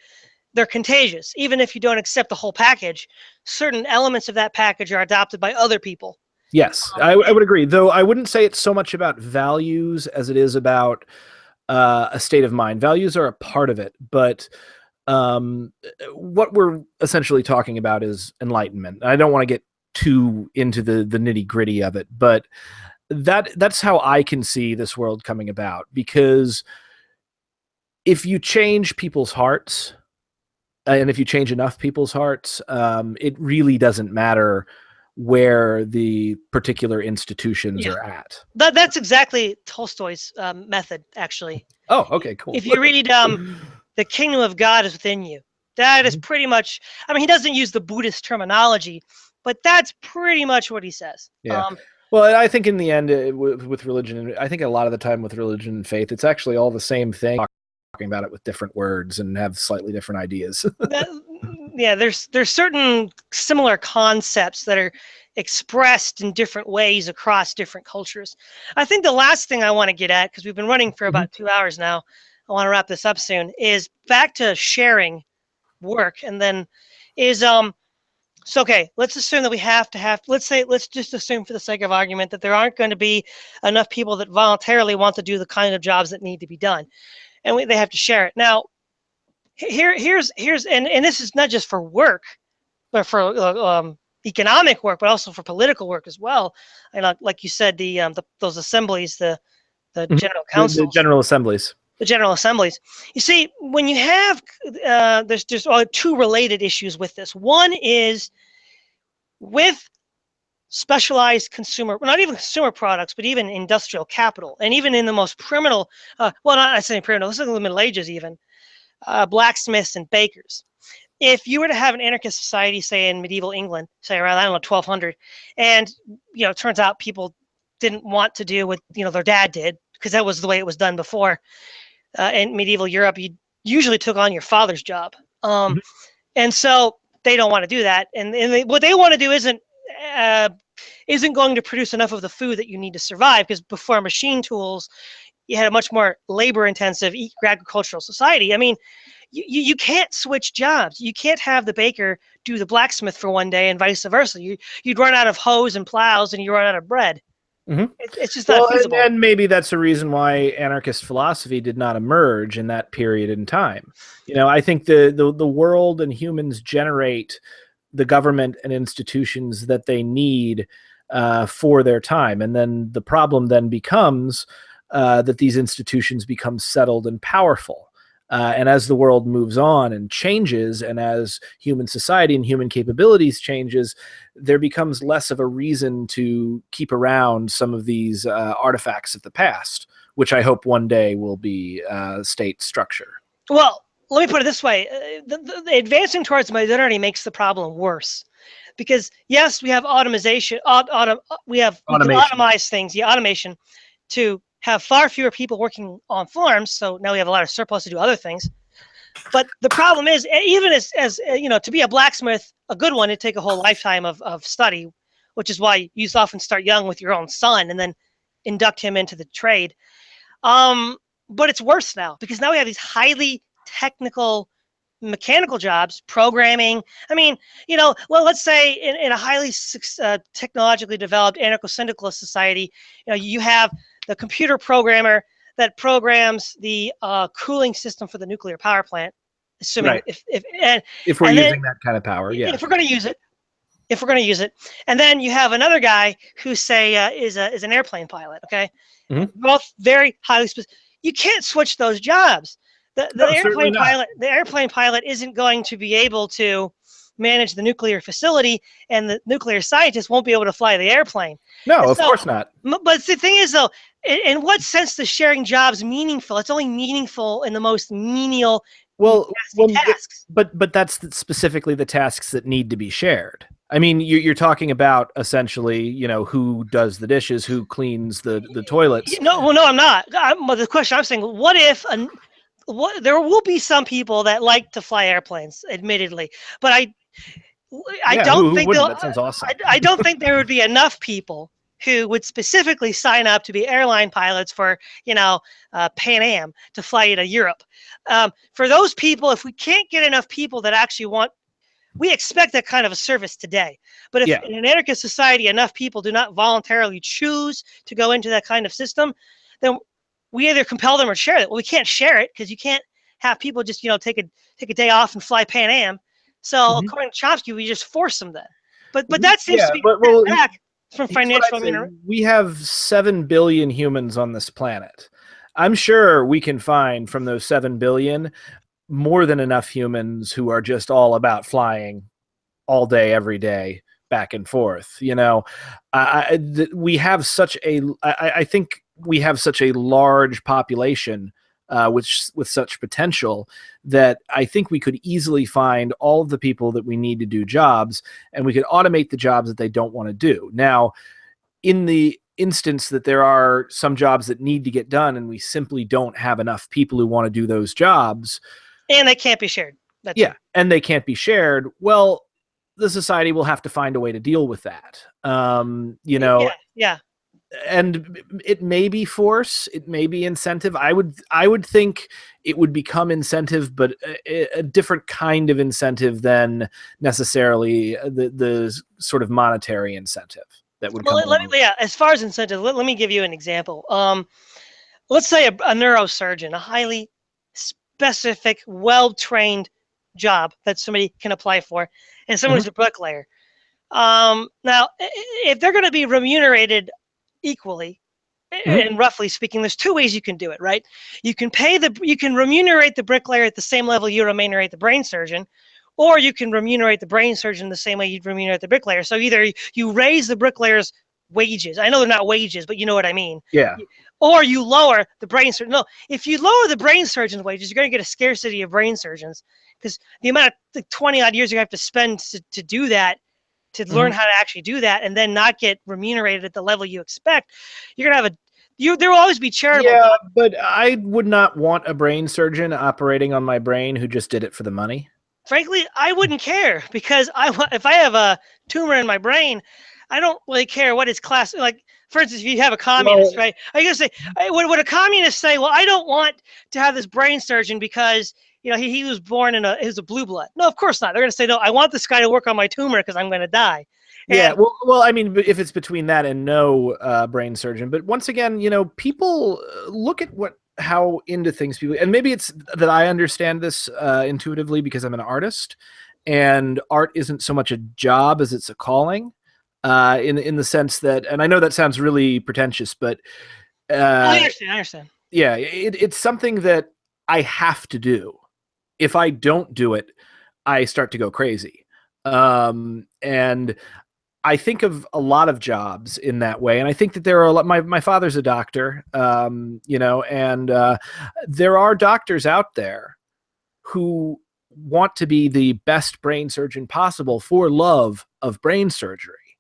they're contagious. Even if you don't accept the whole package, certain elements of that package are adopted by other people. Yes, I would agree. Though I wouldn't say it's so much about values as it is about a state of mind. Values are a part of it, but what we're essentially talking about is enlightenment. I don't want to get too into the nitty gritty of it, but that's how I can see this world coming about, because if you change people's hearts, and if you change enough people's hearts, it really doesn't matter where the particular institutions are at. That's exactly Tolstoy's method, actually. Oh, okay, cool. If you read The Kingdom of God is Within You, that is pretty much, I mean, he doesn't use the Buddhist terminology, but that's pretty much what he says. Yeah. Well, I think in the end, with religion, I think a lot of the time with religion and faith, it's actually all the same thing, talking about it with different words and have slightly different ideas. Yeah, there's certain similar concepts that are expressed in different ways across different cultures. I think the last thing I want to get at, because we've been running for about 2 hours now, I want to wrap this up soon, is back to sharing work. And then is so okay, let's assume that we have let's just assume for the sake of argument that there aren't going to be enough people that voluntarily want to do the kind of jobs that need to be done, and they have to share it. Now here's and this is not just for work, but for economic work, but also for political work as well. And like you said, those assemblies, the general councils, the general assemblies. The general assemblies. You see, when you have there's two related issues with this. One is with specialized consumer, well, not even consumer products, but even industrial capital, and even in the most primitive, well, not saying primitive, let's look at the Middle Ages even, blacksmiths and bakers. If you were to have an anarchist society, say in medieval England, say around, I don't know, 1200, and it turns out people didn't want to do what their dad did, because that was the way it was done before. In medieval Europe, you usually took on your father's job, and so they don't want to do that. And what they want to do isn't going to produce enough of the food that you need to survive, because before machine tools, you had a much more labor-intensive agricultural society. I mean, you can't switch jobs. You can't have the baker do the blacksmith for one day and vice versa. You'd run out of hoes and plows, and you run out of bread. It's just not feasible. And maybe that's a reason why anarchist philosophy did not emerge in that period in time. I think the world and humans generate the government and institutions that they need for their time. And then the problem then becomes that these institutions become settled and powerful. And as the world moves on and changes, and as human society and human capabilities changes, there becomes less of a reason to keep around some of these artifacts of the past, which I hope one day will be state structure. Well, let me put it this way. The advancing towards modernity makes the problem worse. Because, yes, we have automation. We can automize things, automation, to have far fewer people working on farms, so now we have a lot of surplus to do other things. But the problem is, even as to be a blacksmith, a good one, it'd take a whole lifetime of study, which is why you often start young with your own son and then induct him into the trade. But it's worse now, because now we have these highly technical mechanical jobs, programming. I mean, well, let's say in a highly technologically developed anarcho-syndicalist society, you have the computer programmer that programs the cooling system for the nuclear power plant, assuming if we're using that kind of power, if we're going to use it, and then you have another guy who say is an airplane pilot. Okay, both very highly specific. You can't switch those jobs. The airplane pilot isn't going to be able to manage the nuclear facility, and the nuclear scientist won't be able to fly the airplane. No, of course not. But the thing is, though, in what sense is sharing jobs meaningful? It's only meaningful in the most menial tasks. But that's specifically the tasks that need to be shared. I mean, you're talking about essentially, who does the dishes, who cleans the toilets. No, I'm not. The question I'm saying, what if there will be some people that like to fly airplanes, admittedly, but I don't think that sounds awesome. I don't think there would be enough people who would specifically sign up to be airline pilots for Pan Am to fly to Europe. For those people, if we can't get enough people that actually want, we expect that kind of a service today. But if in an anarchist society enough people do not voluntarily choose to go into that kind of system, then we either compel them or share it. Well, we can't share it because you can't have people just take a day off and fly Pan Am. So according to Chomsky, we just force them then. But that seems to be back. from Here's what financial I'd say. remuneration. We have 7 billion humans on this planet. I'm sure we can find from those 7 billion more than enough humans who are just all about flying all day, every day, back and forth. We have such a. I think we have such a large population with such potential that I think we could easily find all of the people that we need to do jobs, and we could automate the jobs that they don't want to do. Now, in the instance that there are some jobs that need to get done and we simply don't have enough people who want to do those jobs, And they can't be shared. That's yeah, and they can't be shared, well, the society will have to find a way to deal with that. Yeah. And it may be force, it may be incentive. I would think it would become incentive, but a different kind of incentive than necessarily the sort of monetary incentive that would come along. Yeah. As far as incentive, let me give you an example. Let's say a neurosurgeon, a highly specific, well-trained job that somebody can apply for, and someone who's a bricklayer. Now, if they're going to be remunerated equally, and roughly speaking, there's two ways you can do it, right? You can remunerate the bricklayer at the same level you remunerate the brain surgeon, or you can remunerate the brain surgeon the same way you'd remunerate the bricklayer. So either you raise the bricklayer's wages. I know they're not wages, but you know what I mean. Yeah. Or you lower the brain surgeon. No, if you lower the brain surgeon's wages, you're going to get a scarcity of brain surgeons because the amount of 20 odd years you have to spend to do that, to learn how to actually do that, and then not get remunerated at the level you expect, you're going to have there will always be charitable. Yeah, but I would not want a brain surgeon operating on my brain who just did it for the money. Frankly, I wouldn't care because if I have a tumor in my brain, I don't really care what his class. Like, for instance, if you have a communist, right? I guess would a communist say, "Well, I don't want to have this brain surgeon because he was born he's a blue blood"? No, of course not. They're going to say, "No, I want this guy to work on my tumor because I'm going to die." Yeah, well, I mean, if it's between that and no brain surgeon, but once again, people look at how into things people, and maybe it's that I understand this intuitively because I'm an artist, and art isn't so much a job as it's a calling, in the sense that, and I know that sounds really pretentious, but I understand. Yeah, it's something that I have to do. If I don't do it, I start to go crazy, and I think of a lot of jobs in that way, and I think that there are a lot. My father's a doctor, and there are doctors out there who want to be the best brain surgeon possible for love of brain surgery,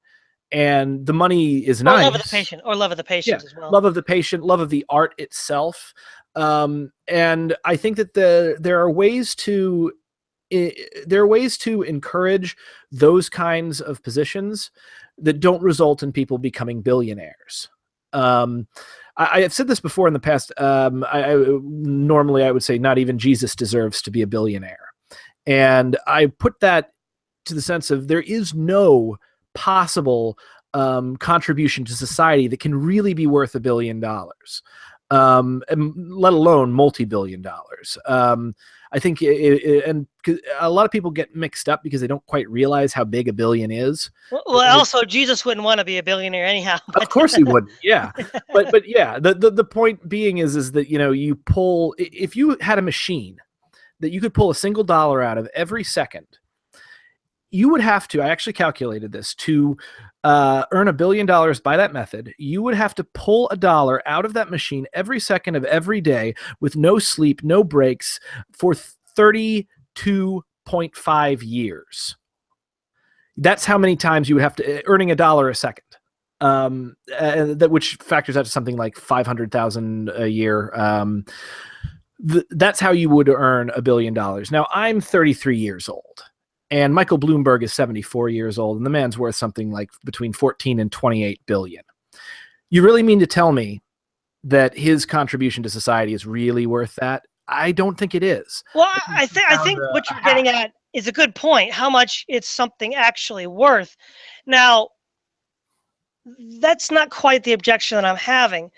and the money is nice. Love of the patient, or love of the patient as well. Love of the patient, love of the art itself, and I think that there are ways to encourage those kinds of positions that don't result in people becoming billionaires. I have said this before in the past. Normally I would say not even Jesus deserves to be a billionaire. And I put that to the sense of there is no possible contribution to society that can really be worth $1 billion, let alone multi-billion dollars. I think, and a lot of people get mixed up because they don't quite realize how big $1 billion is. Well, also Jesus wouldn't want to be a billionaire anyhow. Of course he wouldn't. Yeah, but yeah, the point being is that you pull, if you had a machine that you could pull a single dollar out of every second, you would have to. I actually calculated this to earn $1 billion by that method. You would have to pull a dollar out of that machine every second of every day with no sleep, no breaks for 32.5 years. That's how many times you would have to earning $1 a second. Which factors out to something like 500,000 a year. That's how you would earn $1 billion. Now I'm 33 years old. And Michael Bloomberg is 74 years old, and the man's worth something like between 14 and 28 billion. You really mean to tell me that his contribution to society is really worth that? I don't think it is. Well, I think what you're getting at is a good point. How much it's something actually worth. Now, that's not quite the objection that I'm having.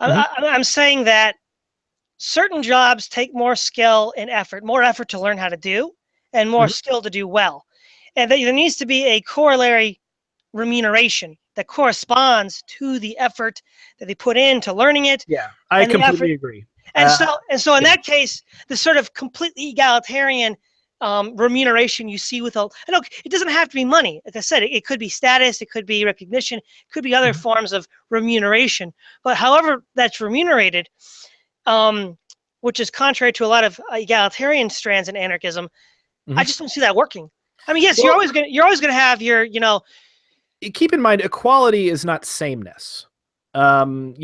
I'm saying that certain jobs take more skill and effort, more effort to learn how to do, and more skill to do well. And there needs to be a corollary remuneration that corresponds to the effort that they put into learning it. Yeah, I and the effort. completely agree. And so in yeah. that case, the sort of completely egalitarian remuneration you see with it doesn't have to be money. Like I said, it could be status, it could be recognition, it could be other Mhm. forms of remuneration. But however that's remunerated, which is contrary to a lot of egalitarian strands in anarchism, I Mhm. just don't see that working. I mean, yes, Well, you're always gonna have your, keep in mind, equality is not sameness. Some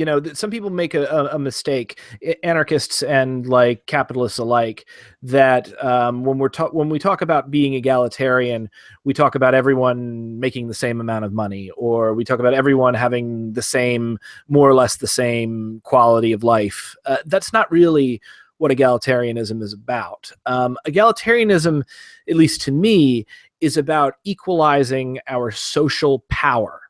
people make a mistake, anarchists and like capitalists alike, that when we talk about being egalitarian, we talk about everyone making the same amount of money, or we talk about everyone having the same, more or less the same quality of life. That's not really what egalitarianism is about. Egalitarianism, at least to me, is about equalizing our social power,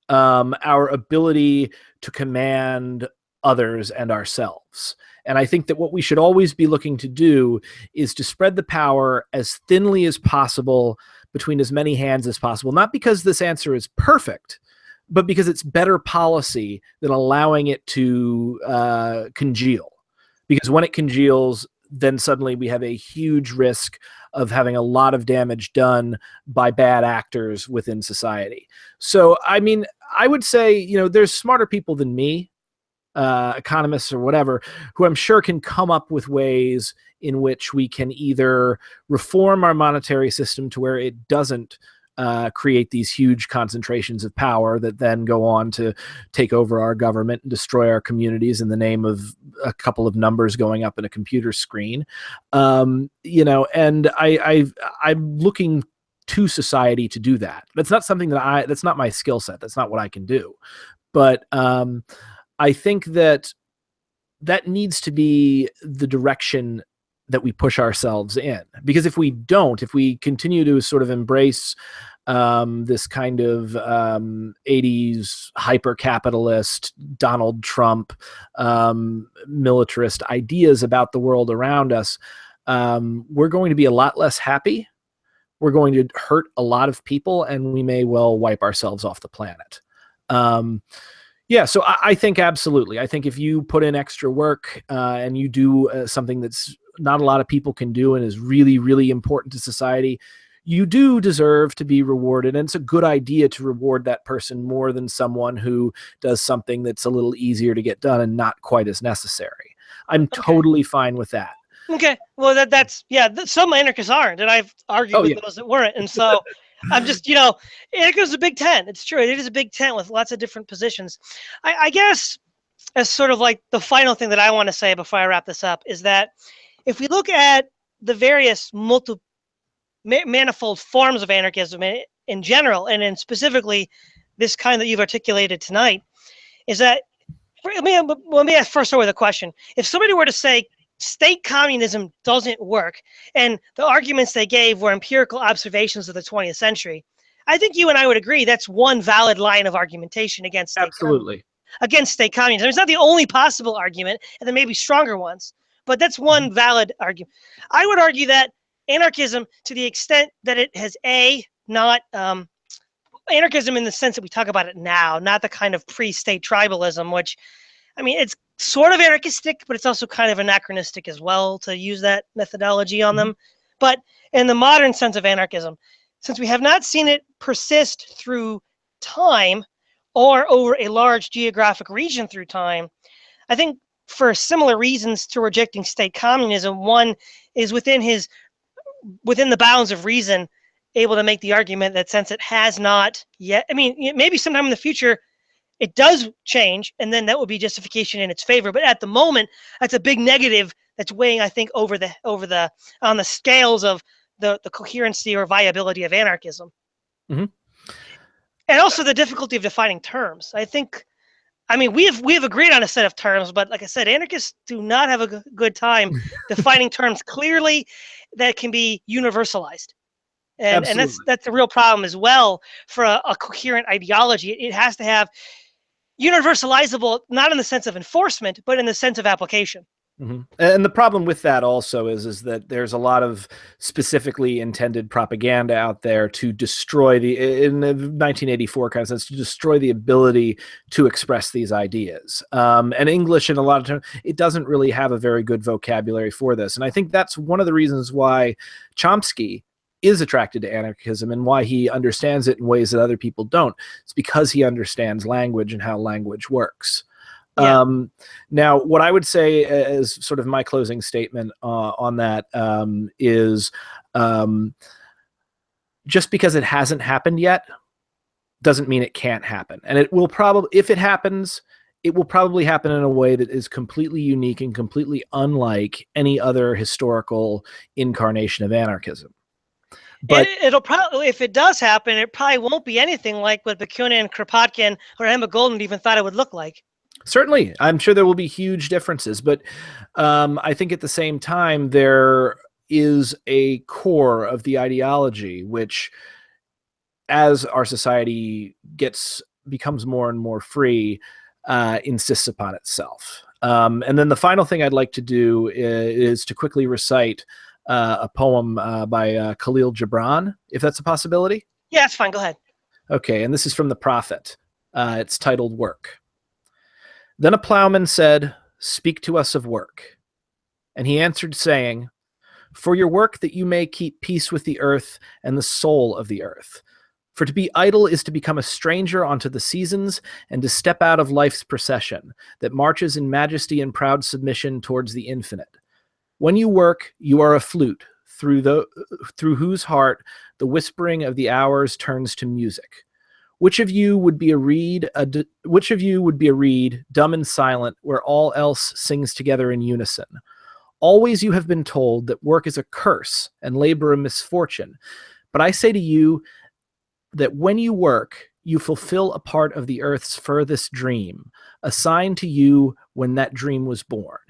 our ability to command others and ourselves. And I think that what we should always be looking to do is to spread the power as thinly as possible between as many hands as possible, not because this answer is perfect, but because it's better policy than allowing it to congeal. Because when it congeals, then suddenly we have a huge risk of having a lot of damage done by bad actors within society. So, I mean, I would say, there's smarter people than me, economists or whatever, who I'm sure can come up with ways in which we can either reform our monetary system to where it doesn't create these huge concentrations of power that then go on to take over our government and destroy our communities in the name of a couple of numbers going up in a computer screen. And I'm looking to society to do that. That's not something that's not my skill set. That's not what I can do. But I think that needs to be the direction that we push ourselves in. Because if we don't, if we continue to sort of embrace this kind of 80s hyper-capitalist, Donald Trump, militarist ideas about the world around us, we're going to be a lot less happy. We're going to hurt a lot of people, and we may well wipe ourselves off the planet. Yeah, so I think absolutely. I think if you put in extra work and you do something that's not a lot of people can do and is really, really important to society, you do deserve to be rewarded. And it's a good idea to reward that person more than someone who does something that's a little easier to get done and not quite as necessary. I'm totally fine with that. Okay, well that's some anarchists aren't, and I've argued with those that weren't, and so I'm just anarchism is a big tent. It's true, it is a big tent with lots of different positions. I guess as sort of like the final thing that I want to say before I wrap this up is that if we look at the various manifold forms of anarchism in general, and in specifically this kind that you've articulated tonight, is that let me ask first with a question. If somebody were to say state communism doesn't work, and the arguments they gave were empirical observations of the 20th century, I think you and I would agree that's one valid line of argumentation against state communism. It's not the only possible argument, and there may be stronger ones, but that's one valid argument. I would argue that anarchism, to the extent that it has not anarchism in the sense that we talk about it now, not the kind of pre-state tribalism, which, I mean, it's sort of anarchistic, but it's also kind of anachronistic as well to use that methodology on them. But in the modern sense of anarchism, since we have not seen it persist through time or over a large geographic region through time, I think for similar reasons to rejecting state communism, one is within the bounds of reason able to make the argument that since it has not yet, I mean, maybe sometime in the future, it does change, and then that would be justification in its favor. But at the moment, that's a big negative that's weighing, I think, on the scales of the coherency or viability of anarchism, and also the difficulty of defining terms. I mean, we have agreed on a set of terms, but like I said, anarchists do not have a good time defining terms clearly that can be universalized. And that's a real problem as well for a coherent ideology. It has to have universalizable, not in the sense of enforcement, but in the sense of application. And the problem with that also is that there's a lot of specifically intended propaganda out there to destroy in the 1984 kind of sense, to destroy the ability to express these ideas. And English, in a lot of times, it doesn't really have a very good vocabulary for this. And I think that's one of the reasons why Chomsky is attracted to anarchism and why he understands it in ways that other people don't. It's because he understands language and how language works. Yeah. Now, what I would say as sort of my closing statement on that is just because it hasn't happened yet doesn't mean it can't happen. And it will probably, if it happens, it will probably happen in a way that is completely unique and completely unlike any other historical incarnation of anarchism. But it'll probably, if it does happen, it probably won't be anything like what Bakunin, Kropotkin, or Emma Goldman even thought it would look like. Certainly, I'm sure there will be huge differences, but I think at the same time, there is a core of the ideology which, as our society becomes more and more free, insists upon itself. And then the final thing I'd like to do is to quickly recite a poem by Khalil Gibran, if that's a possibility. Yeah, that's fine. Go ahead. Okay, and this is from The Prophet. It's titled Work. Then a plowman said, "Speak to us of work." And he answered, saying, "For your work that you may keep peace with the earth and the soul of the earth. For to be idle is to become a stranger unto the seasons and to step out of life's procession that marches in majesty and proud submission towards the infinite. When you work, you are a flute through whose heart the whispering of the hours turns to music. Which of you would be a reed, dumb and silent, where all else sings together in unison? Always you have been told that work is a curse and labor a misfortune. But I say to you that when you work, you fulfill a part of the earth's furthest dream, assigned to you when that dream was born.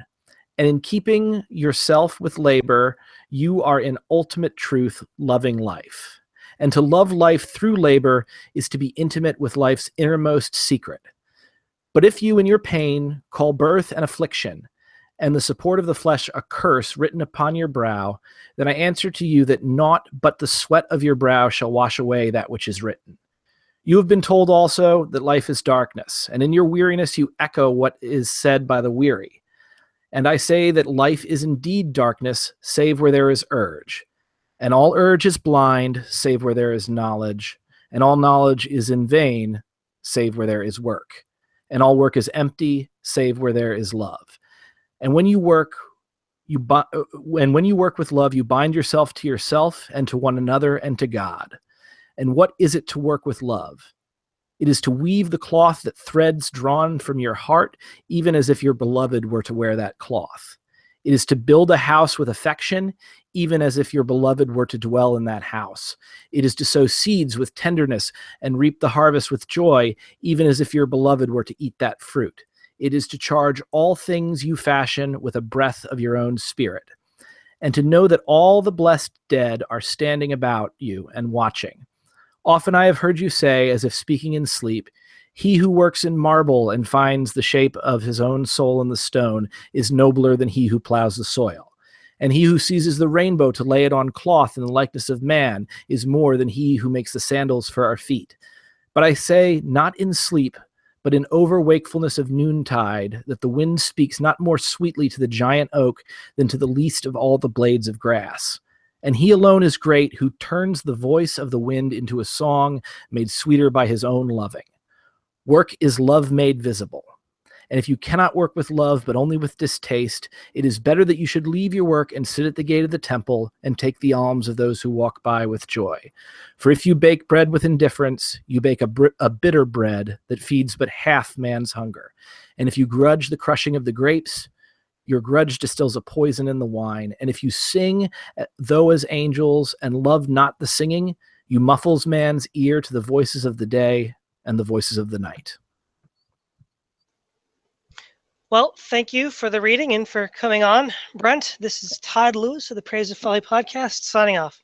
And in keeping yourself with labor, you are in ultimate truth loving life. And to love life through labor is to be intimate with life's innermost secret. But if you in your pain call birth an affliction, and the support of the flesh a curse written upon your brow, then I answer to you that naught but the sweat of your brow shall wash away that which is written. You have been told also that life is darkness, and in your weariness you echo what is said by the weary. And I say that life is indeed darkness, save where there is urge. And all urge is blind, save where there is knowledge. And all knowledge is in vain, save where there is work. And all work is empty, save where there is love. And when you work, with love, you bind yourself to yourself and to one another and to God. And what is it to work with love? It is to weave the cloth that threads drawn from your heart, even as if your beloved were to wear that cloth. It is to build a house with affection, even as if your beloved were to dwell in that house. It is to sow seeds with tenderness and reap the harvest with joy, even as if your beloved were to eat that fruit. It is to charge all things you fashion with a breath of your own spirit, and to know that all the blessed dead are standing about you and watching. Often I have heard you say, as if speaking in sleep, he who works in marble and finds the shape of his own soul in the stone is nobler than he who plows the soil. And he who seizes the rainbow to lay it on cloth in the likeness of man is more than he who makes the sandals for our feet. But I say, not in sleep, but in over-wakefulness of noontide, that the wind speaks not more sweetly to the giant oak than to the least of all the blades of grass. And he alone is great who turns the voice of the wind into a song made sweeter by his own loving. Work is love made visible. And if you cannot work with love, but only with distaste, it is better that you should leave your work and sit at the gate of the temple and take the alms of those who walk by with joy. For if you bake bread with indifference, you bake a bitter bread that feeds but half man's hunger. And if you grudge the crushing of the grapes, your grudge distills a poison in the wine. And if you sing, though as angels, and love not the singing, you muffles man's ear to the voices of the day and the voices of the night. Well, thank you for the reading and for coming on, Brent. This is Todd Lewis of the Praise of Folly podcast, signing off.